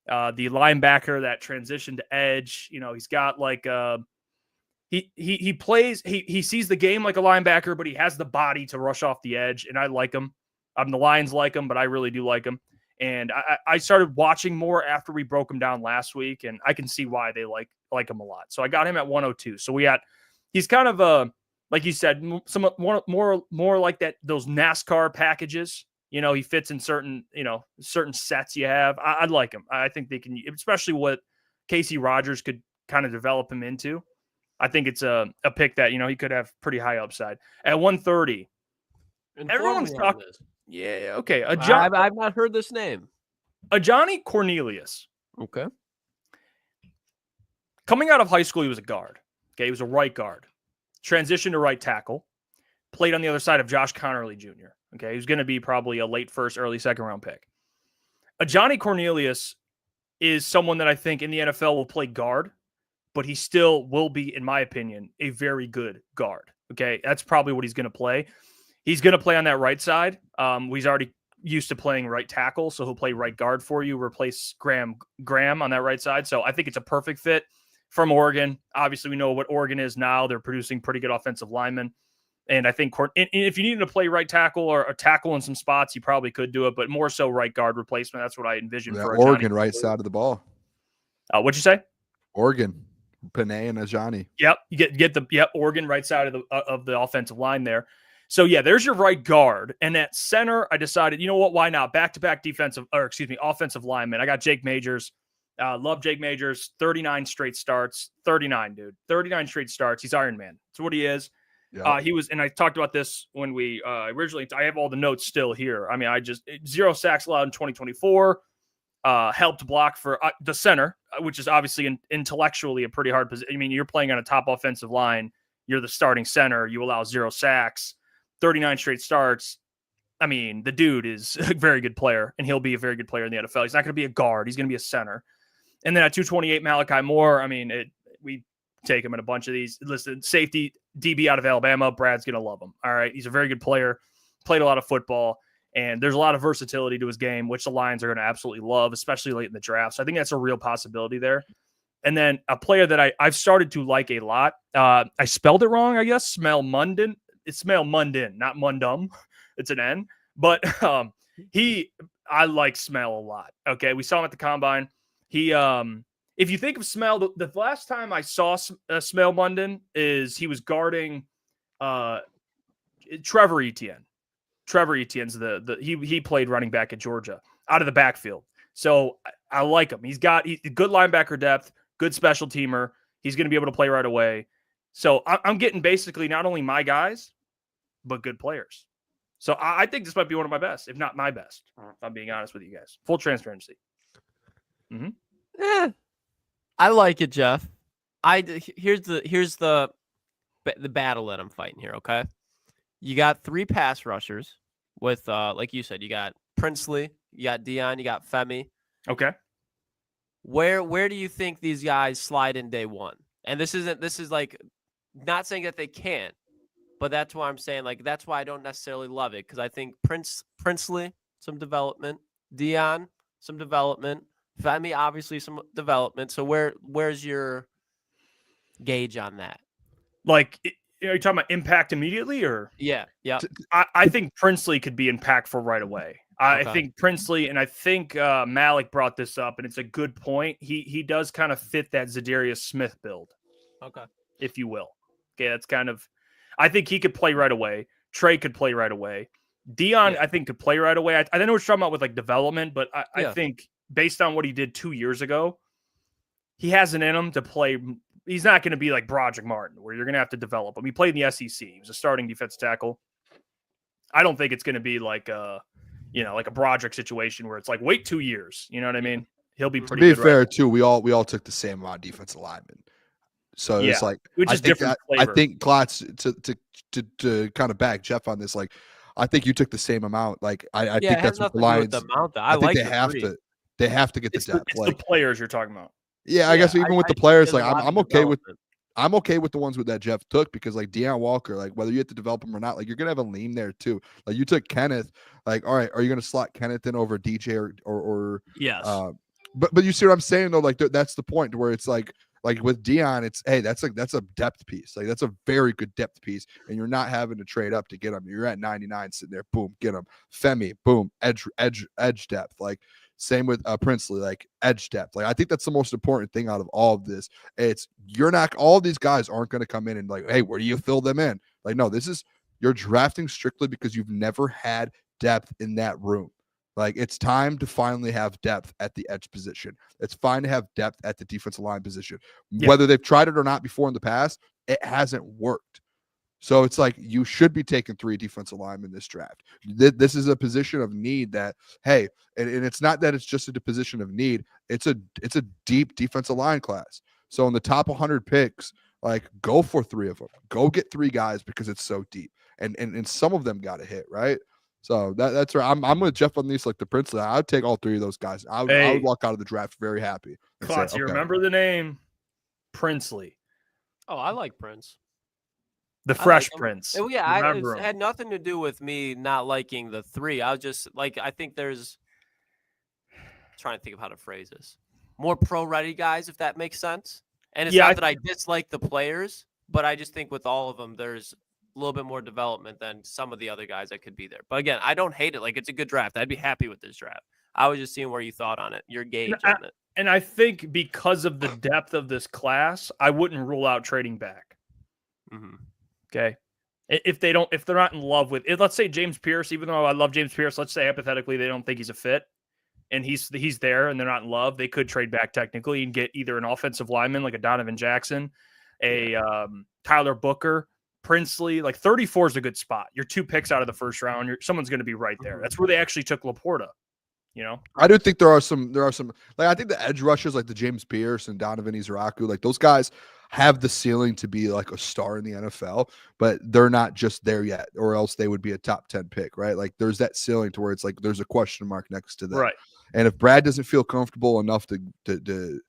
The linebacker that transitioned to edge. You know, he's got like he plays, he sees the game like a linebacker, but he has the body to rush off the edge, and I like him. The Lions like him, but I really do like him. And I started watching more after we broke him down last week, and I can see why they like him a lot. So I got him at 102. So he's kind of like you said, somewhat more like that, those NASCAR packages. You know, he fits in certain sets you have. I like him. I think they can, especially what Casey Rogers could kind of develop him into. I think it's a pick that, he could have pretty high upside. At 130, everyone's talking. Yeah, okay. I've not heard this name. Johnny Cornelius. Okay. Coming out of high school, he was a guard. Okay, he was a right guard. Transitioned to right tackle. Played on the other side of Josh Connerly Jr. Okay, he was going to be probably a late first, early second round pick. Johnny Cornelius is someone that I think in the NFL will play guard, but he still will be, in my opinion, a very good guard. Okay, that's probably what he's going to play. He's going to play on that right side. He's already used to playing right tackle, so he'll play right guard for you, replace Graham on that right side. So I think it's a perfect fit from Oregon. Obviously, we know what Oregon is now. They're producing pretty good offensive linemen. And I think if you needed to play right tackle or a tackle in some spots, you probably could do it, but more so right guard replacement. That's what I envisioned for Oregon Ajani. right side of the ball. What'd you say? Oregon, Panay and Ajani. Yep, you get the Oregon right side of the offensive line there. So yeah, there's your right guard, and at center, I decided, you know what? Why not back-to-back offensive linemen? I got Jake Majors. Love Jake Majors. 39 straight starts. 39, dude. 39 straight starts. He's Iron Man. That's what he is. Yep. He was, and I talked about this when we originally. I have all the notes still here. I mean, 0 sacks allowed in 2024. Helped block for the center, which is obviously intellectually a pretty hard position. I mean, you're playing on a top offensive line. You're the starting center. You allow 0 sacks, 39 straight starts. I mean, the dude is a very good player, and he'll be a very good player in the NFL. He's not going to be a guard. He's going to be a center. And then at 228, Malachi Moore. I mean, we take him in a bunch of these. Listen, safety DB out of Alabama. Brad's going to love him. All right. He's a very good player, played a lot of football, and there's a lot of versatility to his game, which the Lions are going to absolutely love, especially late in the draft. So I think that's a real possibility there. And then a player that I've started to like a lot. I spelled it wrong, I guess. Smell Mundin. It's Smell Mundin, not Mundum. It's an N. But I like Smell a lot. Okay. We saw him at the combine. If you think of Smell, the last time I saw Smell Mundin is he was guarding Trevor Etienne. Trevor Etienne's he played running back at Georgia out of the backfield. So I like him. He's good linebacker depth, good special teamer. He's going to be able to play right away. So I'm getting basically not only my guys, but good players. So I think this might be one of my best, if not my best, if I'm being honest with you guys. Full transparency. Mm-hmm. I like it, Jeff. Here's the battle that I'm fighting here, okay? You got 3 pass rushers with, like you said, you got Princely, you got Dion, you got Femi. Okay. Where do you think these guys slide in day one? And this is like not saying that they can't, but that's why I'm saying, like, that's why I don't necessarily love it, because I think Princely, some development, Dion, some development, Femi, obviously some development. So where's your gauge on that? Like, are you talking about impact immediately, or? Yeah. I think Princely could be impactful right away. I think Princely, and I think Malik brought this up, and it's a good point. He does kind of fit that Zadarius Smith build, if you will. Okay, that's kind of. I think he could play right away. Trey could play right away. Dion, I think, could play right away. I don't know what you're talking about with like development, but I think based on what he did 2 years ago, he has it in him to play. He's not going to be like Broderick Martin, where you're going to have to develop him. He played in the SEC. He was a starting defensive tackle. I don't think it's going to be like like a Broderick situation where it's like, wait 2 years. You know what I mean? He'll be pretty good. To be fair, too, we all took the same amount of defensive linemen. So it's like, which is different flavor. I think Klotz, to kind of back Jeff on this, like, I think you took the same amount. Like, I think that's what the Lions. I think they have to get the depth. It's the players you're talking about. Yeah, I guess even with the players, like I'm okay with the ones that Jeff took, because like Deion Walker, like whether you have to develop him or not, like you're gonna have a lean there too. Like you took Kenneth, like all right, are you gonna slot Kenneth in over DJ or yes? But you see what I'm saying though, like that's the point where it's like with Deion, it's that's a depth piece, like that's a very good depth piece, and you're not having to trade up to get him. You're at 99 sitting there, boom, get him. Femi, boom, edge depth, like. Same with Princely, like edge depth. Like I think that's the most important thing out of all of this. It's all of these guys aren't going to come in and like, hey, where do you fill them in? Like, no, you're drafting strictly because you've never had depth in that room. Like it's time to finally have depth at the edge position. It's fine to have depth at the defensive line position. Yeah. Whether they've tried it or not before in the past, it hasn't worked. So it's like you should be taking 3 defensive linemen in this draft. This is a position of need that, hey, and it's not that it's just a position of need. It's a deep defensive line class. So in the top 100 picks, like go for 3 of them. Go get 3 guys because it's so deep. And some of them got a hit, right? So that's right. I'm with Jeff on these, like the Princely. I would take all 3 of those guys. I would walk out of the draft very happy. Klotz, you remember the name Princely? Oh, I like Prince. The Fresh Prince. Oh, yeah, it had nothing to do with me not liking the 3. I was just like, I think there's trying to think of how to phrase this. More pro-ready guys, if that makes sense. And it's not that I dislike the players, but I just think with all of them, there's a little bit more development than some of the other guys that could be there. But again, I don't hate it. Like, it's a good draft. I'd be happy with this draft. I was just seeing where you thought on it, your gauge on it. And I think because of the depth of this class, I wouldn't rule out trading back. Mm-hmm. Okay. If they're not in love with it, let's say James Pierce, even though I love James Pierce, let's say hypothetically they don't think he's a fit and he's there and they're not in love, they could trade back technically and get either an offensive lineman like a Donovan Jackson, a Tyler Booker, Princely. Like 34 is a good spot. You're 2 picks out of the first round. Someone's going to be right there. That's where they actually took Laporta. You know, I do think there are some like I think the edge rushers like the James Pierce and Donovan Izaraku, like those guys have the ceiling to be like a star in the NFL, but they're not just there yet, or else they would be a top 10 pick, right? Like there's that ceiling to where it's like there's a question mark next to them. Right. And if Brad doesn't feel comfortable enough to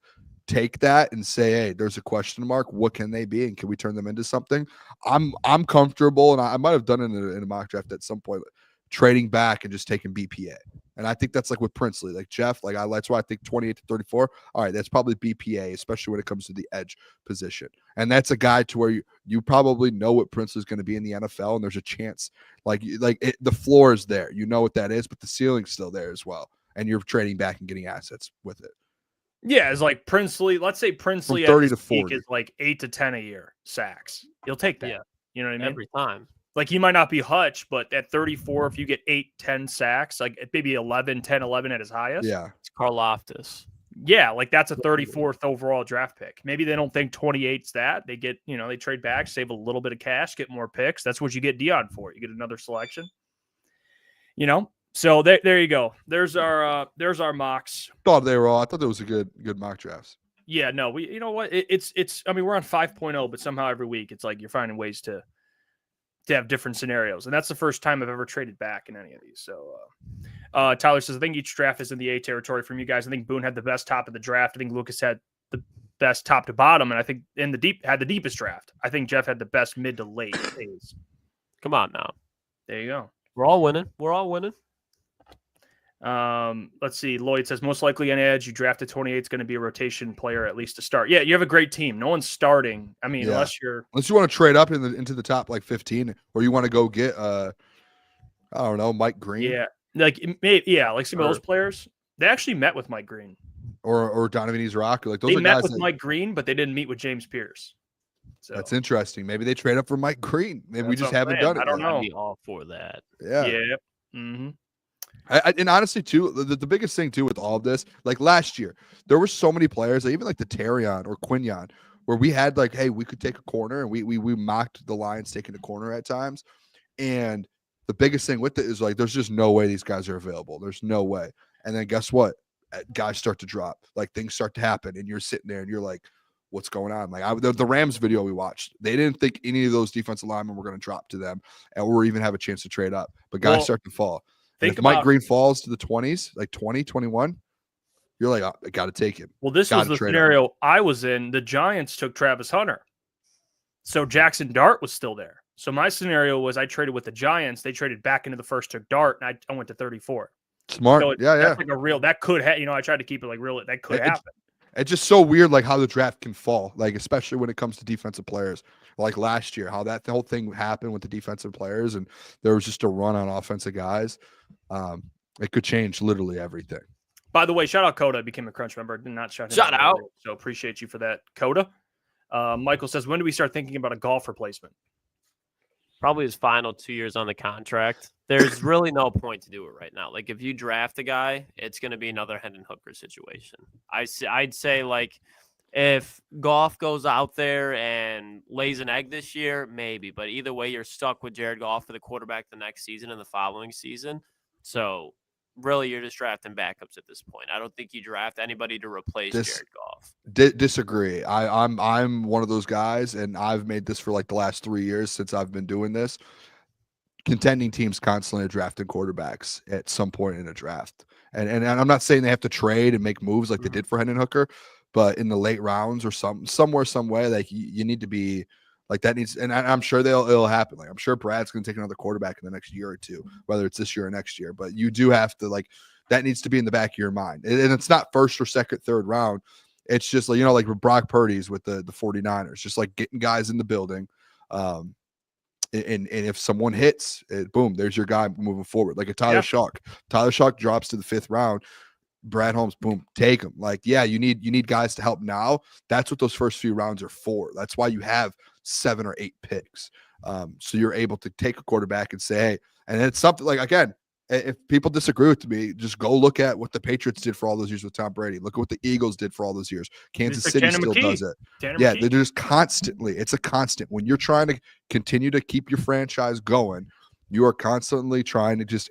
take that and say, hey, there's a question mark, what can they be and can we turn them into something? I'm comfortable, and I might have done it in a mock draft at some point, trading back and just taking BPA. And I think that's like with Princely, like Jeff, like that's why I think 28 to 34. All right, that's probably BPA, especially when it comes to the edge position. And that's a guy to where you probably know what Princely is going to be in the NFL, and there's a chance, the floor is there. You know what that is, but the ceiling's still there as well. And you're trading back and getting assets with it. Yeah, it's like Princely. Let's say Princely from 30 at to 40 is like 8 to 10 a year sacks. You'll take that. Yeah. You know what I mean? Every time. Like he might not be Hutch, but at 34, if you get 8, 10 sacks, like maybe 11 at his highest. Yeah. It's Karlaftis. Yeah, like that's a 34th overall draft pick. Maybe they don't think 28's that. They get, they trade back, save a little bit of cash, get more picks. That's what you get Dion for. You get another selection. So there you go. There's our mocks. I thought there was a good mock drafts. Yeah, no, you know what? It's I mean, we're on 5.0, but somehow every week it's like you're finding ways to have different scenarios. And that's the first time I've ever traded back in any of these. So Tyler says, I think each draft is in the A territory from you guys. I think Boone had the best top of the draft. I think Lucas had the best top to bottom. And I think had the deepest draft. I think Jeff had the best mid to late phase. Come on now. There you go. We're all winning. Let's see. Lloyd says most likely an edge. You drafted 28 is going to be a rotation player at least to start. Yeah, you have a great team. No one's starting. I mean, unless you want to trade up into the top like 15, or you want to go get I don't know, Mike Green. Yeah, like some of those players. They actually met with Mike Green or Donovan Izaraku. Like those they are met guys with Mike Green, but they didn't meet with James Pierce. So that's interesting. Maybe they trade up for Mike Green. Maybe we just haven't done it. I don't know. I'd be all for that. Yeah. Yeah. Mm-hmm. And honestly, too, the biggest thing too with all of this, like last year, there were so many players, even like the Terrion or Quinyon, where we had like, hey, we could take a corner, and we mocked the Lions taking a corner at times. And the biggest thing with it is like, there's just no way these guys are available. There's no way. And then guess what? Guys start to drop, like things start to happen, and you're sitting there and you're like, what's going on? Like the Rams video we watched, they didn't think any of those defensive linemen were going to drop to them or even have a chance to trade up, but guys start to fall. If Mike Green falls to the 20s, like 20, 21, you're like, I got to take him. Well, this was the scenario I was in. The Giants took Travis Hunter. So Jackson Dart was still there. So my scenario was I traded with the Giants. They traded back into the first, took Dart, and I went to 34. Smart. So That's like a real, that could happen. I tried to keep it like real. That could happen. It's just so weird, like how the draft can fall, like especially when it comes to defensive players. Like last year, how the whole thing happened with the defensive players, and there was just a run on offensive guys. It could change literally everything. By the way, shout out Coda. Became a Crunch member. Did not shout out. Earlier, so appreciate you for that, Coda. Michael says, when do we start thinking about a golf replacement? Probably his final 2 years on the contract. There's really no point to do it right now. Like if you draft a guy, it's going to be another Hendon Hooker situation. I'd say like if Goff goes out there and lays an egg this year, maybe. But either way, you're stuck with Jared Goff for the quarterback the next season and the following season. So really, you're just drafting backups at this point. I don't think you draft anybody to replace Jared Goff. Disagree. I'm one of those guys, and I've made this for like the last 3 years since I've been doing this. Contending teams constantly are drafting quarterbacks at some point in a draft. And I'm not saying they have to trade and make moves like they did for Hendon Hooker, but in the late rounds or somewhere, some way, like you need to be like that needs, and I'm sure it'll happen. Like I'm sure Brad's going to take another quarterback in the next year or two, whether it's this year or next year, but you do have to like, that needs to be in the back of your mind. And it's not first or second, third round. It's just like, like with Brock Purdy's with the 49ers, just like getting guys in the building. And if someone hits, boom, there's your guy moving forward. Like a Tyler Shark. Tyler Shark drops to the 5th round. Brad Holmes, boom, take him. Like, yeah, you need guys to help now. That's what those first few rounds are for. That's why you have 7 or 8 picks. So you're able to take a quarterback and say, hey, and it's something like, again, if people disagree with me, just go look at what the Patriots did for all those years with Tom Brady. Look at what the Eagles did for all those years. Kansas City still does it. They're just constantly. It's a constant. When you're trying to continue to keep your franchise going, you are constantly trying to just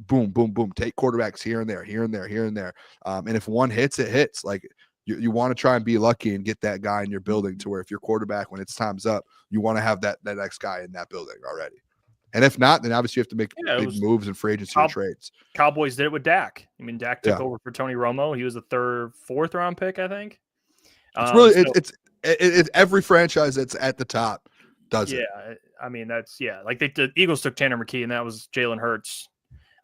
boom, boom, boom, take quarterbacks here and there, here and there, here and there. And if one hits, it hits. Like you want to try and be lucky and get that guy in your building to where if your quarterback, when it's time's up, you want to have that next guy in that building already. And if not, then obviously you have to make big moves in free agency and trades. Cowboys did it with Dak. I mean, Dak took over for Tony Romo. He was the 3rd, 4th round pick, I think. It's really it's every franchise that's at the top does it. Yeah, I mean like the Eagles took Tanner McKee, and that was Jalen Hurts.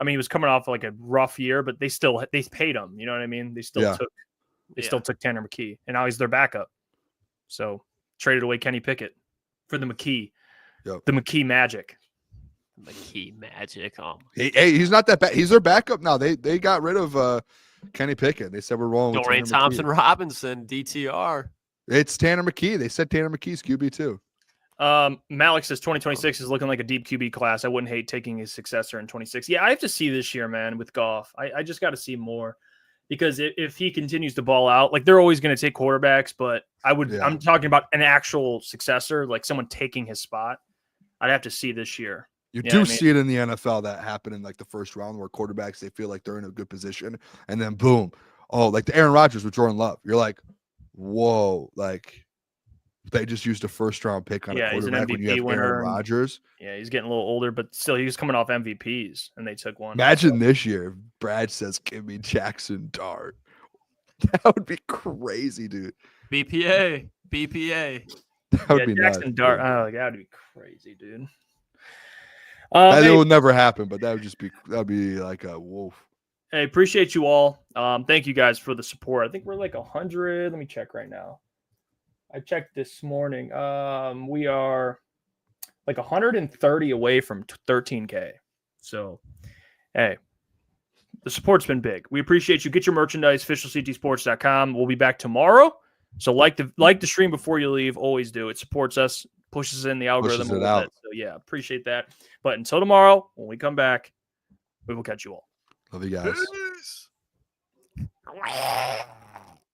I mean, he was coming off like a rough year, but they paid him. You know what I mean? They still took Tanner McKee, and now he's their backup. So traded away Kenny Pickett for the McKee, the McKee Magic. McKee Magic. Hey, he's not that bad. He's their backup now. They got rid of Kenny Pickett. They said we're rolling with Dorian Thompson Robinson, DTR. It's Tanner McKee. They said Tanner McKee's QB too. Malik says 2026 is looking like a deep QB class. I wouldn't hate taking his successor in 26. Yeah, I have to see this year, man, with Goff. I just got to see more because if he continues to ball out, like they're always going to take quarterbacks, but I'm talking about an actual successor, like someone taking his spot. I'd have to see this year. You do see it in the NFL that happen in like the first round where quarterbacks, they feel like they're in a good position and then boom. Oh, like the Aaron Rodgers with Jordan Love. You're like, whoa, like they just used a 1st round pick on a quarterback. He's an MVP when you have winner. Aaron Rodgers. Yeah, he's getting a little older, but still he was coming off MVPs and they took one. Imagine this year if Brad says, give me Jackson Dart. That would be crazy, dude. BPA. That would be Jackson nuts, Dart. dude. Oh, that would be crazy, dude. That will never happen, but that would be like a wolf. Hey, appreciate you all. Thank you guys for the support. I think we're like 100. Let me check right now. I checked this morning. We are like 130 away from 13K. So, hey, the support's been big. We appreciate you. Get your merchandise, officialctsports.com. We'll be back tomorrow. So like the stream before you leave. Always do. It supports us, pushes in the algorithm a little bit. So yeah, appreciate that. But until tomorrow, when we come back, we will catch you all. Love you guys. Peace.